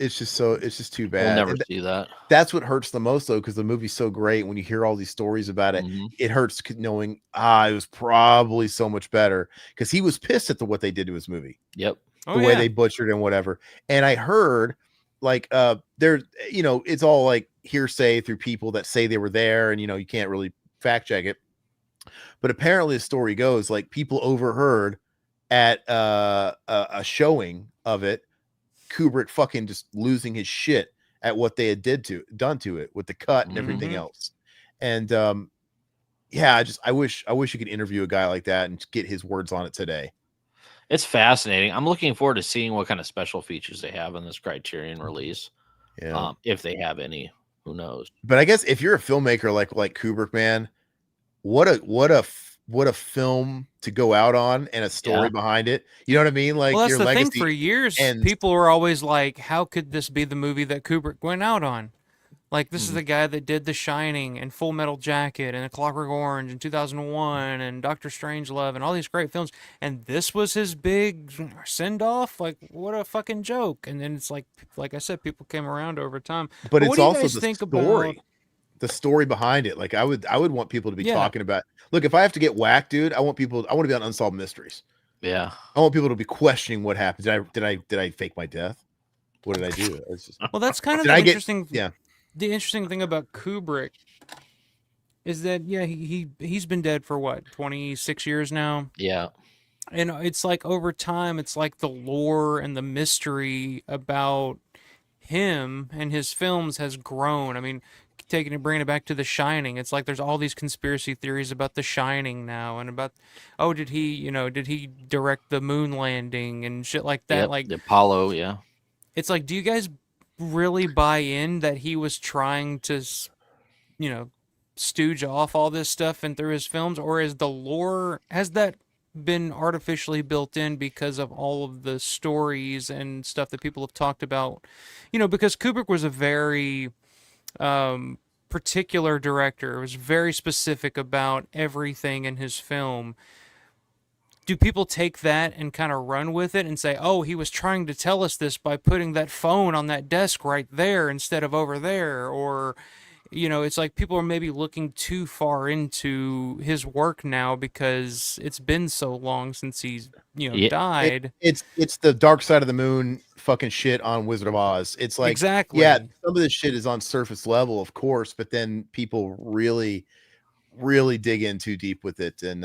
too bad. We'll never see that. That's what hurts the most, though, because the movie's so great. When you hear all these stories about it, it hurts knowing it was probably so much better, because he was pissed at what they did to his movie. Yep. The way they butchered and whatever. And I heard like it's all like hearsay through people that say they were there, and you can't really fact check it. But apparently the story goes like people overheard at a showing of it, Kubrick fucking just losing his shit at what they had done to it with the cut and everything else. And I wish you could interview a guy like that and get his words on it today. It's fascinating. I'm looking forward to seeing what kind of special features they have in this Criterion release. Yeah. If they have any, who knows? But I guess if you're a filmmaker like Kubrick, man, what a film to go out on, and a story behind it. You know what I mean? Like, well, that's the thing. For years, people were always like, how could this be the movie that Kubrick went out on? Like, this is the guy that did The Shining and Full Metal Jacket and A Clockwork Orange and 2001 and Doctor Strangelove and all these great films. And this was his big send-off? Like, what a fucking joke. And then it's like I said, people came around over time. But it's what do you also guys the think story. about... The story behind it. Like, I would want people to be talking about... Look, if I have to get whacked, dude, I want to be on Unsolved Mysteries. Yeah. I want people to be questioning what happened. Did I fake my death? What did I do? It's just... Well, that's kind of the interesting... The interesting thing about Kubrick is that, he's been dead for what, 26 years now? Yeah. And it's like over time, it's like the lore and the mystery about him and his films has grown. I mean, bringing it back to The Shining, it's like there's all these conspiracy theories about The Shining now, and about, did he direct the moon landing and shit like that? Yep, like the Apollo, yeah. It's like, do you guys really buy in that he was trying to, stooge off all this stuff and through his films, or is the lore, has that been artificially built in because of all of the stories and stuff that people have talked about? Because Kubrick was a very particular director. It was very specific about everything in his film. Do people take that and kind of run with it and say, oh, he was trying to tell us this by putting that phone on that desk right there instead of over there? Or, it's like people are maybe looking too far into his work now because it's been so long since he's, died. It's the Dark Side of the Moon fucking shit on Wizard of Oz. It's like, exactly. Yeah, some of this shit is on surface level, of course, but then people really, really dig in too deep with it. And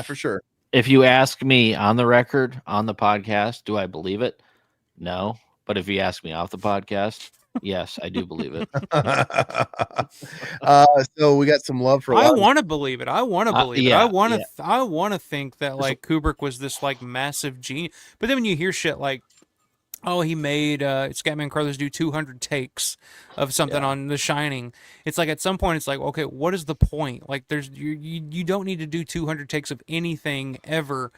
for sure. If you ask me on the record, on the podcast, do I believe it? No. But if you ask me off the podcast, yes, I do believe it. So we got some love for... I want to believe it. I want to believe it. I want to think that, like, Kubrick was this, like, massive genius. But then when you hear shit like, oh, he made Scatman Crothers do 200 takes of something on The Shining. It's like, at some point, it's like, okay, what is the point? Like, you don't need to do 200 takes of anything ever,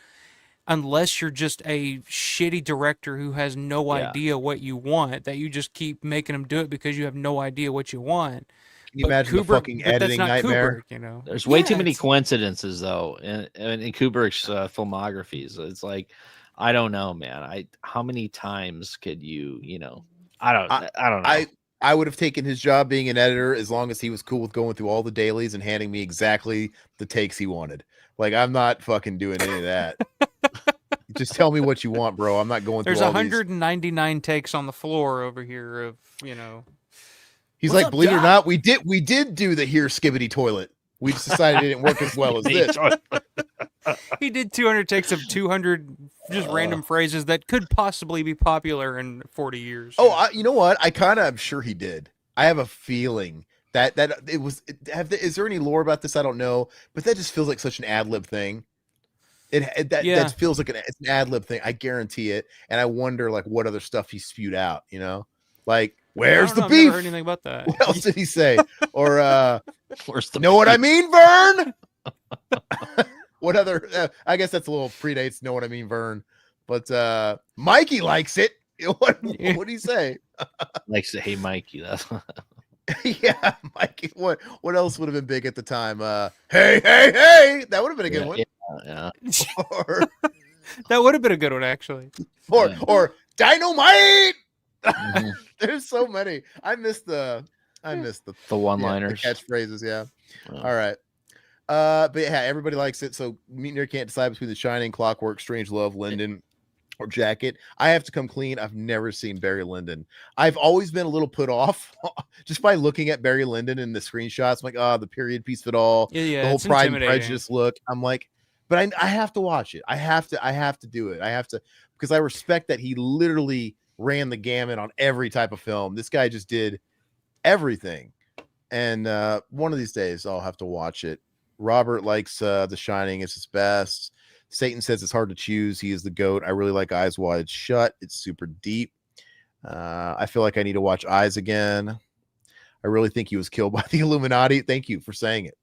unless you're just a shitty director who has no idea what you want, that you just keep making them do it because you have no idea what you want. Can you imagine the fucking editing nightmare? Kubrick, There's way too many coincidences, though, in Kubrick's filmographies. It's like, I don't know, man. How many times could you, I don't know. I would have taken his job being an editor as long as he was cool with going through all the dailies and handing me exactly the takes he wanted. Like, I'm not fucking doing any of that. Just tell me what you want, bro. I'm not going through all 199 takes on the floor over here of, He's like, believe it or not, we did do the here skibbity toilet. We just decided it didn't work as well as this. He did 200 takes of 200 just random phrases that could possibly be popular in 40 years. Oh, you know what? I kind of am sure he did. I have a feeling that it was... Is there any lore about this? I don't know. But that just feels like such an ad-lib thing. That feels like it's an ad-lib thing. I guarantee it. And I wonder, like, what other stuff he spewed out, Like, where's the beef? I've never heard anything about that. What else did he say? Or, where's the know beef? What I mean, Vern? What other... I guess that's a little predates, know what I mean, Vern. But Mikey likes it. What did he say? Likes to hey Mikey. That's... Yeah, Mikey. What else would have been big at the time? Hey! That would have been a good one. Yeah. That would have been a good one, actually. Or dynamite. Mm-hmm. There's so many. I missed the one-liners, the catchphrases. Yeah. Oh. All right. But yeah, everybody likes it. So me and Nick can't decide between The Shining, Clockwork, Strangelove, Linden, or Jacket. I have to come clean. I've never seen Barry Lyndon. I've always been a little put off just by looking at Barry Lyndon in the screenshots. I'm like, the period piece of it all. Yeah, the whole Pride and Prejudice look. I'm like, but I have to watch it. I have to do it. I have to, because I respect that he literally ran the gamut on every type of film. This guy just did everything. And one of these days I'll have to watch it. Robert likes The Shining. It's his best. Satan says it's hard to choose. He is the GOAT. I really like Eyes Wide Shut. It's super deep. I feel like I need to watch Eyes again. I really think he was killed by the Illuminati. Thank you for saying it.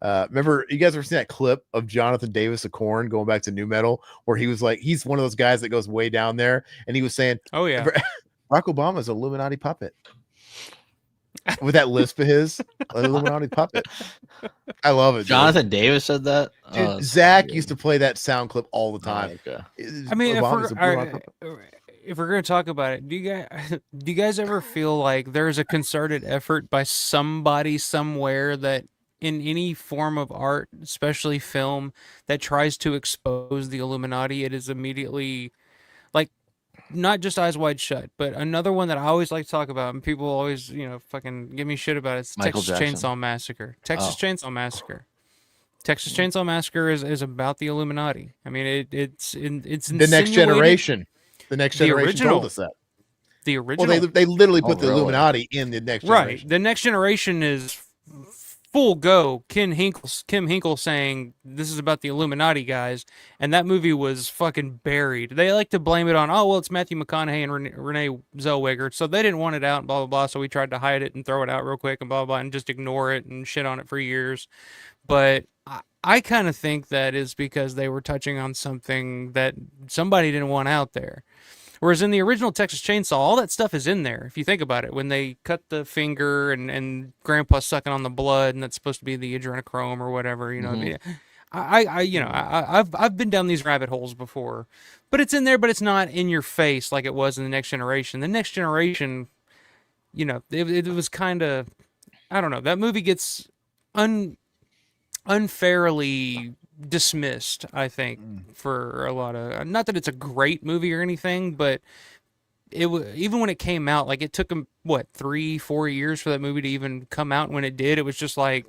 Remember, you guys ever seen that clip of Jonathan Davis of Korn going back to nu metal, where he was like, he's one of those guys that goes way down there, and he was saying, "Oh yeah, Barack Obama's an Illuminati puppet." with that lisp of his, Illuminati puppet. I love it. Jonathan Davis said that. Dude, Zach used to play that sound clip all the time. Okay. I mean, if we're going to talk about it, do you guys ever feel like there's a concerted effort by somebody somewhere that in any form of art, especially film, that tries to expose the Illuminati, it is immediately like not just Eyes Wide Shut, but another one that I always like to talk about, and people always, fucking give me shit about it. It's Texas Chainsaw Massacre. Texas Chainsaw Massacre. Texas Chainsaw Massacre is about the Illuminati. I mean, it's the next generation. The next generation told us that. The original. Well, they literally put the Illuminati in the next generation. Right. The next generation is full go. Kim Hinkle saying this is about the Illuminati, guys, and that movie was fucking buried. They like to blame it on, it's Matthew McConaughey and Renee Zellweger, so they didn't want it out, and blah blah blah. So we tried to hide it and throw it out real quick and blah blah, blah and just ignore it and shit on it for years. But I kind of think that is because they were touching on something that somebody didn't want out there. Whereas in the original Texas Chainsaw, all that stuff is in there. If you think about it, when they cut the finger and Grandpa's sucking on the blood, and that's supposed to be the adrenochrome or whatever, Mm-hmm. I've been down these rabbit holes before, but it's in there, but it's not in your face like it was in the Next Generation. The Next Generation, it was kind of, I don't know. That movie gets unfairly dismissed, I think, for a lot of, not that it's a great movie or anything, but even when it came out, like it took them 3-4 years for that movie to even come out. When it did, it was just like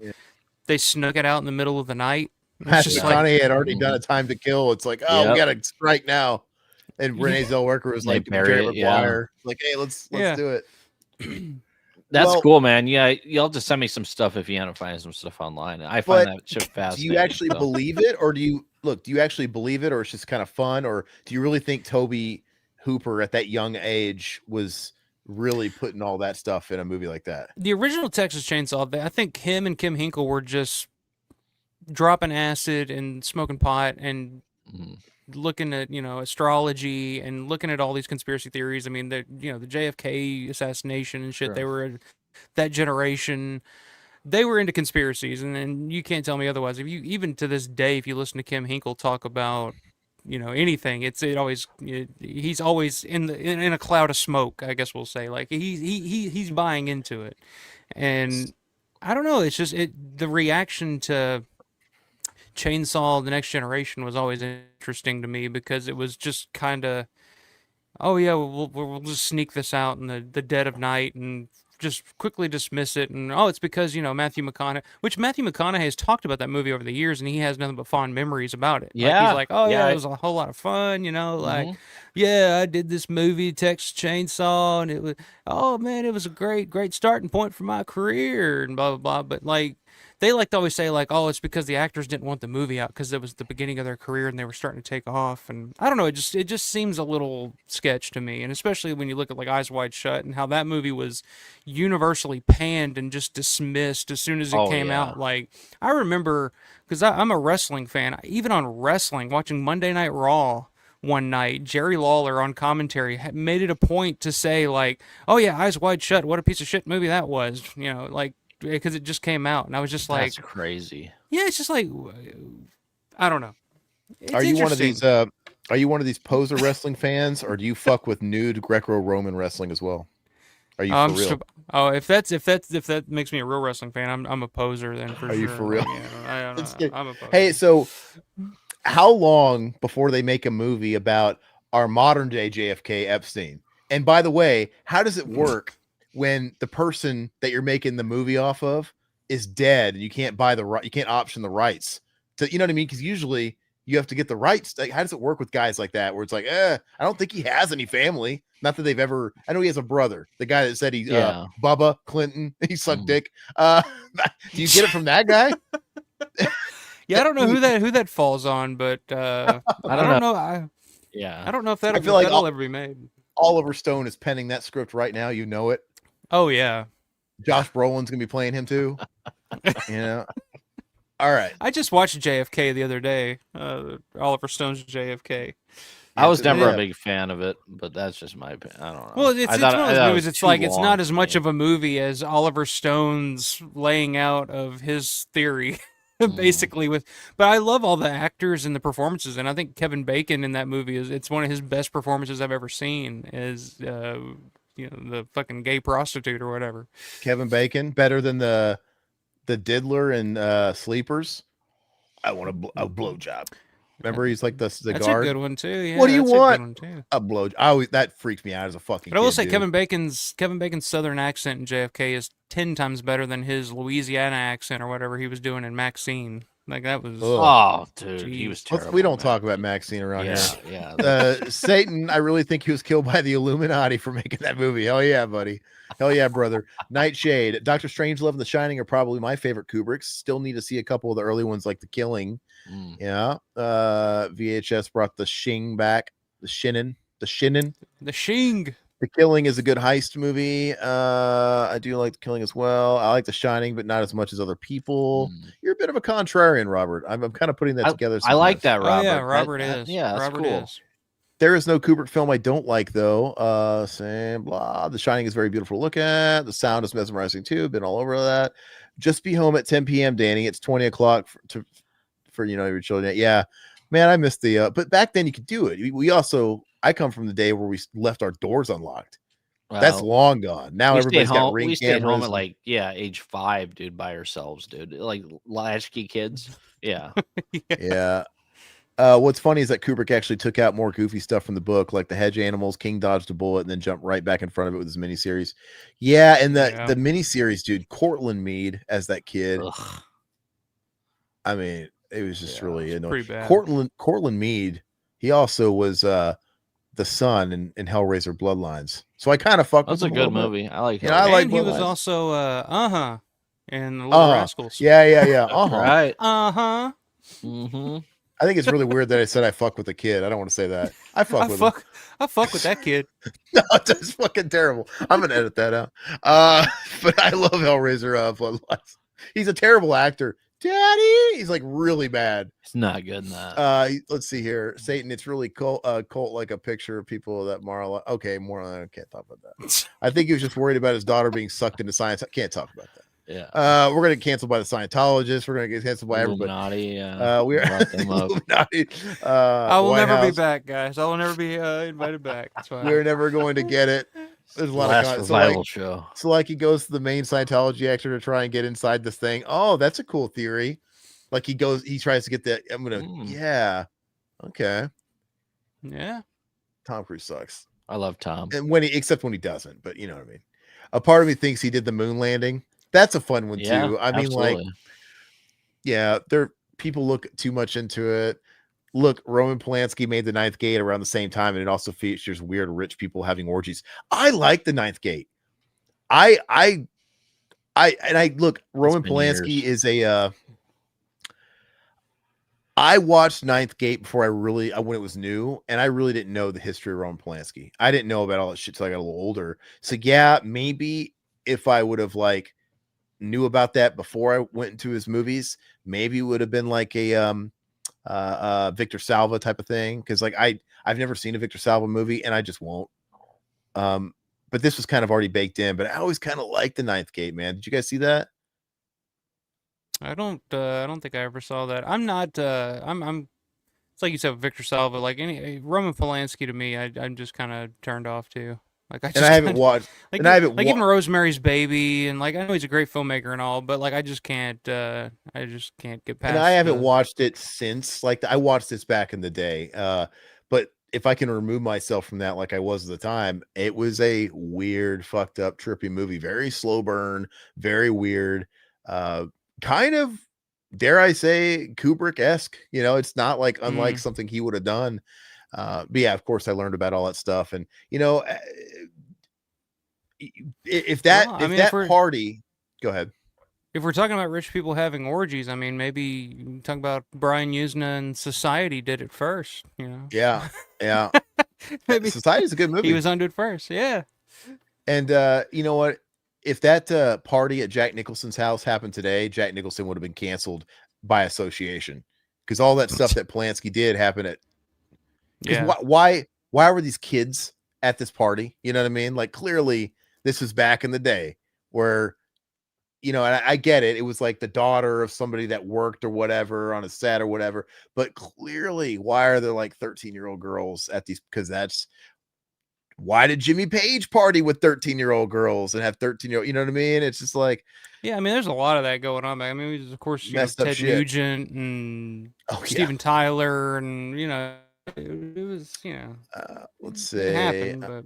they snuck it out in the middle of the night. Matthew McConaughey had already done A Time to Kill. It's like, we gotta strike now, and Renee Zellweger was like, Jerry Maguire, like, hey, let's do it. That's cool, man. Yeah, y'all just send me some stuff if you end up finding some stuff online. I find that shit fascinating. Do you actually believe it, or do you actually believe it, or it's just kind of fun, or do you really think Tobe Hooper at that young age was really putting all that stuff in a movie like that? The original Texas Chainsaw, I think him and Kim Hinkle were just dropping acid and smoking pot and looking at astrology and looking at all these conspiracy theories. I mean, the JFK assassination and shit. Sure. They were that generation. They were into conspiracies, and you can't tell me otherwise. If you even to this day, if you listen to Kim Hinkle talk about anything, he's always in a cloud of smoke, I guess we'll say. Like he's buying into it, and I don't know. It's just the reaction to Chainsaw the Next Generation was always interesting to me, because it was just kind of, we'll just sneak this out in the dead of night and just quickly dismiss it, and it's because Matthew McConaughey, which Matthew McConaughey has talked about that movie over the years, and he has nothing but fond memories about it. Yeah, he's like, it was a whole lot of fun, I did this movie Texas Chainsaw, and it was, it was a great starting point for my career, and blah blah blah. But like, they like to always say like, it's because the actors didn't want the movie out because it was the beginning of their career and they were starting to take off. And I don't know, it just seems a little sketch to me. And especially when you look at like Eyes Wide Shut and how that movie was universally panned and just dismissed as soon as it came out. Like, I remember, because I'm a wrestling fan, even on wrestling, watching Monday Night Raw one night, Jerry Lawler on commentary made it a point to say like, Eyes Wide Shut, what a piece of shit movie that was, because it just came out, and I was just like, that's crazy. Yeah, it's just like, I don't know. Are you one of these? Are you one of these poser wrestling fans, or do you fuck with nude Greco-Roman wrestling as well? Are you for real? If that makes me a real wrestling fan, I'm a poser then for sure. Are you for real? Yeah, I'm a poser. Hey, so how long before they make a movie about our modern day JFK Epstein? And by the way, how does it work when the person that you're making the movie off of is dead and you can't you can't option the rights to, you know what I mean? Because usually you have to get the rights. Like, how does it work with guys like that, where it's like, I don't think he has any family. Not that they've ever. I know he has a brother, the guy that said Bubba Clinton, he sucked dick. Do you get it from that guy? Yeah, I don't know who that falls on, but I don't know. I don't know if that'll ever be made. Oliver Stone is penning that script right now. You know it. Oh yeah, Josh Brolin's gonna be playing him too. All right. I just watched JFK the other day. Oliver Stone's JFK. I was never a big fan of it, but that's just my opinion. I don't know. Well, it's one of those movies. It's like it's not as much of a movie as Oliver Stone's laying out of his theory, basically. But I love all the actors and the performances, and I think Kevin Bacon in that movie it's one of his best performances I've ever seen. Is the fucking gay prostitute or whatever. Kevin Bacon better than the diddler in Sleepers. I want a blowjob. Remember, he's like the That's guard. a good one too. Yeah, what do you want? A, good one too. A blow. That freaks me out as a fucking. But I will say, dude. Kevin Bacon's Southern accent in JFK is 10 times better than his Louisiana accent or whatever he was doing in Maxine. Like that was. Oh, dude, he was terrible. We don't talk about Maxine around here. Yeah. Satan, I really think he was killed by the Illuminati for making that movie. Hell yeah, buddy. Hell yeah, brother. Nightshade, Dr. Strangelove, and The Shining are probably my favorite Kubricks. Still need to see a couple of the early ones like The Killing. Yeah. VHS brought The Shing back. The Shing. The Shing. The Killing is a good heist movie. I do like The Killing as well. I like The Shining, but not as much as other people. You're a bit of a contrarian, Robert. I'm kind of putting that together. I like that, Robert. Oh, yeah, Robert is. Yeah, that's Robert cool. is. There is no Kubrick film I don't like, though. Same blah. The Shining is very beautiful to look at. The sound is mesmerizing too. Been all over that. Just be home at 10 p.m., Danny. It's 20 o'clock for your children. Yeah, man, I missed the. But back then you could do it. I come from the day where we left our doors unlocked. Well, that's long gone. Now everybody's got ring cameras. We stayed home at age 5, dude, by ourselves, dude. Like latchkey kids. Yeah. Yeah. What's funny is that Kubrick actually took out more goofy stuff from the book, like the hedge animals. King dodged a bullet and then jumped right back in front of it with his miniseries. Yeah, and the miniseries, dude, Cortland Mead as that kid. Ugh. I mean, it was just really annoying. Cortland Mead. He also was the son in Hellraiser Bloodlines. So I kind of fuck with him. That's a good movie. I like him. I like he was also in The Little Rascals. Yeah. Right. Mm-hmm. I think it's really weird that I said I fuck with a kid. I don't want to say that. I fuck with that kid. No, that's fucking terrible. I'm gonna edit that out. But I love Hellraiser Bloodlines. He's a terrible actor. Daddy, he's like really bad. It's not good in that. Let's see here. Satan, it's really cult like a picture of people that Marla. Okay, more I can't talk about that. I think he was just worried about his daughter being sucked into science. I can't talk about that. Yeah. We're gonna get canceled by the Scientologists. We're gonna get canceled by everybody. We're Illuminati. I will never be back, guys. I will never be invited back. That's fine. We're never going to get it. There's a lot of revival show. So like he goes to the main Scientology actor to try and get inside this thing. Oh, that's a cool theory. Like he tries to get that. Yeah. Okay. Yeah. Tom Cruise sucks. I love Tom. And except when he doesn't, but you know what I mean. A part of me thinks he did the moon landing. That's a fun one too. I mean, people look too much into it. Look, Roman Polanski made The Ninth Gate around the same time, and it also features weird rich people having orgies. I like The Ninth Gate. I look, Roman Polanski is a. I watched Ninth Gate before when it was new, and I really didn't know the history of Roman Polanski. I didn't know about all that shit till I got a little older. So yeah, maybe if I would have knew about that before I went into his movies, maybe it would have been like a Victor Salva type of thing, because I've never seen a Victor Salva movie and I just won't. But this was kind of already baked in. But I always kind of liked The Ninth Gate, man. Did you guys see that? I don't think I ever saw that. I'm not. I'm. It's like you said, Victor Salva. Like any Roman Polanski to me, I'm just kind of turned off too. Like I haven't watched. Even Rosemary's Baby, and I know he's a great filmmaker and all, but I just can't. I just can't get past. And I haven't watched it since. I watched this back in the day. But if I can remove myself from that, like I was at the time, it was a weird, fucked up, trippy movie. Very slow burn. Very weird. Kind of, dare I say, Kubrick-esque. It's not unlike something he would have done. But yeah, of course I learned about all that stuff. And if that party, go ahead. If we're talking about rich people having orgies, I mean, maybe talk about Brian Usna and Society did it first, Yeah. Maybe Society's a good movie. He was onto it first. Yeah. And you know what? If that party at Jack Nicholson's house happened today, Jack Nicholson would have been canceled by association, because all that stuff that Polanski did happened at Because why were these kids at this party? You know what I mean? Like, clearly this was back in the day where, you know, and I get it. It was like the daughter of somebody that worked or whatever on a set or whatever. But clearly, why are there like 13-year-old girls at these? Because why did Jimmy Page party with 13-year-old girls and have 13-year-old? You know what I mean? It's just like, yeah, I mean, there's a lot of that going on. I mean, of course, you know, Ted Nugent and Steven Tyler, and, you know, it was, you know, let's say, happened, but...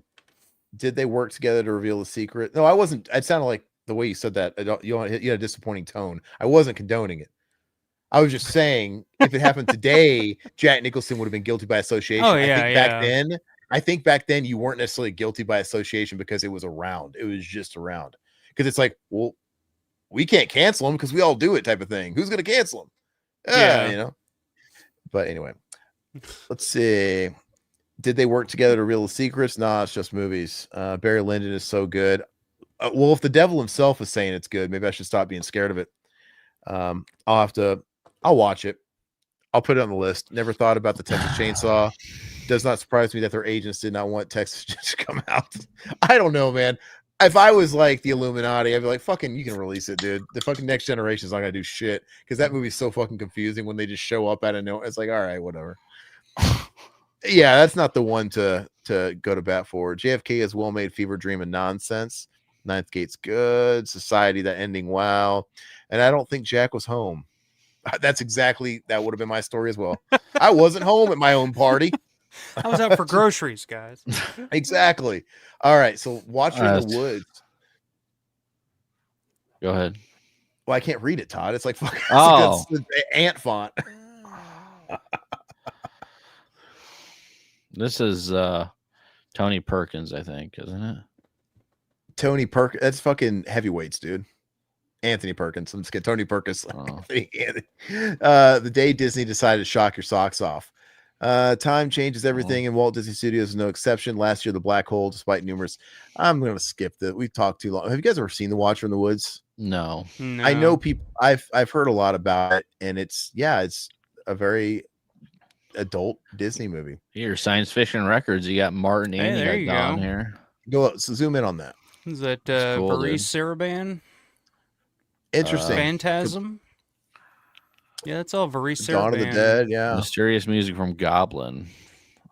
did they work together to reveal the secret? No, I wasn't. It sounded like the way you said that. You had a disappointing tone. I wasn't condoning it. I was just saying, if it happened today, Jack Nicholson would have been guilty by association. Oh, yeah, I think back then you weren't necessarily guilty by association because it was around. It was just around. Because it's like, well, we can't cancel him because we all do it type of thing. Who's going to cancel him? Yeah, you know. But anyway, let's see. Did they work together to reveal the secrets? Nah, it's just movies. Barry Lyndon is so good. Well, if the devil himself is saying it's good, maybe I should stop being scared of it. I'll watch it. I'll put it on the list. Never thought about the Texas Chainsaw. Does not surprise me that their agents did not want Texas to come out. I don't know, man. If I was like the Illuminati, I'd be like, fucking, you can release it, dude. The fucking Next Generation is not going to do shit because that movie's so fucking confusing when they just show up out of nowhere. It's like, all right, whatever. Yeah, that's not the one to go to bat for. JFK is well-made fever dream and nonsense. Ninth Gate's good. Society, that ending, wow. And I don't think Jack was home. That would have been my story as well. I wasn't home at my own party. I was out for groceries, guys. Exactly. All right, so Watcher in the Woods. Go ahead. Well, I can't read it, Todd. It's like fucking it's ant font. This is Tony Perkins, I think, isn't it? Tony Perkins. That's fucking heavyweights, dude. Anthony Perkins. I'm just kidding. Tony Perkins. Oh. The day Disney decided to shock your socks off. Time changes everything, and Walt Disney Studios is no exception. Last year, The Black Hole, despite numerous... I'm going to skip that. We've talked too long. Have you guys ever seen The Watcher in the Woods? No. I know people... I've heard a lot about it, and it's a very adult Disney movie. Here, Science Fiction Records. You got Martin and down here. Go up, so zoom in on that. Is that Varese Saraban? Interesting. Phantasm? Yeah, that's all Varese Saraban. Dawn of the Dead, yeah. Mysterious music from Goblin.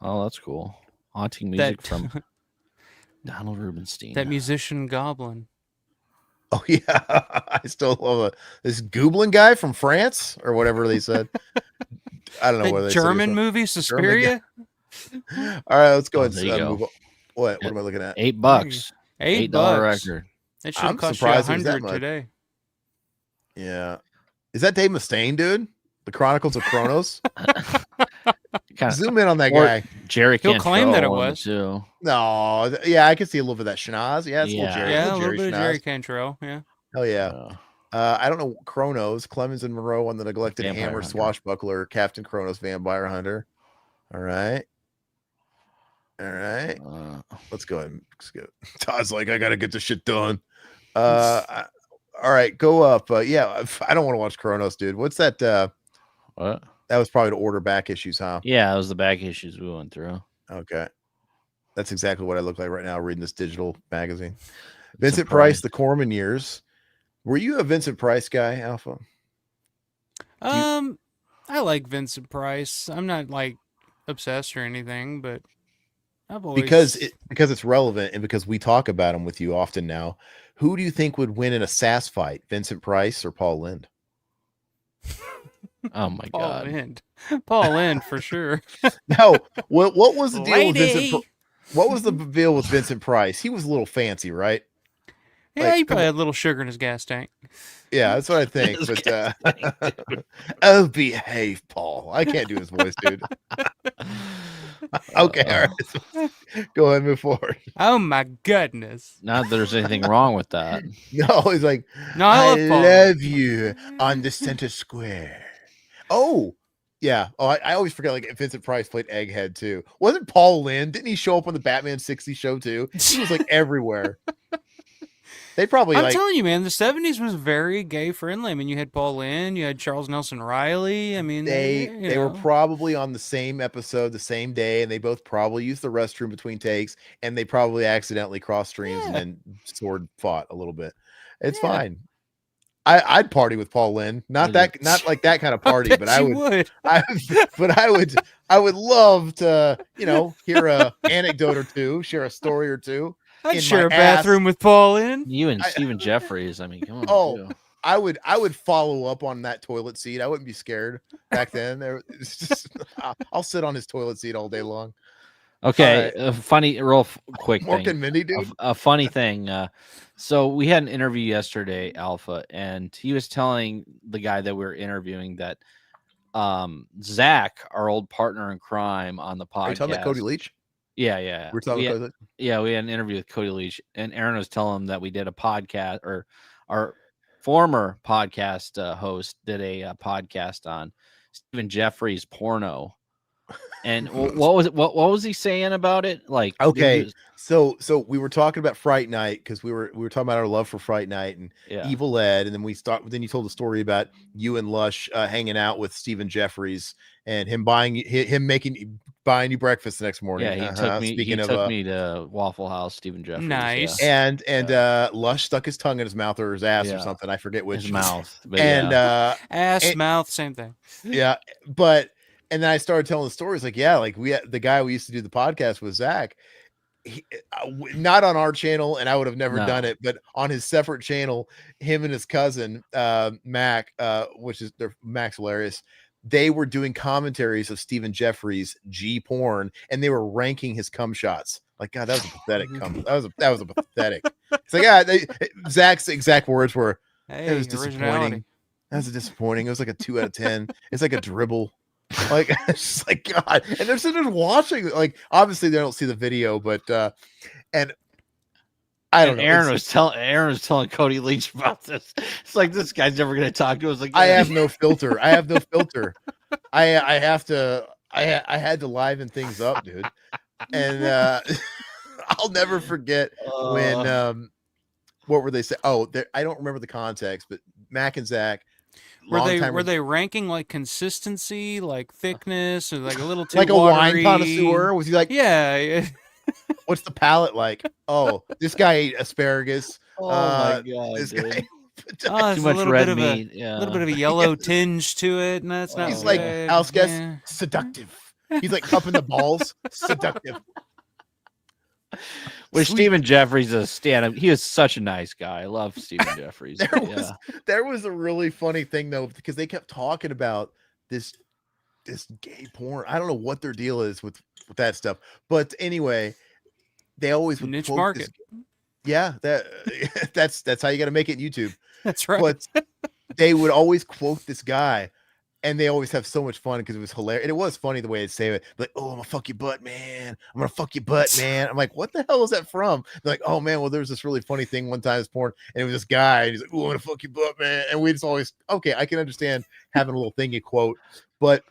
Oh, that's cool. Haunting music from Donald Rubinstein. That musician Goblin. Oh, yeah. I still love this Goblin guy from France or whatever they said. I don't know what they said. German movie, Suspiria? All right, let's go ahead and move on. What am I looking at? $8. $8 record. It should cost you $100 today. Yeah. Is that Dave Mustaine, dude? The Chronicles of Kronos? Zoom in on that guy. Jerry He'll claim that it was. Too. No, yeah, I can see a little bit of that schnoz. Yeah, it's a little Jerry. Yeah, a little bit of Jerry Cantrell. Yeah. Hell yeah. I don't know. Kronos, Clemens and Munro on the neglected Vampire Hammer Hunter. Swashbuckler, Captain Kronos, Vampire Hunter. All right. Let's go ahead. Todd's like, I gotta get this shit done. All right, go up. Yeah, I don't want to watch Kronos, dude. What's that? What? That was probably to order back issues, huh? Yeah, it was the back issues we went through. Okay. That's exactly what I look like right now reading this digital magazine. Vincent Price, The Corman Years. Were you a Vincent Price guy, Alpha? I like Vincent Price. I'm not like obsessed or anything, but I've always... because it's relevant and because we talk about him with you often now. Who do you think would win in a sass fight, Vincent Price or Paul Lynde? Oh my God, Paul Lynde for sure. No, what was the deal with Vincent? What was the deal with Vincent Price? He was a little fancy, right? Yeah, he probably had a little sugar in his gas tank. Yeah, that's what I think. But oh, behave, Paul. I can't do his voice, dude. Okay, all right. Go ahead, move forward. Oh my goodness! Not that there's anything wrong with that. No, he's like, no, I love you on the center square. Oh, yeah. Oh, I always forget. Like Vincent Price played Egghead too. Wasn't Paul Lynde? Didn't he show up on the Batman 60 show too? He was like everywhere. They probably. I'm telling you, man, the '70s was very gay friendly. I mean, you had Paul Lynde, you had Charles Nelson Riley. I mean, they were probably on the same episode the same day, and they both probably used the restroom between takes, and they probably accidentally crossed streams and then sword fought a little bit. It's fine. I'd party with Paul Lynde, not like that kind of party, but I would. I would love to, hear a anecdote or two, share a story or two. I'd share a bathroom with Paul Lynde. You and Stephen Jeffries. I mean, come on. Oh, I would follow up on that toilet seat. I wouldn't be scared back then. I'll sit on his toilet seat all day long. Okay, a funny, real quick Mork and Mindy, dude. A funny thing. So we had an interview yesterday, Alpha, and he was telling the guy that we were interviewing that Zach, our old partner in crime on the podcast. Are you talking about Cody Leach? Yeah. We're talking about Cody Leach? Yeah, we had an interview with Cody Leach, and Aaron was telling him that we did a podcast, or our former podcast host did a podcast on Stephen Jeffries' porno. And what was he saying about it? Like, okay, so we were talking about Fright Night because we were talking about our love for Fright Night and Evil Ed, and then then you told the story about you and Lush hanging out with Stephen Jeffries and him buying you breakfast the next morning. Yeah, he took me to Waffle House, Stephen Jeffries. Nice. Yeah. And Lush stuck his tongue in his mouth or his ass or something. I forget which. His mouth. And ass, mouth, same thing. Yeah, but. And then I started telling the stories like the guy we used to do the podcast with, Zach, not on our channel, and I would have never done it, but on his separate channel, him and his cousin, Mac, Mac's hilarious. They were doing commentaries of Stephen Jeffries' G porn, and they were ranking his cum shots. Like, God, that was a pathetic cum. That was a pathetic. It's like, Zach's exact words were, "It was disappointing. That was disappointing. It was like a 2 out of 10. It's like a dribble." Like, it's just like, God, and they're sitting there watching. Like, obviously they don't see the video, but and I don't know. Aaron was telling Cody Leach about this. It's like, this guy's never going to talk to us. Like, I have no filter. I have no filter. I had to liven things up, dude. And I'll never forget when what were they saying? Oh, I don't remember the context, but Mac and Zach. Were they ranking like consistency, like thickness, or like a little too like watery? A wine connoisseur? Was he like, yeah. What's the palate like? Oh, this guy ate asparagus. Oh my God, this dude. guy. Too much red meat. A little bit of a yellow tinge to it, and that's not. He's like, house guest, seductive. He's like cupping the balls, seductive. With Stephen Jeffries as stand-up, he is such a nice guy. I love Stephen Jeffries. There was a really funny thing though, because they kept talking about this gay porn. I don't know what their deal is with that stuff, but anyway, they always would niche market. That's how you got to make it YouTube. That's right. But they would always quote this guy. And they always have so much fun because it was hilarious. And it was funny the way they say it. Like, "Oh, I'm gonna fuck your butt, man. I'm gonna fuck your butt, man." I'm like, "What the hell is that from?" They're like, "Oh man, well, there was this really funny thing one time it's porn, and it was this guy, and he's like, 'Oh, I'm gonna fuck your butt, man.'" And we just always, okay, I can understand having a little thing you quote, but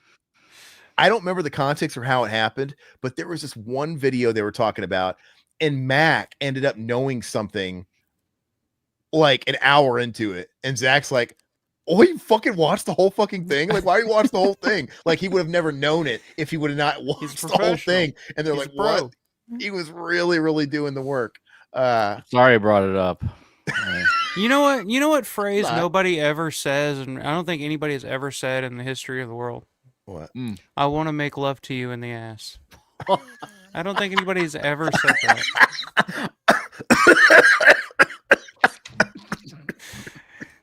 I don't remember the context or how it happened. But there was this one video they were talking about, and Mac ended up knowing something like an hour into it, and Zach's like, "Oh, you fucking watched the whole fucking thing? Like, why you watch the whole thing?" Like, he would have never known it if he would have not watched the whole thing. And they're like, "What?" He was really, really doing the work. Sorry I brought it up. You know what phrase nobody ever says, and I don't think anybody has ever said in the history of the world? What? I want to make love to you in the ass. I don't think anybody's ever said that.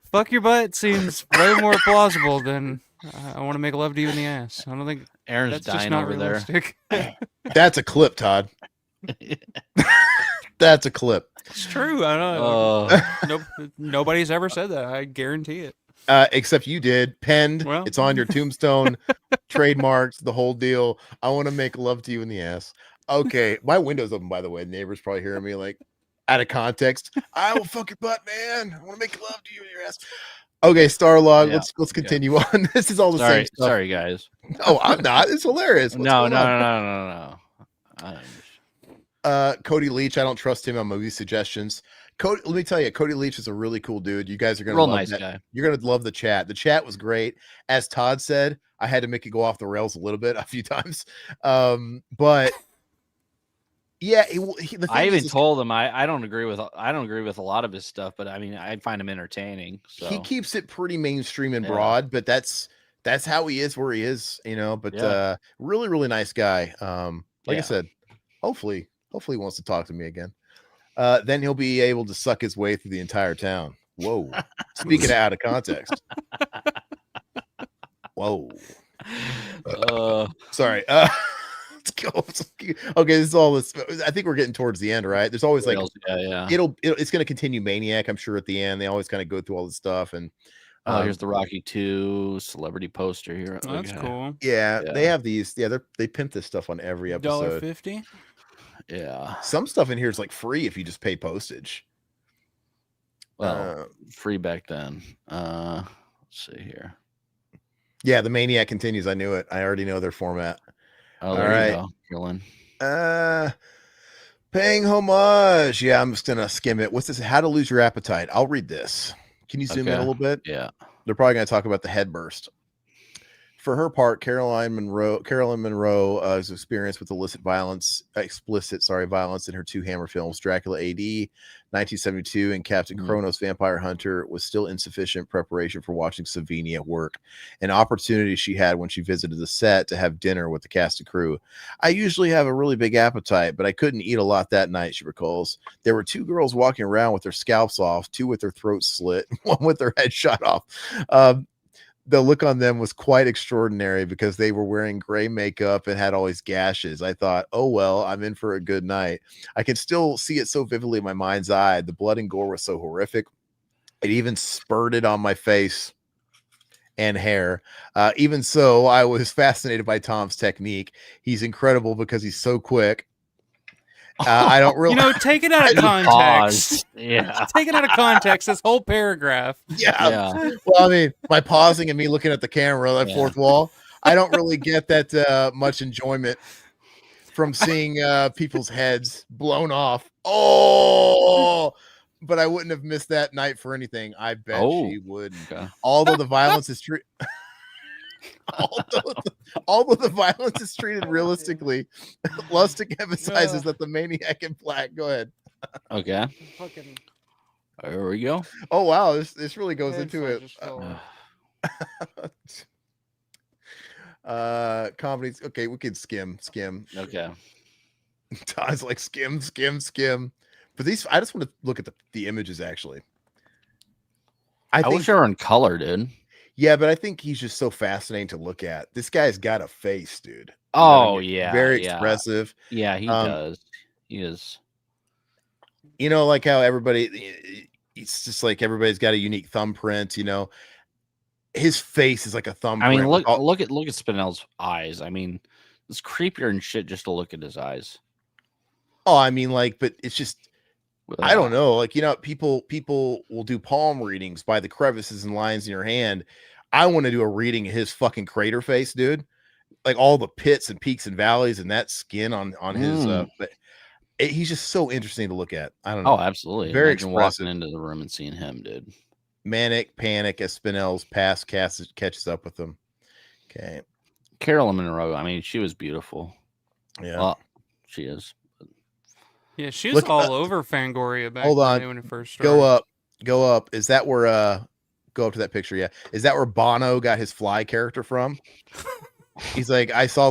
Fuck your butt seems way more plausible than I want to make love to you in the ass. I don't think Aaron's that's dying just not over realistic. there. That's a clip, Todd. That's a clip. It's true. I don't know. Nobody's ever said that. I guarantee it. Except you did. Penned. Well. It's on your tombstone. Trademarked. The whole deal. I want to make love to you in the ass. Okay. My window's open, by the way. The neighbors probably hearing me like out of context. "I will fuck your butt, man. I want to make love to you in your ass." Okay, Starlog. Yeah, let's continue on. This is all the same stuff. Sorry, guys. Oh, I'm not. It's hilarious. No. Cody Leach, I don't trust him on movie suggestions. Cody, let me tell you, Cody Leach is a really cool dude. You guys are gonna real love nice that. guy. You're gonna love the chat. The chat was great. As Todd said, I had to make it go off the rails a little bit a few times. But yeah, I even told him I don't agree with a lot of his stuff, but I mean I find him entertaining. So he keeps it pretty mainstream and broad, but that's how he is where he is, you know. But really, really nice guy. Like I said, hopefully he wants to talk to me again. Then he'll be able to suck his way through the entire town. Whoa. Speaking out of context. Whoa. Sorry. Let's go. Okay, this is all this. I think we're getting towards the end, right? There's always like it's going to continue Maniac, I'm sure, at the end. They always kind of go through all this stuff. And here's the Rocky 2 celebrity poster here. Oh, that's cool. Yeah, they have these. Yeah, they pimp this stuff on every episode. $1.50. Yeah, some stuff in here is like free if you just pay postage. Well, free back then. Let's see here. Yeah, the Maniac continues. I knew it. I already know their format. Oh, there you go. Killing. Paying homage. Yeah, I'm just gonna skim it. What's this? How to lose your appetite. I'll read this. Can you zoom in a little bit? Yeah. They're probably gonna talk about the head burst. For her part, Carolyn Munro's experience with explicit violence in her two Hammer films, Dracula AD 1972 and Captain Kronos Vampire Hunter, was still insufficient preparation for watching Savini at work, an opportunity she had when she visited the set to have dinner with the cast and crew. I usually have a really big appetite, but I couldn't eat a lot that night, she recalls. There were two girls walking around with their scalps off, two with their throats slit, one with their head shot off. The look on them was quite extraordinary because they were wearing gray makeup and had all these gashes. I thought, oh, well, I'm in for a good night. I can still see it so vividly in my mind's eye. The blood and gore was so horrific. It even spurted on my face and hair. Even so, I was fascinated by Tom's technique. He's incredible because he's so quick. I don't really, take it out of context. Yeah, take it out of context. This whole paragraph. Yeah. Well, I mean, my pausing and me looking at the camera, that fourth wall. I don't really get that much enjoyment from seeing people's heads blown off. Oh, but I wouldn't have missed that night for anything. I bet she wouldn't. Okay. Although the violence is true. Although the violence is treated realistically, Lustig emphasizes that the Maniac in black. Go ahead. Okay. There we go. Oh wow, this really goes into it. Comedies. Okay, we can skim. Okay. Todd's like skim. But these, I just want to look at the images actually. I wish they were in color, dude. Yeah, but I think he's just so fascinating to look at. This guy's got a face, dude. Yeah. Very expressive. Yeah, he does. He is. You know, like how it's just like everybody's got a unique thumbprint, you know. His face is like a thumbprint. I mean, look at Spinell's eyes. I mean, it's creepier and shit just to look at his eyes. Oh, I mean, like, but it's just I don't know. Like, you know, people will do palm readings by the crevices and lines in your hand. I want to do a reading of his fucking crater face, dude. Like all the pits and peaks and valleys and that skin on his but he's just so interesting to look at. I don't know. Oh, absolutely. Very expressive. Walking into the room and seeing him, dude. Manic panic as Spinell's past catches up with him. Okay. Carolyn Munro, I mean, she was beautiful. Yeah. Well, she is. Yeah, she was all over Fangoria back when it first started. Go up. Is that where go up to that picture? Yeah. Is that where Bono got his fly character from? He's like, I saw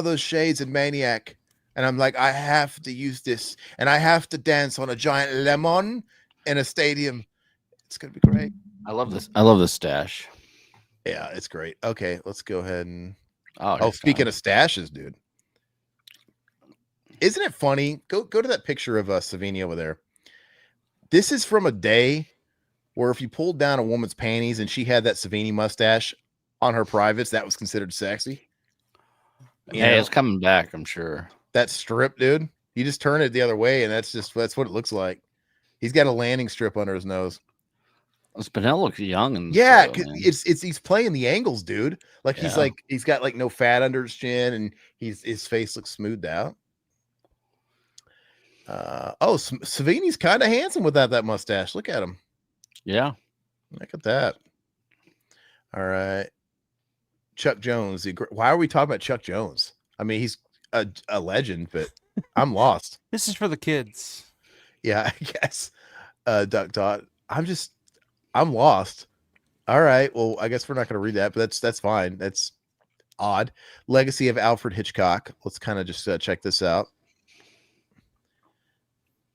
those shades in Maniac, and I'm like, I have to use this, and I have to dance on a giant lemon in a stadium. It's gonna be great. I love this. I love this stash. Yeah, it's great. Okay, let's go ahead and speaking of stashes, dude. Isn't it funny? Go to that picture of Savini over there. This is from a day where if you pulled down a woman's panties and she had that Savini mustache on her privates, that was considered sexy. Hey, it's coming back, I'm sure. That strip, dude. You just turn it the other way, and that's what it looks like. He's got a landing strip under his nose. Spinell looks young and he's playing the angles, dude. Like he's got like no fat under his chin, and his face looks smoothed out. Savini's kind of handsome without that mustache. Look at him. Yeah. Look at that. All right. Chuck Jones. Why are we talking about Chuck Jones? I mean, he's a legend, but I'm lost. This is for the kids. Yeah, I guess. Todd. I'm lost. All right. Well, I guess we're not going to read that, but that's fine. That's odd. Legacy of Alfred Hitchcock. Let's kind of just check this out.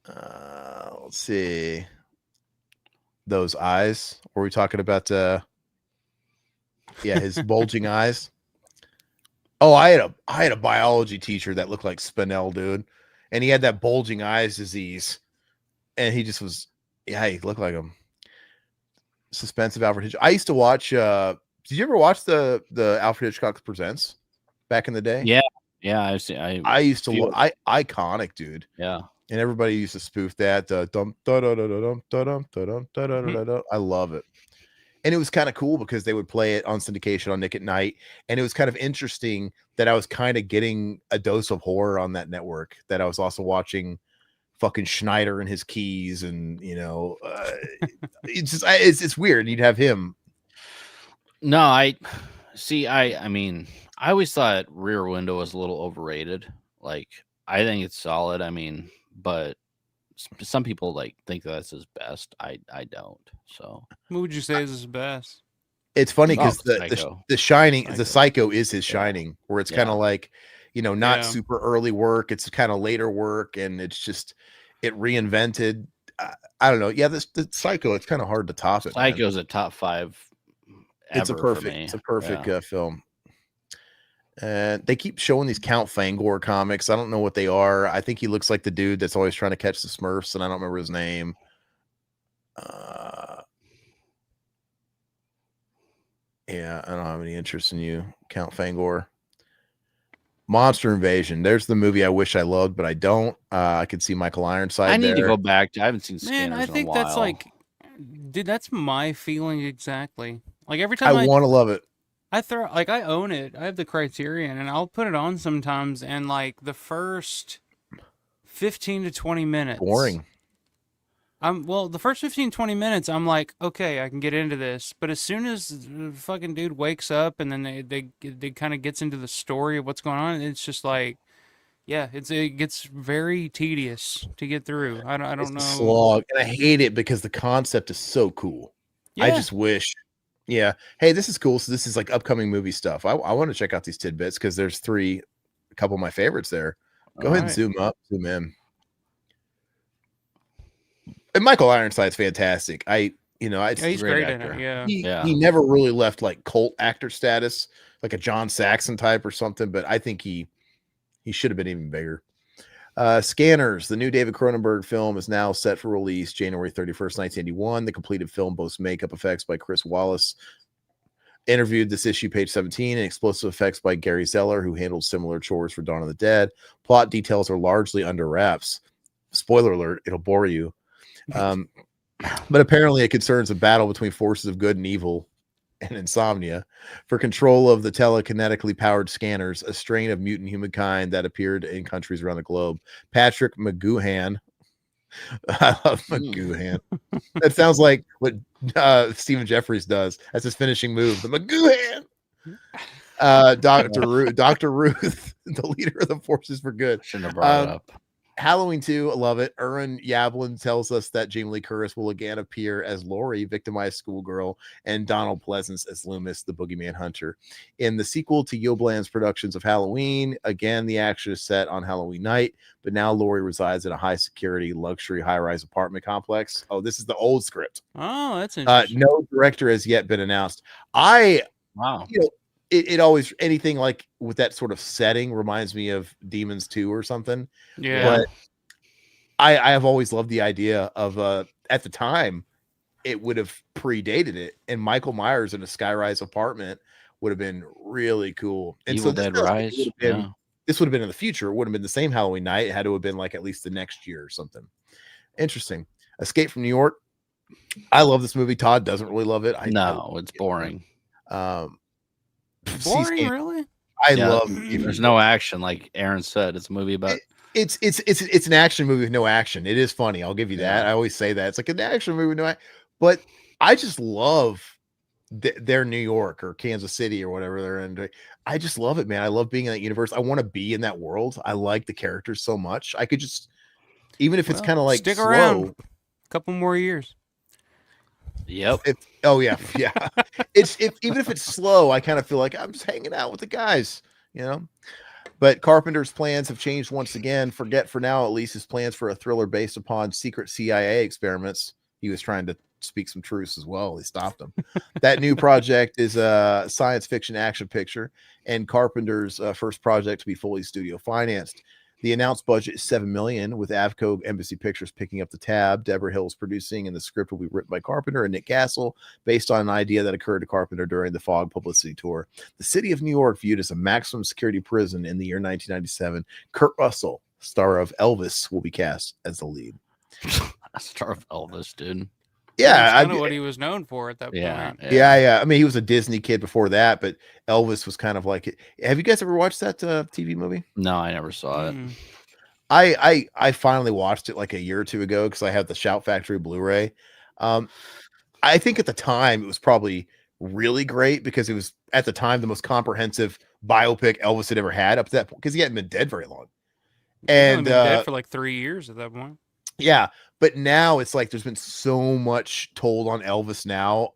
Let's see. Those eyes. Were we talking about his bulging eyes? Oh, I had a biology teacher that looked like Spinell, dude. And he had that bulging eyes disease. And he just was, he looked like him. Suspense of Alfred Hitchcock. I used to watch did you ever watch the Alfred Hitchcock Presents back in the day? Yeah, I used to iconic, dude. Yeah. And everybody used to spoof that. I love it. And it was kind of cool because they would play it on syndication on Nick at Night. And it was kind of interesting that I was kind of getting a dose of horror on that network, that I was also watching fucking Schneider and his keys. And, it's just, it's weird. You'd have him. No, I mean, I always thought Rear Window was a little overrated. Like, I think it's solid. I mean, but some people think that's his best. I don't. So what would you say is his best? It's funny because the Shining, the Psycho is his Shining, where it's kind of like, not super early work. It's kind of later work, and it's just it reinvented. I don't know. Yeah, the Psycho. It's kind of hard to top it. Psycho's a top 5. It's a perfect film. And they keep showing these Count Fangor comics. I don't know what they are. I think he looks like the dude that's always trying to catch the Smurfs, and I don't remember his name. Yeah, I don't have any interest in you, Count Fangor. Monster Invasion. There's the movie I wish I loved, but I don't. I could see Michael Ironside. I need to go back. I haven't seen Scanners Man, I think in a while. that's dude, that's my feeling exactly. Like every time I want to love it. I own it. I have the Criterion, and I'll put it on sometimes, and the first 15 to 20 minutes. Boring. The first 15, 20 minutes, I'm like, okay, I can get into this. But as soon as the fucking dude wakes up and then they kind of gets into the story of what's going on, it's just like, yeah, it gets very tedious to get through. I don't know. Slog, and I hate it because the concept is so cool. Yeah. I just wish. Yeah. Hey, this is cool. So this is upcoming movie stuff. I want to check out these tidbits because there's a couple of my favorites there. Go ahead and zoom up, zoom in. And Michael Ironside's fantastic. He's great in it. Yeah. He never really left cult actor status, like a John Saxon type or something, but I think he should have been even bigger. Scanners, the new David Cronenberg film, is now set for release January 31st, 1981. The completed film boasts makeup effects by Chris Wallace. Interviewed this issue, page 17, and explosive effects by Gary Zeller, who handled similar chores for Dawn of the Dead. Plot details are largely under wraps. Spoiler alert, it'll bore you. But apparently it concerns a battle between forces of good and evil and insomnia for control of the telekinetically powered scanners, a strain of mutant humankind that appeared in countries around the globe. Patrick McGoohan. I love McGoohan. That sounds like what Stephen Jeffries does as his finishing move. The McGoohan. Dr. Ruth, the leader of the forces for good. Shouldn't have brought it up. Halloween 2, I love it. Erin Yablin tells us that Jamie Lee Curtis will again appear as Laurie, victimized schoolgirl, and Donald Pleasance as Loomis, the boogeyman hunter. In the sequel to Yobland's productions of Halloween, again, the action is set on Halloween night, but now Laurie resides in a high-security, luxury, high-rise apartment complex. Oh, this is the old script. Oh, that's interesting. No director has yet been announced. Wow. It always, anything with that sort of setting reminds me of Demons 2 or something. Yeah. But I have always loved the idea of at the time it would have predated it, and Michael Myers in a skyrise apartment would have been really cool. And Evil Dead Rise. This would have been in the future. It wouldn't have been the same Halloween night. It had to have been at least the next year or something. Interesting. Escape from New York. I love this movie. Todd doesn't really love it. It's boring. Boring, really? I love There's no action, like Aaron said. It's a movie about It's an action movie with no action. It is funny. I'll give you that. I always say that. It's like an action movie with no action. But I just love their New York or Kansas City or whatever they're in. I just love it, man. I love being in that universe. I want to be in that world. I like the characters so much. I could just, even if it's kind of like stick slow, around a couple more years. Yep. Yeah. Even if it's slow, I kind of feel like I'm just hanging out with the guys, you know. But Carpenter's plans have changed once again. Forget for now, at least, his plans for a thriller based upon secret CIA experiments. He was trying to speak some truths as well. They stopped him. That new project is a science fiction action picture, and Carpenter's first project to be fully studio financed. The announced budget is $7 million, with Avco Embassy Pictures picking up the tab. Deborah Hill's producing, and the script will be written by Carpenter and Nick Castle, based on an idea that occurred to Carpenter during the Fog publicity tour. The city of New York viewed as a maximum security prison in the year 1997. Kurt Russell, star of Elvis, will be cast as the lead. Star of Elvis, dude. Yeah, that's kind of what he was known for at that point. Yeah. I mean, he was a Disney kid before that, but Elvis was kind of like it. Have you guys ever watched that TV movie? No, I never saw it. I finally watched it like a year or two ago because I had the Shout Factory Blu-ray. I think at the time it was probably really great because it was at the time the most comprehensive biopic Elvis had ever had up to that point, because he hadn't been dead very long. And been dead for like 3 years at that point. Yeah, but now it's like there's been so much told on Elvis now,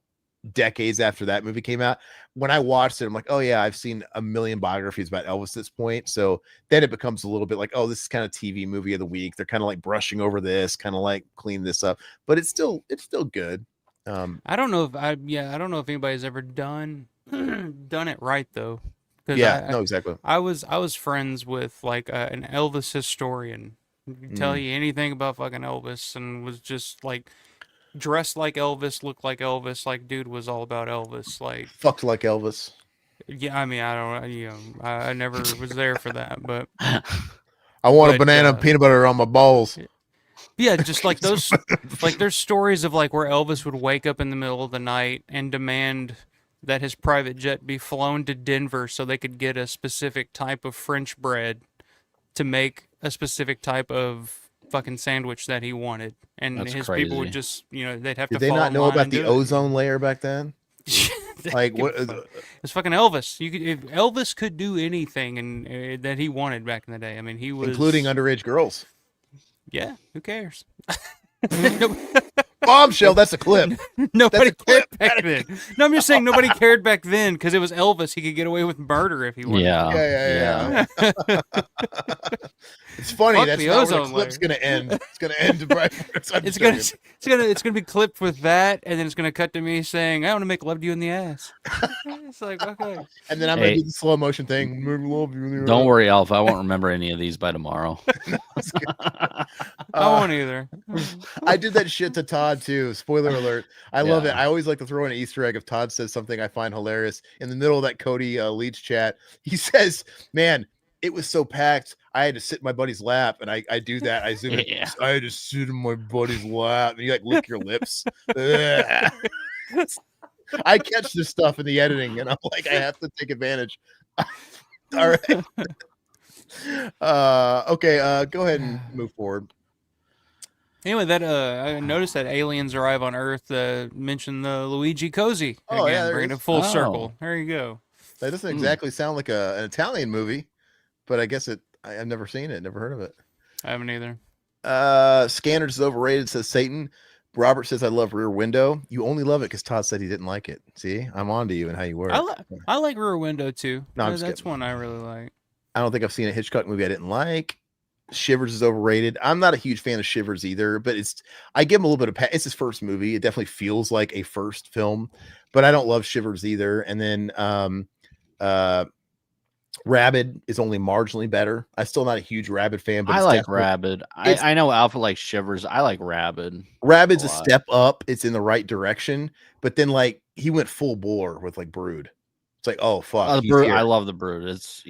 decades after that movie came out. When I watched it, I'm like, oh yeah, I've seen a million biographies about Elvis at this point. So then it becomes a little bit like, oh, this is kind of TV movie of the week. They're kind of like brushing over this, kind of like clean this up, but it's still good. I don't know if anybody's ever done it right though. Yeah, no, exactly. I was friends with like an Elvis historian. Tell you anything about fucking Elvis, and was just like dressed like Elvis, looked like Elvis, like dude was all about Elvis, like fucked like Elvis. Yeah, I mean, I don't, I never was there for that, but I want a banana and peanut butter on my balls. Yeah, just like those, like there's stories of like where Elvis would wake up in the middle of the night and demand that his private jet be flown to Denver so they could get a specific type of French bread to make a specific type of fucking sandwich that he wanted, and That's his crazy. people would just, they'd have to. Did they not know about the ozone layer back then? Like what? It's fucking Elvis. If Elvis could do anything and that he wanted back in the day. I mean, he was including underage girls. Yeah, who cares? Bombshell. That's a clip. Nobody cared back then. No, I'm just saying nobody cared back then because it was Elvis. He could get away with murder if he wanted. Yeah. It's funny. Fuck That's the not ozone where the clip's layer. gonna end. It's gonna end right. It's gonna be clipped with that, and then it's gonna cut to me saying, "I want to make love to you in the ass." It's like, okay. And then I'm gonna do the slow motion thing. Love you in the Don't ass. worry, Alpha. I won't remember any of these by tomorrow. I won't either. I did that shit to Todd too. Spoiler alert. I love it. I always like to throw in an Easter egg if Todd says something I find hilarious. In the middle of that Cody Leach chat, he says, "Man, it was so packed. I had to sit in my buddy's lap," and I do that. I zoom in. I had to sit in my buddy's lap, and you like lick your lips. I catch this stuff in the editing, and I'm like, I have to take advantage. All right. Okay. Go ahead and move forward. Anyway, that I noticed that aliens arrive on Earth. Mention the Luigi Cozy. Oh, again, yeah, there bringing is. it full circle. There you go. That doesn't exactly sound like an Italian movie, but I guess I've never seen it, never heard of it. I haven't either. Scanners is overrated, says Satan. Robert says, I love Rear Window. You only love it because Todd said he didn't like it. See, I'm on to you and how you work. I like Rear Window too. No, that's one I really like. I don't think I've seen a Hitchcock movie I didn't like. Shivers is overrated. I'm not a huge fan of Shivers either, but I give him a little bit of it's his first movie. It definitely feels like a first film, but I don't love Shivers either. And then Rabid is only marginally better. I'm still not a huge Rabid fan, but I like Rabid. I know Alpha likes Shivers. I like Rabid. Rabid's a step up. It's in the right direction, but then like he went full bore with like Brood. It's like, oh fuck, I love the Brood. It's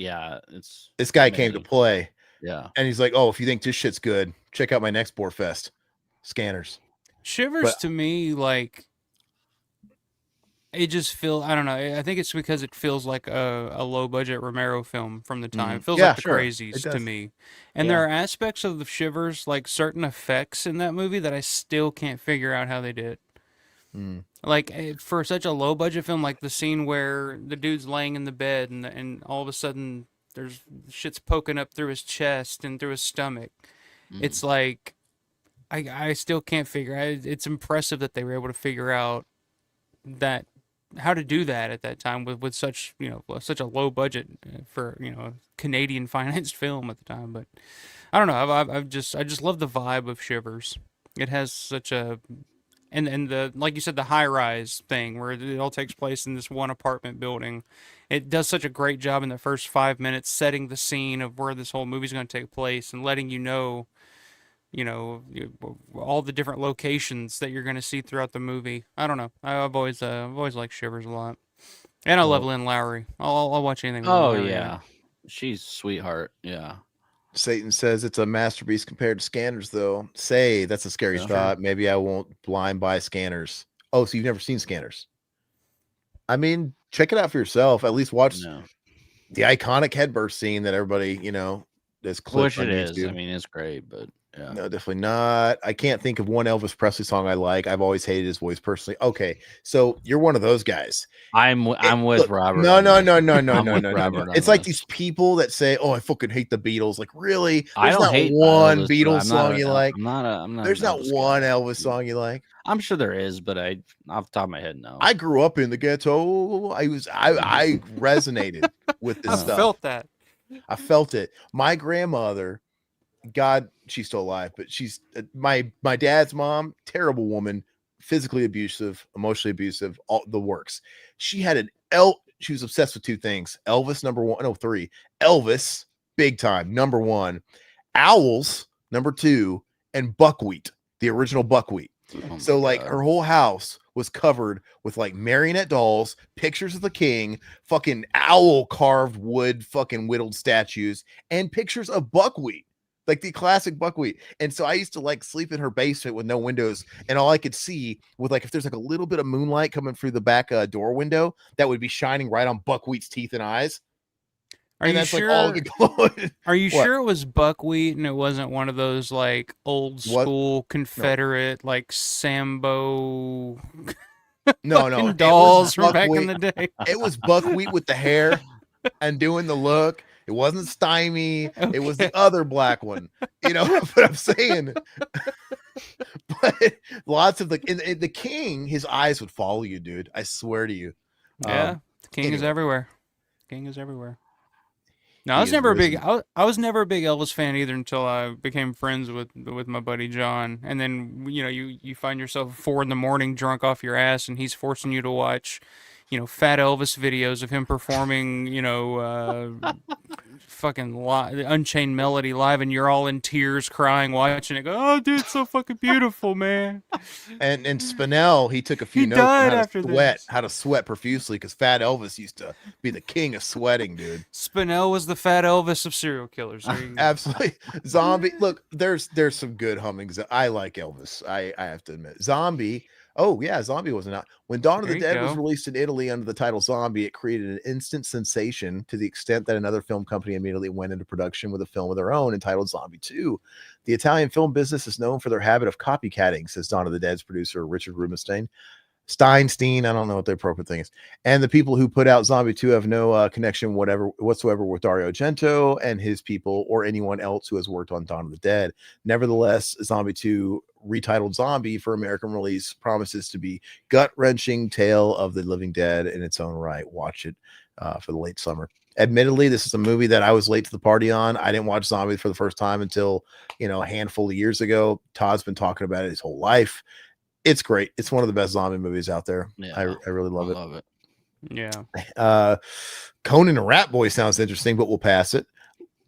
this guy came to play. Yeah, and he's like, oh, if you think this shit's good, check out my next Boar Fest. Scanners. Shivers to me, like, it just feels, I don't know. I think it's because it feels like a low budget Romero film from the time. It feels like The Crazies to me. And there are aspects of the Shivers, like certain effects in that movie that I still can't figure out how they did. Like for such a low budget film, like the scene where the dude's laying in the bed and all of a sudden there's shit's poking up through his chest and through his stomach. It's like I still can't figure. It's impressive that they were able to figure out that how to do that at that time with such such a low budget for Canadian financed film at the time. But I don't know. I just love the vibe of Shivers. It has such a and the, like you said, the high rise thing where it all takes place in this one apartment building. It does such a great job in the first 5 minutes setting the scene of where this whole movie's going to take place and letting you know all the different locations that you're going to see throughout the movie. I don't know. I've always liked Shivers a lot, and I love Lynn Lowry. I'll watch anything. With Lowry yeah, she's sweetheart. Yeah. Satan says it's a masterpiece compared to Scanners, though. Say that's a scary thought. Maybe I won't blind buy Scanners. Oh, so you've never seen Scanners? I mean, check it out for yourself. At least watch the iconic headburst scene that everybody is clipped on YouTube. Which it is. I mean, it's great, but yeah. No, definitely not. I can't think of one Elvis Presley song I like. I've always hated his voice personally. Okay, so you're one of those guys. I'm with Robert. No. It's like these people that say, "Oh, I fucking hate the Beatles." Like, really? I don't hate one Beatles song you like. I'm not. There's not one Elvis song you like. I'm sure there is, but off the top of my head, no. I grew up in the ghetto. I resonated with this stuff. I felt that. I felt it. My grandmother, God, she's still alive, but she's my dad's mom, terrible woman, physically abusive, emotionally abusive, all the works. She had she was obsessed with two things. Elvis, number one. No, three. Elvis, big time, number one. Owls, number two, and buckwheat, the original buckwheat. So like her whole house was covered with like marionette dolls, pictures of the king, fucking owl carved wood, fucking whittled statues, and pictures of buckwheat. Like the classic buckwheat. And so I used to like sleep in her basement with no windows, and all I could see with like if there's like a little bit of moonlight coming through the back door window that would be shining right on buckwheat's teeth and eyes. Are you sure? Are you sure it was buckwheat and it wasn't one of those like old school Confederate like Sambo no dolls from back in the day? It was buckwheat with the hair and doing the look. It wasn't Stymie. Okay. It was the other black one. You know what I'm saying? But lots of the king, his eyes would follow you, dude. I swear to you. Yeah, the king is everywhere. King is everywhere. No, I was never a big Elvis fan either until I became friends with my buddy John. And then you find yourself 4 a.m. drunk off your ass, and he's forcing you to watch Fat Elvis videos of him performing, fucking Unchained Melody live, and you're all in tears crying watching it. Go, oh, dude, it's so fucking beautiful, man. And Spinell, he took a few notes on how to sweat profusely, because Fat Elvis used to be the king of sweating, dude. Spinell was the Fat Elvis of serial killers. Absolutely. Zombie. Look, there's some good hummings. I like Elvis. I have to admit. Zombie. Oh, yeah, Zombie wasn't out. When Dawn of the Dead was released in Italy under the title Zombie, it created an instant sensation to the extent that another film company immediately went into production with a film of their own entitled Zombie 2. The Italian film business is known for their habit of copycatting, says Dawn of the Dead's producer Richard Rubinstein. Steinstein, I don't know what the appropriate thing is. And the people who put out Zombie 2 have no connection whatsoever with Dario Argento and his people or anyone else who has worked on Dawn of the Dead. Nevertheless, Zombie 2, retitled Zombie for American release, promises to be gut-wrenching tale of the living dead in its own right. Watch it for the late summer. Admittedly, this is a movie that I was late to the party on. I didn't watch Zombie for the first time until a handful of years ago. Todd's been talking about it his whole life. It's great. It's one of the best zombie movies out there. Yeah, I really love it. Yeah. Conan and Rat Boy sounds interesting, but we'll pass it.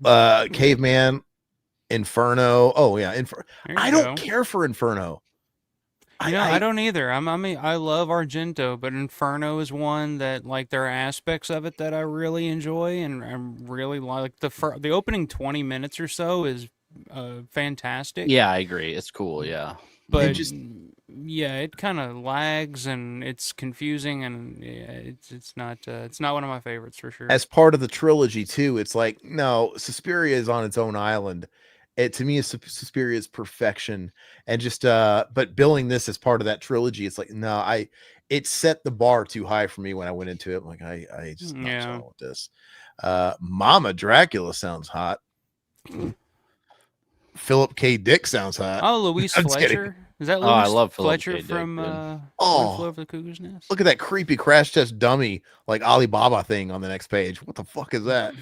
Caveman, Inferno. Oh yeah, I don't care for Inferno. I don't either. I love Argento, but Inferno is one that like there are aspects of it that I really enjoy, and I really like the opening 20 minutes or so is fantastic. Yeah, I agree. It's cool. Yeah. But yeah, it kind of lags and it's confusing, and yeah, it's not one of my favorites for sure. As part of the trilogy too, it's like, no, Suspiria is on its own island. It to me is Suspiria's perfection, and just but billing this as part of that trilogy, it's like, no, it set the bar too high for me when I went into it. I'm like, I just not done with this. Mama Dracula sounds hot. Philip K. Dick sounds hot. Oh, Louise Fletcher. Is that Louise I love Fletcher from Flew Over the Cuckoo's Nest? Look at that creepy crash test dummy like Alibaba thing on the next page. What the fuck is that?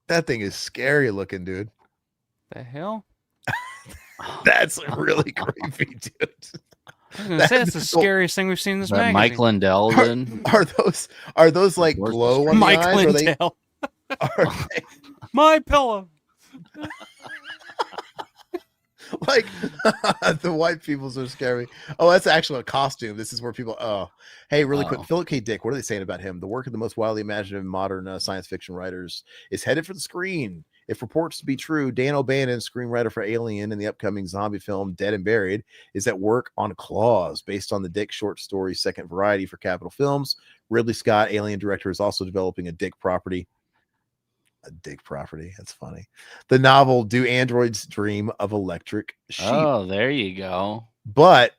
That thing is scary looking, dude. The hell? That's really creepy, dude. I was gonna say that's the scariest thing we've seen in this magazine. Mike Lindell, then are those like glow on Mike the eyes? Lindell. My pillow. Like the white people so scary. Oh, that's actually a costume. This is where people. Oh, hey, really quick, Philip K. Dick. What are they saying about him? The work of the most wildly imaginative modern science fiction writers is headed for the screen. If reports to be true, Dan O'Bannon, screenwriter for Alien and the upcoming zombie film Dead and Buried, is at work on Claws, based on the Dick short story Second Variety for Capitol Films. Ridley Scott, Alien director, is also developing a Dick property. A Dick property. That's funny. The novel Do Androids Dream of Electric Sheep? Oh, there you go. But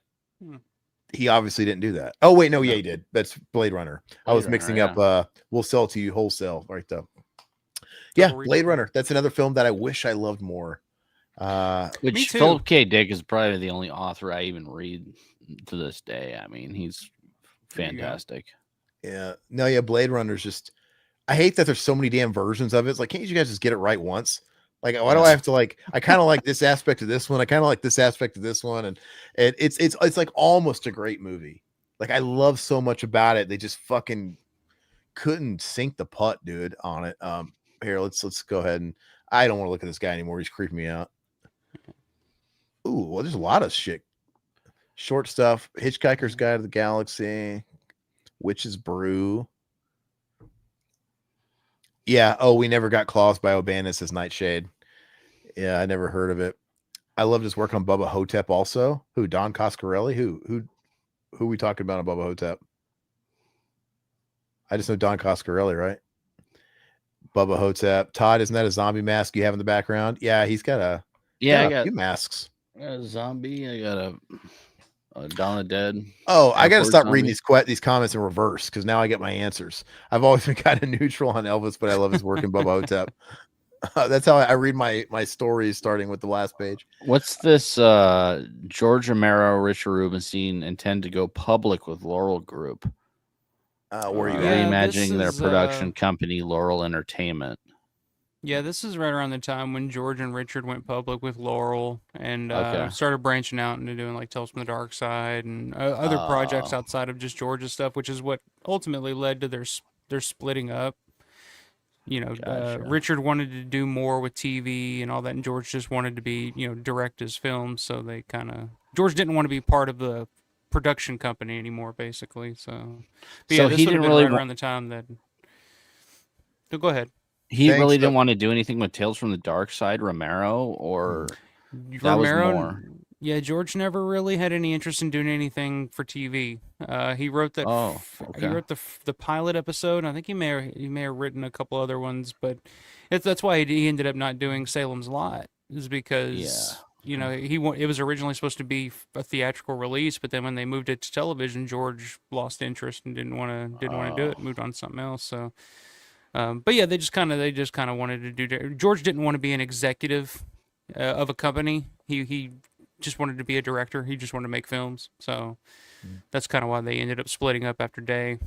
he obviously didn't do that. Oh, wait, no, yeah, he did. That's Blade Runner. I was mixing up We'll Sell to You Wholesale, right though. Yeah, Blade Runner. That's another film that I wish I loved more. Which Philip K. Dick is probably the only author I even read to this day. I mean, he's fantastic. Yeah. No, yeah, Blade Runner's just, I hate that there's so many damn versions of it. It's like, can't you guys just get it right once? Like, why do I have to I kind of like this aspect of this one. I kind of like this aspect of this one. And it's like almost a great movie. Like, I love so much about it. They just fucking couldn't sink the putt, dude, on it. Here, let's go ahead, and I don't want to look at this guy anymore. He's creeping me out. Ooh, well, there's a lot of shit. Short stuff. Hitchhiker's Guide to the Galaxy. Witch's Brew. Yeah. Oh, we never got Claws by O'Bannon, says Nightshade. Yeah, I never heard of it. I loved his work on Bubba Hotep also. Who? Don Coscarelli? Who we talking about on Bubba Hotep? I just know Don Coscarelli, right? Bubba Hotep. Todd, isn't that a zombie mask you have in the background? Yeah, he's got a I got a few masks. I got a zombie. I got a Dawn of the Dead. Oh, I got to stop reading these comments in reverse because now I get my answers. I've always been kind of neutral on Elvis, but I love his work in Bubba Hotep. That's how I read my stories, starting with the last page. What's this? George Romero, Richard Rubenstein intend to go public with Laurel Group. Where are you reimagining their production company, Laurel Entertainment. Yeah, this is right around the time when George and Richard went public with Laurel and started branching out into doing like Tales from the Dark Side and other projects outside of just George's stuff, which is what ultimately led to their splitting up. You know, gotcha. Richard wanted to do more with TV and all that, and George just wanted to be, direct his films. So they George didn't want to be part of the production company anymore, basically. So he didn't really around the time that. So go ahead. He really didn't want to do anything with Tales from the Dark Side, Romero, or that Romero, was more. Yeah, George never really had any interest in doing anything for TV. He wrote that. He wrote the pilot episode. I think he may have written a couple other ones, but that's why he ended up not doing Salem's Lot, is because it was originally supposed to be a theatrical release, but then when they moved it to television, George lost interest and didn't want to do it. Moved on to something else. So. But yeah, they just kind of wanted to do. George didn't want to be an executive of a company. He just wanted to be a director. He just wanted to make films. So that's kind of why they ended up splitting up after Day.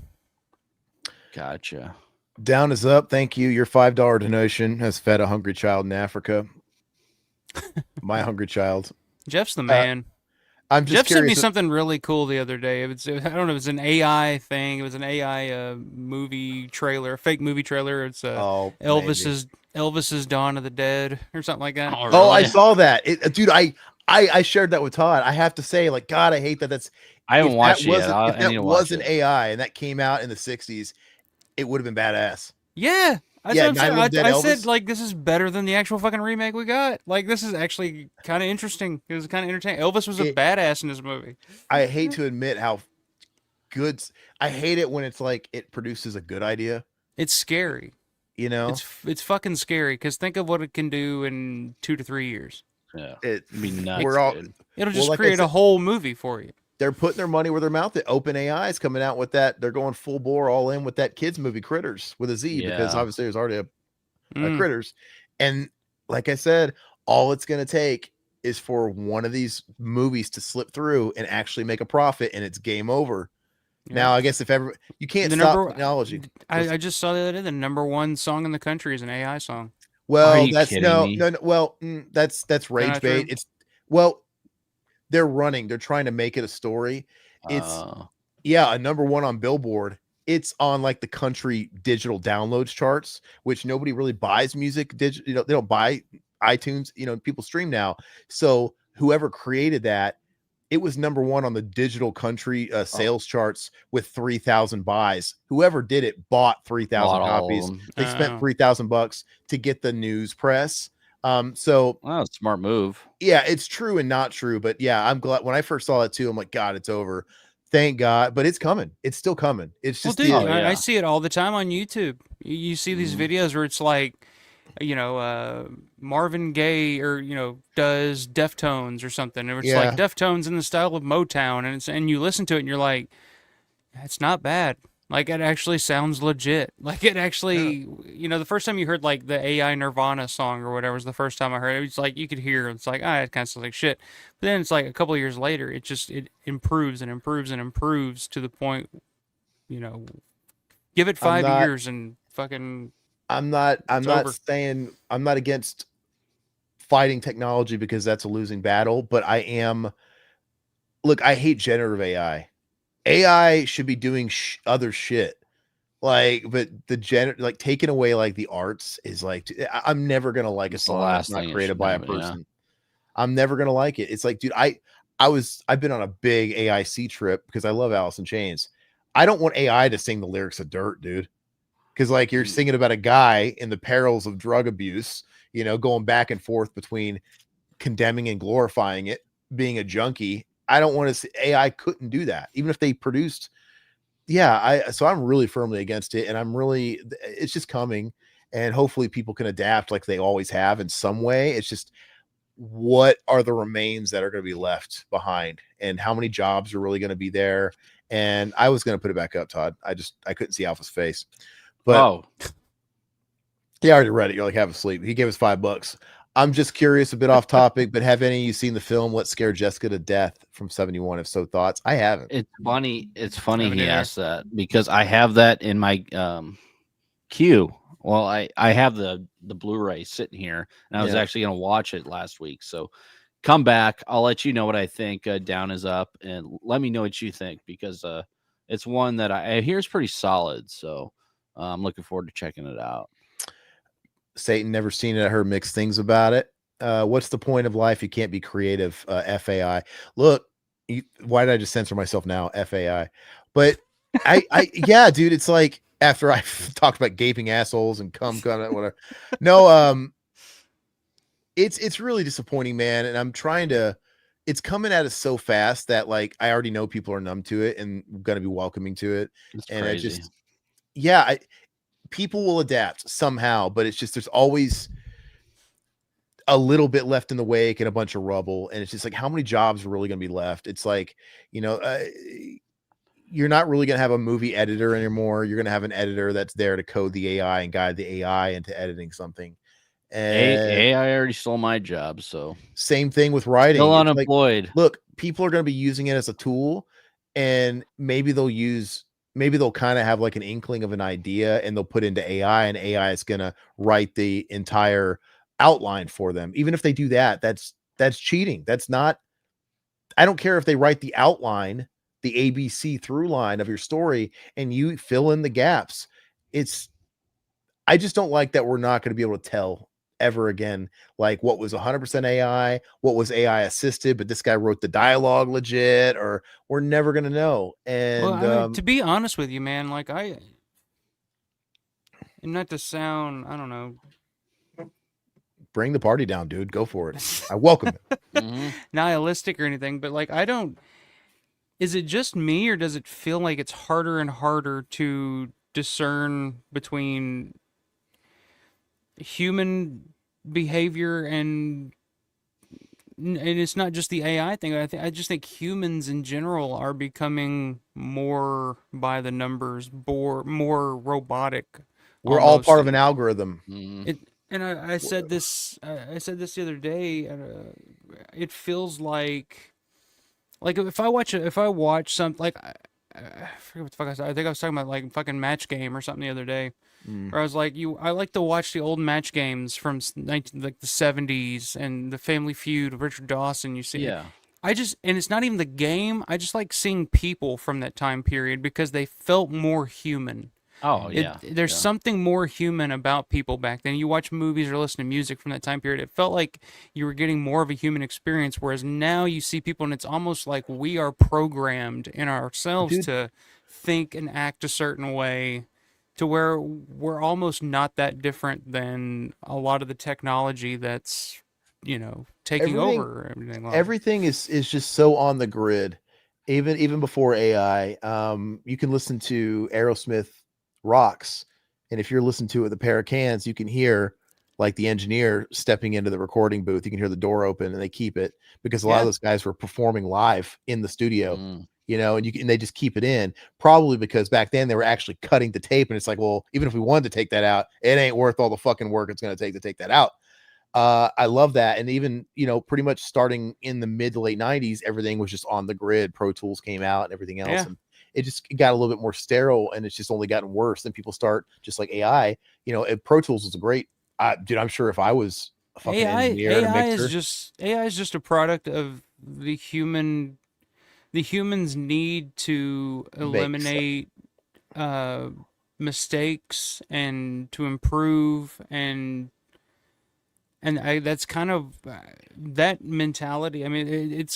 Gotcha. Down is up. Thank you. Your $5 donation has fed a hungry child in Africa. My hungry child. Jeff's the man. I'm just Jeff sent me something really cool the other day. I don't know. It was an AI thing. It was an AI movie trailer, a fake movie trailer. It's Elvis's Dawn of the Dead or something like that. Oh, really? I saw that, dude. I shared that with Todd. I have to say, like, God, I hate that. I haven't watched it yet. If that wasn't AI and that came out in the '60s, it would have been badass. Yeah, I said like this is better than the actual fucking remake we got. Like this is actually kind of interesting. It was kind of entertaining. Elvis was a badass in this movie. I hate to admit how good. I hate it when it's like it produces a good idea. It's scary. You know, it's fucking scary because think of what it can do in 2 to 3 years. Yeah, it'd be nuts. It'll just create a whole movie for you. They're putting their money where their mouth is. OpenAI is coming out with that. They're going full bore all in with that kids movie Critters with a Z because obviously there's already a Critters. And like I said, all it's going to take is for one of these movies to slip through and actually make a profit and it's game over. Yeah. Now, I guess if ever you can't stop technology. I just saw the other day the #1 song in the country is an AI song. Well, that's no. Well, that's rage bait. It's they're trying to make it a story. It's a #1 on Billboard. It's on like the country digital downloads charts, which nobody really buys music digital. They don't buy iTunes, people stream now. So whoever created that, it was #1 on the digital country sales charts with 3,000 buys. Whoever did it bought 3,000 copies. They spent $3,000 to get the news press. So smart move. Yeah, it's true and not true, but yeah, I'm glad when I first saw it too. I'm like, God, it's over. Thank God, but it's coming. It's still coming. It's just I see it all the time on YouTube. You see these videos where it's like, Marvin Gaye or does Deftones or something, or it's like Deftones in the style of Motown, and you listen to it and you're like, it's not bad. Like it actually sounds legit. Like it actually, the first time you heard like the AI Nirvana song or whatever was the first time I heard it. It's like you could hear it's like it kind of sounds like shit. But then it's like a couple of years later, it improves and improves and improves to the point, give it 5 years and fucking. I'm not saying I'm not against fighting technology because that's a losing battle, but I am. Look, I hate generative AI. AI should be doing other shit, but the taking away like the arts is like I'm never gonna like a song that's not created by a person. Yeah. I'm never gonna like it. It's like, dude, I've been on a big AIC trip because I love Alice in Chains. I don't want AI to sing the lyrics of Dirt, dude, because like you're singing about a guy in the perils of drug abuse, going back and forth between condemning and glorifying it, being a junkie. I don't want to see AI couldn't do that, even if they produced. So I'm really firmly against it, and it's just coming, and hopefully people can adapt like they always have in some way. It's just what are the remains that are going to be left behind, and how many jobs are really going to be there. And I was going to put it back up, Todd. I couldn't see Alpha's face, but he already read it. You're like half asleep. He gave us $5. I'm just curious, a bit off topic, but have any of you seen the film What Scared Jessica to Death from 1971? If so, thoughts? I haven't. It's funny he asked that because I have that in my queue. Well, I have the Blu-ray sitting here, and I was actually going to watch it last week. So come back. I'll let you know what I think. Down is up, and let me know what you think because it's one that I hear is pretty solid. So I'm looking forward to checking it out. Satan, never seen it. I heard mixed things about it. What's the point of life? You can't be creative. FAI. Look, why did I just censor myself now? FAI. But yeah, dude, it's like after I talked about gaping assholes and cum, whatever. No, it's really disappointing, man. And I'm trying to. It's coming at us so fast that like I already know people are numb to it and going to be welcoming to it. It's and crazy. it just, people will adapt somehow, but it's just there's always a little bit left in the wake and a bunch of rubble, and it's just like how many jobs are really going to be left? It's like you're not really going to have a movie editor anymore. You're going to have an editor that's there to code the AI and guide the AI into editing something. And AI already stole my job, so same thing with writing. Still unemployed. Like, look, people are going to be using it as a tool, and maybe they'll kind of have like an inkling of an idea and they'll put into AI, and AI is going to write the entire outline for them. Even if they do that, that's cheating. That's not, I don't care if they write the outline, the ABC through line of your story, and you fill in the gaps. I just don't like that we're not going to be able to tell ever again, like what was 100% AI, what was AI assisted, but this guy wrote the dialogue legit, or we're never going to know. And to be honest with you, man, like And not to sound, I don't know, bring the party down, dude. Go for it. I welcome it. nihilistic or anything, but like I don't. Is it just me, or does it feel like it's harder and harder to discern between human behavior and it's not just the AI thing. I just think humans in general are becoming more by the numbers, more robotic. We're all part of an algorithm. And I said this. I said this the other day. It feels like if I watch some like I forget what the fuck I said. I think I was talking about like fucking Match Game or something the other day. Where I was like, I like to watch the old Match Games from like the 70s and the Family Feud, Richard Dawson. You see, yeah. and it's not even the game. I just like seeing people from that time period because they felt more human. Oh yeah. There's something more human about people back then. You watch movies or listen to music from that time period. It felt like you were getting more of a human experience. Whereas now you see people and it's almost like we are programmed in ourselves to think and act a certain way, to where we're almost not that different than a lot of the technology that's, taking over everything. Everything is just so on the grid. Even before AI, you can listen to Aerosmith Rocks, and if you're listening to it with a pair of cans, you can hear like the engineer stepping into the recording booth. You can hear the door open, and they keep it because a lot of those guys were performing live in the studio, and they just keep it in, probably because back then they were actually cutting the tape, and it's like, well, even if we wanted to take that out, it ain't worth all the fucking work it's going to take that out. I love that. And even, pretty much starting in the mid to late 90s, everything was just on the grid. Pro Tools came out and everything else. Yeah. And it just got a little bit more sterile, and it's just only gotten worse. Then people start just like AI, Pro Tools was a great, dude, I'm sure if I was a fucking engineer and a mixer. AI is just a product of the humans' need to eliminate mistakes and to improve and that's kind of that mentality. I mean,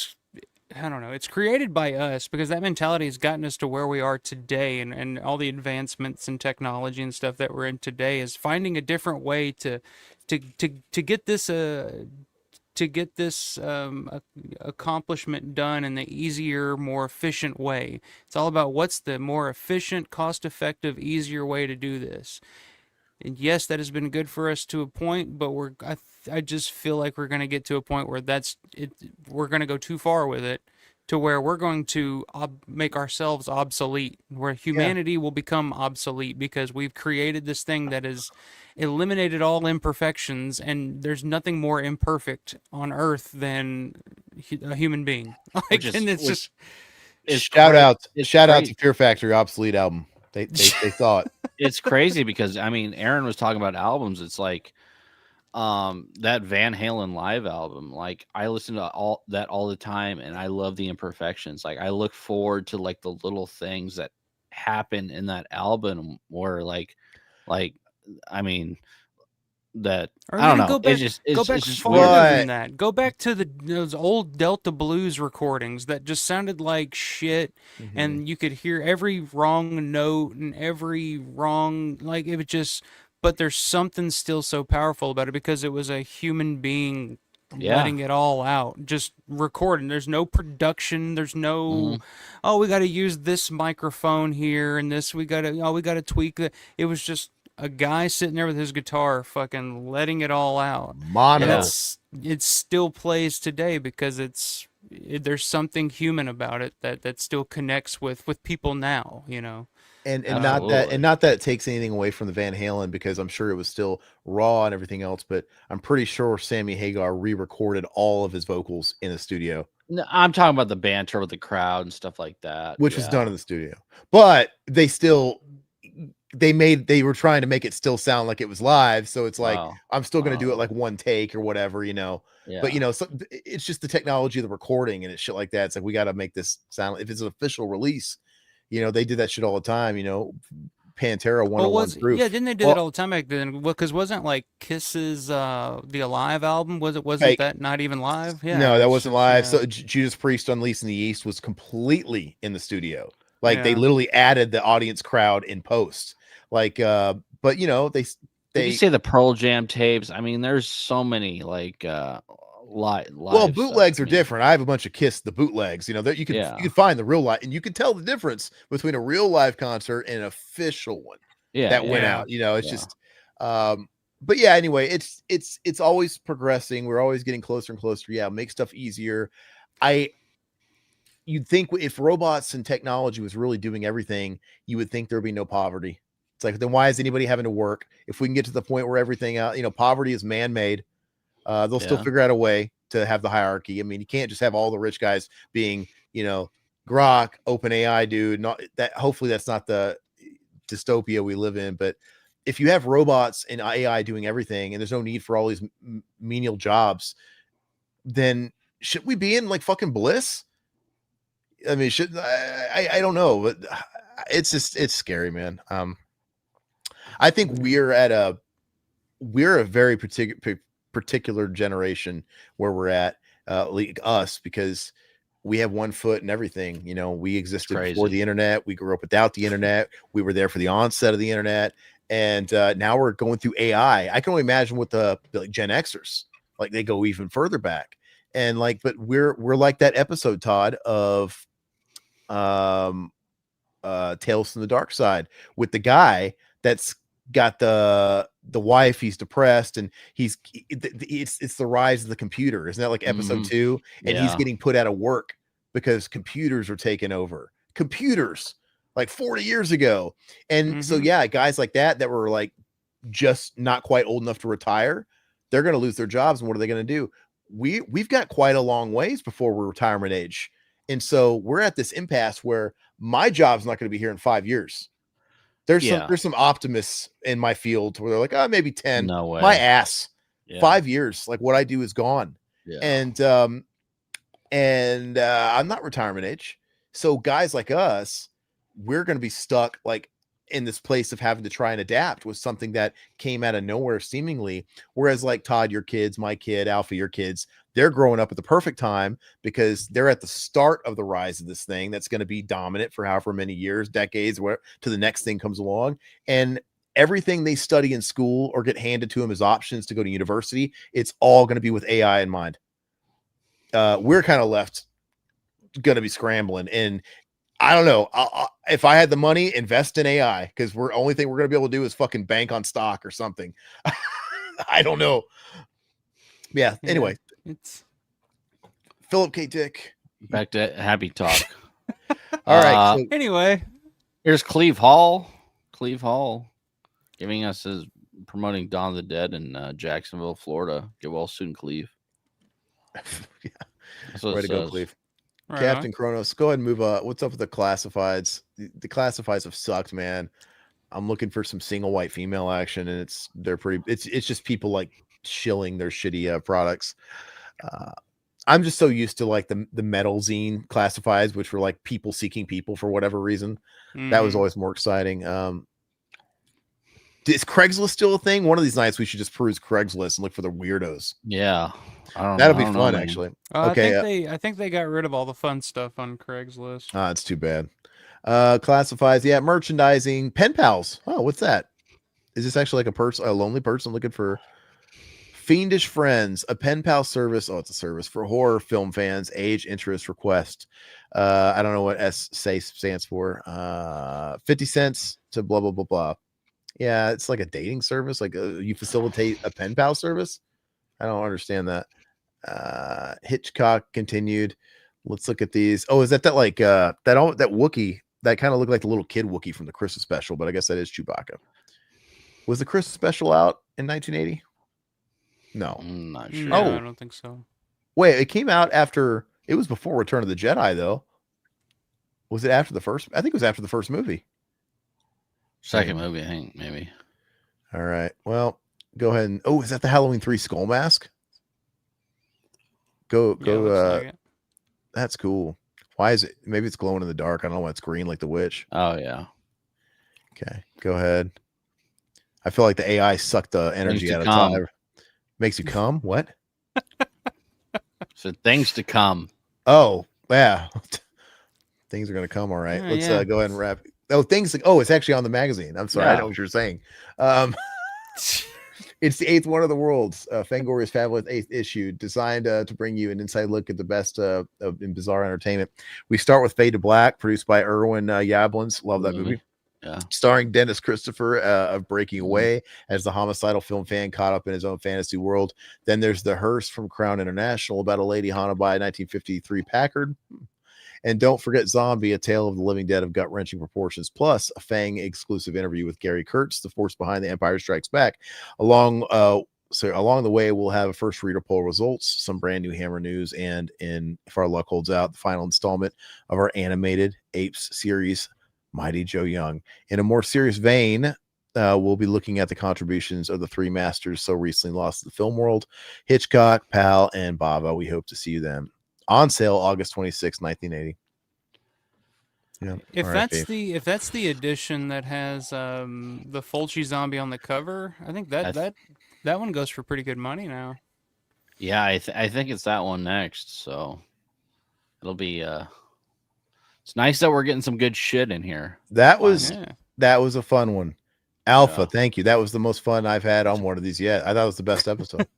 I don't know. It's created by us because that mentality has gotten us to where we are today, and all the advancements in technology and stuff that we're in today is finding a different way to get this accomplishment done in the easier, more efficient way. It's all about what's the more efficient, cost-effective, easier way to do this. And yes, that has been good for us to a point, but I just feel like we're going to get to a point where we're going to go too far with it, to where we're going to make ourselves obsolete, where humanity will become obsolete because we've created this thing that has eliminated all imperfections, and there's nothing more imperfect on Earth than a human being. Shout out to Fear Factory Obsolete album. They thought it's crazy because Aaron was talking about albums. It's like that Van Halen live album. Like I listen to all the time, and I love the imperfections. Like I look forward to like the little things that happen in that album, where that I don't know. Go back farther than that. Go back to those old Delta Blues recordings that just sounded like shit, and you could hear every wrong note and every wrong it was just. But there's something still so powerful about it because it was a human being letting it all out, just recording. There's no production. There's no, we got to use this microphone here and this. We got to tweak that. It was just a guy sitting there with his guitar, fucking letting it all out. Mono. It still plays today because there's something human about it that still connects with people now. And not that it takes anything away from the Van Halen, because I'm sure it was still raw and everything else, but I'm pretty sure Sammy Hagar re-recorded all of his vocals in the studio. No, I'm talking about the banter with the crowd and stuff like that, which was done in the studio. But they were trying to make it still sound like it was live, so it's like I'm still going to do it like one take or whatever, But so it's just the technology of the recording and it's shit like that. It's like we got to make this sound. If it's an official release, they did that shit all the time. Pantera 101 Proof. Yeah, didn't they do that all the time back then? Because wasn't like Kiss's the Alive album? Wasn't that not even live? Yeah, no, that wasn't live. Yeah. So Judas Priest Unleashed in the East was completely in the studio. Like they literally added the audience crowd in post. But But Did you say the Pearl Jam tapes? I mean, there's so many like live bootlegs stuff. are different. I have a bunch of Kiss the bootlegs. That you can find the real live, and you can tell the difference between a real live concert and an official one that went out. It's just but yeah, anyway, it's always progressing. We're always getting closer and closer. Yeah, make stuff easier. You'd think if robots and technology was really doing everything, you would think there'd be no poverty. It's like, then why is anybody having to work? If we can get to the point where everything out, poverty is man-made, they'll still figure out a way to have the hierarchy. I mean, you can't just have all the rich guys being, Grok, OpenAI dude. Not that. Hopefully, that's not the dystopia we live in. But if you have robots and AI doing everything, and there's no need for all these menial jobs, then should we be in like fucking bliss? I mean, I don't know, but it's scary, man. I think we're a very particular generation where we're at, like us, because we have one foot in everything. We existed before the internet. We grew up without the internet. We were there for the onset of the internet, and now we're going through AI. I can only imagine what the like Gen Xers, like they go even further back, and like, but we're like that episode, Todd, of Tales from the Dark Side, with the guy that's got the wife. He's depressed, and it's the rise of the computer. Isn't that like episode 2? And he's getting put out of work because computers are taking over. Computers like 40 years ago. And so guys like that were like just not quite old enough to retire, they're going to lose their jobs. And what are they going to do? We've got quite a long ways before we're retirement age. And so we're at this impasse where my job's not going to be here in 5 years. There's some optimists in my field where they're like, oh, maybe 10. No way. My ass. 5 years. Like what I do is gone. Yeah. And I'm not retirement age. So guys like us, we're going to be stuck like in this place of having to try and adapt with something that came out of nowhere seemingly. Whereas like Todd, your kids, my kid, Alpha, your kids, they're growing up at the perfect time because they're at the start of the rise of this thing that's going to be dominant for however many years, decades, where to the next thing comes along. And everything they study in school or get handed to them as options to go to university, it's all going to be with AI in mind. We're kind of left going to be scrambling. And I don't know. If I had the money, invest in AI, because only thing we're going to be able to do is fucking bank on stock or something. I don't know. Yeah. Anyway, it's Philip K. Dick. Back to happy talk. All right. So anyway, here's Cleve Hall. Cleve Hall giving us his promoting Dawn of the Dead in Jacksonville, Florida. Get well soon, Cleve. Yeah. Way to go, Cleve. Right Captain on. Kronos, go ahead and move up. What's up with the classifieds? The classifieds have sucked, man. I'm looking for some single white female action, and it's just people like shilling their shitty products. I'm just so used to like the metal zine classifieds, which were like people seeking people for whatever reason. That was always more exciting. Is Craigslist still a thing? One of these nights we should just peruse Craigslist and look for the weirdos. Yeah. That'll be fun, actually. Okay. I think they got rid of all the fun stuff on Craigslist. It's too bad. Classifies, yeah, merchandising, pen pals. Oh, what's that? Is this actually like a lonely person looking for fiendish friends? A pen pal service. Oh, it's a service for horror film fans. Age, interest, request. I don't know what SAY stands for. 50 cents to blah blah blah blah. Yeah, it's like a dating service. Like you facilitate a pen pal service. I don't understand that. Hitchcock continued. Let's look at these. Oh, is that like that Wookiee that kind of looked like the little kid Wookiee from the Christmas special? But I guess that is Chewbacca. Was the Christmas special out in 1980? No, I'm not sure. No, I don't think so. Wait, it came out after. It was before Return of the Jedi, though. Was it after the first? I think it was after the first movie. Second movie, I think, maybe. All right. Well, go ahead and. Oh, is that the Halloween 3 skull mask? Go. Like That's cool. Why is it? Maybe it's glowing in the dark. I don't know why it's green like the witch. Oh yeah. Okay, go ahead. I feel like the AI sucked the energy out of time. Makes you come? What? So things to come. Oh, yeah. Things are gonna come. All right. Let's yeah. go ahead and wrap. Oh, things like, oh, it's actually on the magazine. I'm sorry, I know what you're saying. It's the 8th wonder of the world's Fangoria's fabulous 8th issue, designed to bring you an inside look at the best in bizarre entertainment. We start with Fade to Black, produced by Irwin Yablans. Love that movie. Yeah. Starring Dennis Christopher of Breaking Away as the homicidal film fan caught up in his own fantasy world. Then there's The Hearse from Crown International, about a lady haunted by a 1953 Packard. And don't forget Zombie, a tale of the living dead of gut-wrenching proportions, plus a Fang exclusive interview with Gary Kurtz, the force behind The Empire Strikes Back. Along the way, we'll have a first reader poll results, some brand new Hammer news, and if our luck holds out, the final installment of our animated Apes series, Mighty Joe Young. In a more serious vein, we'll be looking at the contributions of the three masters so recently lost to the film world, Hitchcock, Pal, and Bava. We hope to see them. On sale August 26, 1980. Yeah. If that's the edition that has the Fulci zombie on the cover, I think that one goes for pretty good money now. Yeah, I think it's that one next. So it'll be it's nice that we're getting some good shit in here. That was a fun one. Alpha, thank you. That was the most fun I've had on one of these yet. I thought it was the best episode.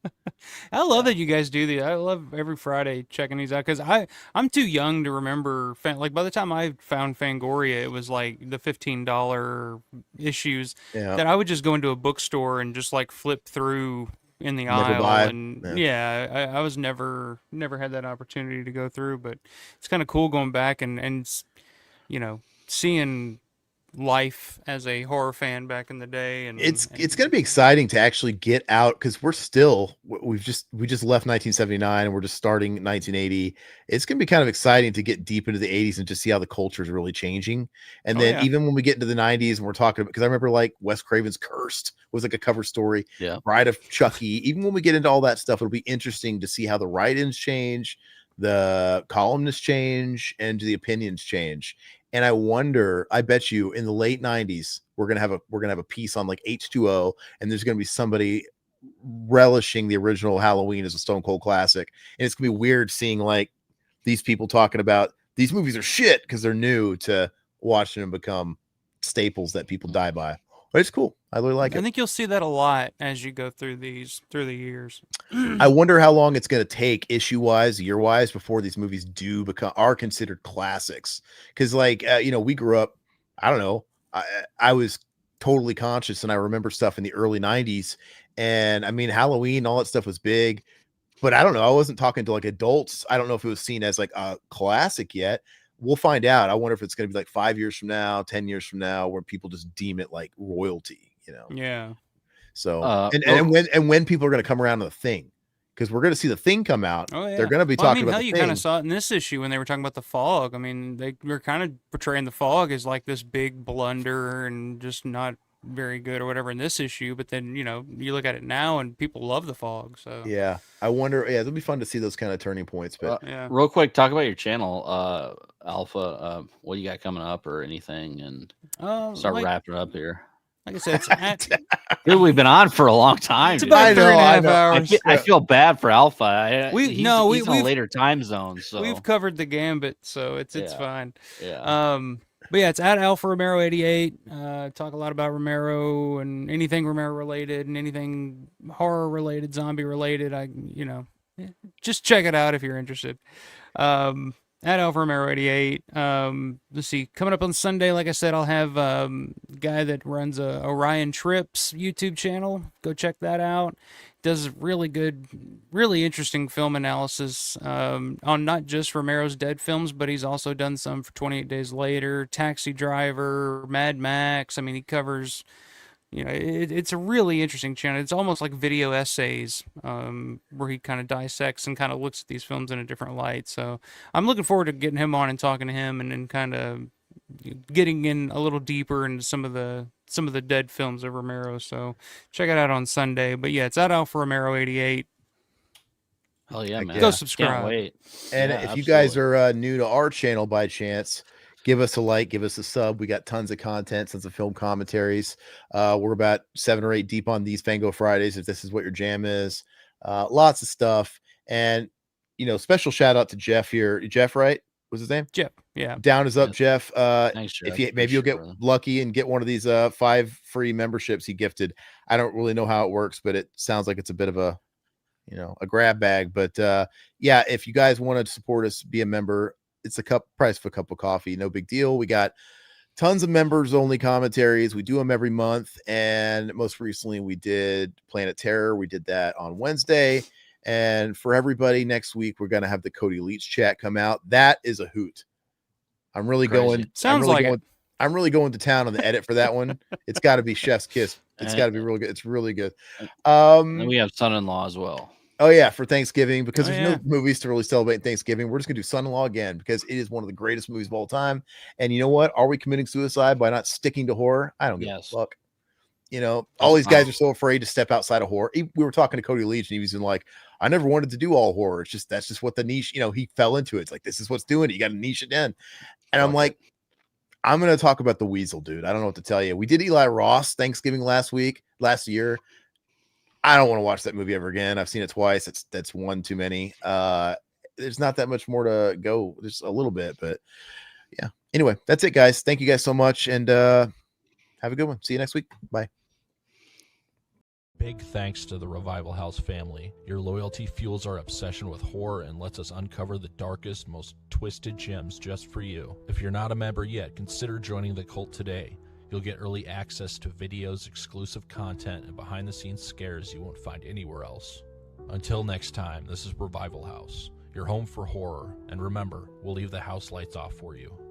I love that you guys do these. I love every Friday checking these out because I'm too young to remember. Like by the time I found Fangoria, it was like the $15 issues that I would just go into a bookstore and just like flip through in the aisle. And I was never had that opportunity to go through, but it's kind of cool going back and seeing life as a horror fan back in the day, and it's going to be exciting to actually get out because we just left 1979 and we're just starting 1980. It's going to be kind of exciting to get deep into the 80s and just see how the culture is really changing. And then even when we get into the 90s and we're talking about, because I remember like Wes Craven's Cursed was like a cover story, Bride of Chucky. Even when we get into all that stuff, it'll be interesting to see how the write-ins change, the columnists change, and the opinions change. And I wonder, I bet you in the late 90s, we're gonna have a piece on like H2O, and there's gonna be somebody relishing the original Halloween as a Stone Cold classic. And it's gonna be weird seeing like these people talking about these movies are shit because they're new to watching them become staples that people die by. But it's cool. I really like it. I think you'll see that a lot as you go through the years. I wonder how long it's going to take issue-wise, year-wise, before these movies are considered classics. Because, like, we grew up, I don't know, I was totally conscious, and I remember stuff in the early 90s. And, I mean, Halloween, all that stuff was big. But I don't know. I wasn't talking to, like, adults. I don't know if it was seen as, like, a classic yet. We'll find out. I wonder if it's going to be like 5 years from now, 10 years from now, where people just deem it like royalty, Yeah. So, when people are going to come around to the Thing, because we're going to see the Thing come out. Oh, yeah. They're going to be talking about the Thing. You kind of saw it in this issue when they were talking about the fog. I mean, they were kind of portraying the fog as like this big blunder and just not very good or whatever in this issue. But then, you look at it now and people love the fog. So yeah, I wonder. Yeah, it'll be fun to see those kind of turning points. But real quick, talk about your channel, Alpha. What you got coming up or anything, and start wrapping up here. Like I said, dude, we've been on for a long time. It's about 3.5 hours. I feel bad for Alpha. He's on a later time zone. So we've covered the gambit, so it's fine. Yeah. But yeah, it's at Alpha Romero 88. Talk a lot about Romero and anything Romero related and anything horror related, zombie related. Just check it out if you're interested. At Alpha Romero 88. Let's see. Coming up on Sunday, like I said, I'll have a guy that runs a Orion Trips YouTube channel. Go check that out. Does really good, really interesting film analysis on not just Romero's dead films, but he's also done some for 28 Days Later, Taxi Driver, Mad Max. I mean, he covers... it's a really interesting channel. It's almost like video essays where he kind of dissects and kind of looks at these films in a different light. So I'm looking forward to getting him on and talking to him and then kind of getting in a little deeper into some of the dead films of Romero. So check it out on Sunday. But yeah, it's at Alpha Romero 88. Oh yeah, man! Go subscribe. Can't wait. And if you guys are new to our channel by chance, give us a like, give us a sub. We got tons of content, tons of film commentaries. We're about 7 or 8 deep on these Fango Fridays, if this is what your jam is. Lots of stuff. And, special shout out to Jeff here. Jeff, right? What's his name? Jeff. Yeah. Down is up, Jeff. Thanks, Jeff. If you maybe you'll get lucky and get one of these 5 free memberships he gifted. I don't really know how it works, but it sounds like it's a bit of a grab bag. But yeah, if you guys want to support us, be a member. It's price of a cup of coffee. No big deal. We got tons of members only commentaries. We do them every month. And most recently we did Planet Terror. We did that on Wednesday. And for everybody next week, we're going to have the Cody Leach chat come out. That is a hoot. I'm really going. Sounds I'm really like going, it. I'm really going to town on the edit for that one. It's got to be chef's kiss. It's got to be really good. It's really good. And we have son-in-law as well. Oh yeah, for Thanksgiving, because there's no movies to really celebrate Thanksgiving. We're just gonna do Son-in-Law again because it is one of the greatest movies of all time. And you know what? Are we committing suicide by not sticking to horror? I don't give a fuck. All these guys are so afraid to step outside of horror. We were talking to Cody Leach, and he was in like, I never wanted to do all horror. It's just that's just what the niche. He fell into it. It's like this is what's doing it. You got to niche it in. And I'm like, I'm gonna talk about the Weasel, dude. I don't know what to tell you. We did Eli Ross Thanksgiving last year. I don't want to watch that movie ever again. I've seen it twice. That's one too many. There's not that much more to go. Just a little bit, but yeah. Anyway, that's it, guys. Thank you guys so much, and have a good one. See you next week. Bye. Big thanks to the Revival House family. Your loyalty fuels our obsession with horror and lets us uncover the darkest, most twisted gems just for you. If you're not a member yet, consider joining the cult today. You'll get early access to videos, exclusive content, and behind-the-scenes scares you won't find anywhere else. Until next time, this is Revival House, your home for horror. And remember, we'll leave the house lights off for you.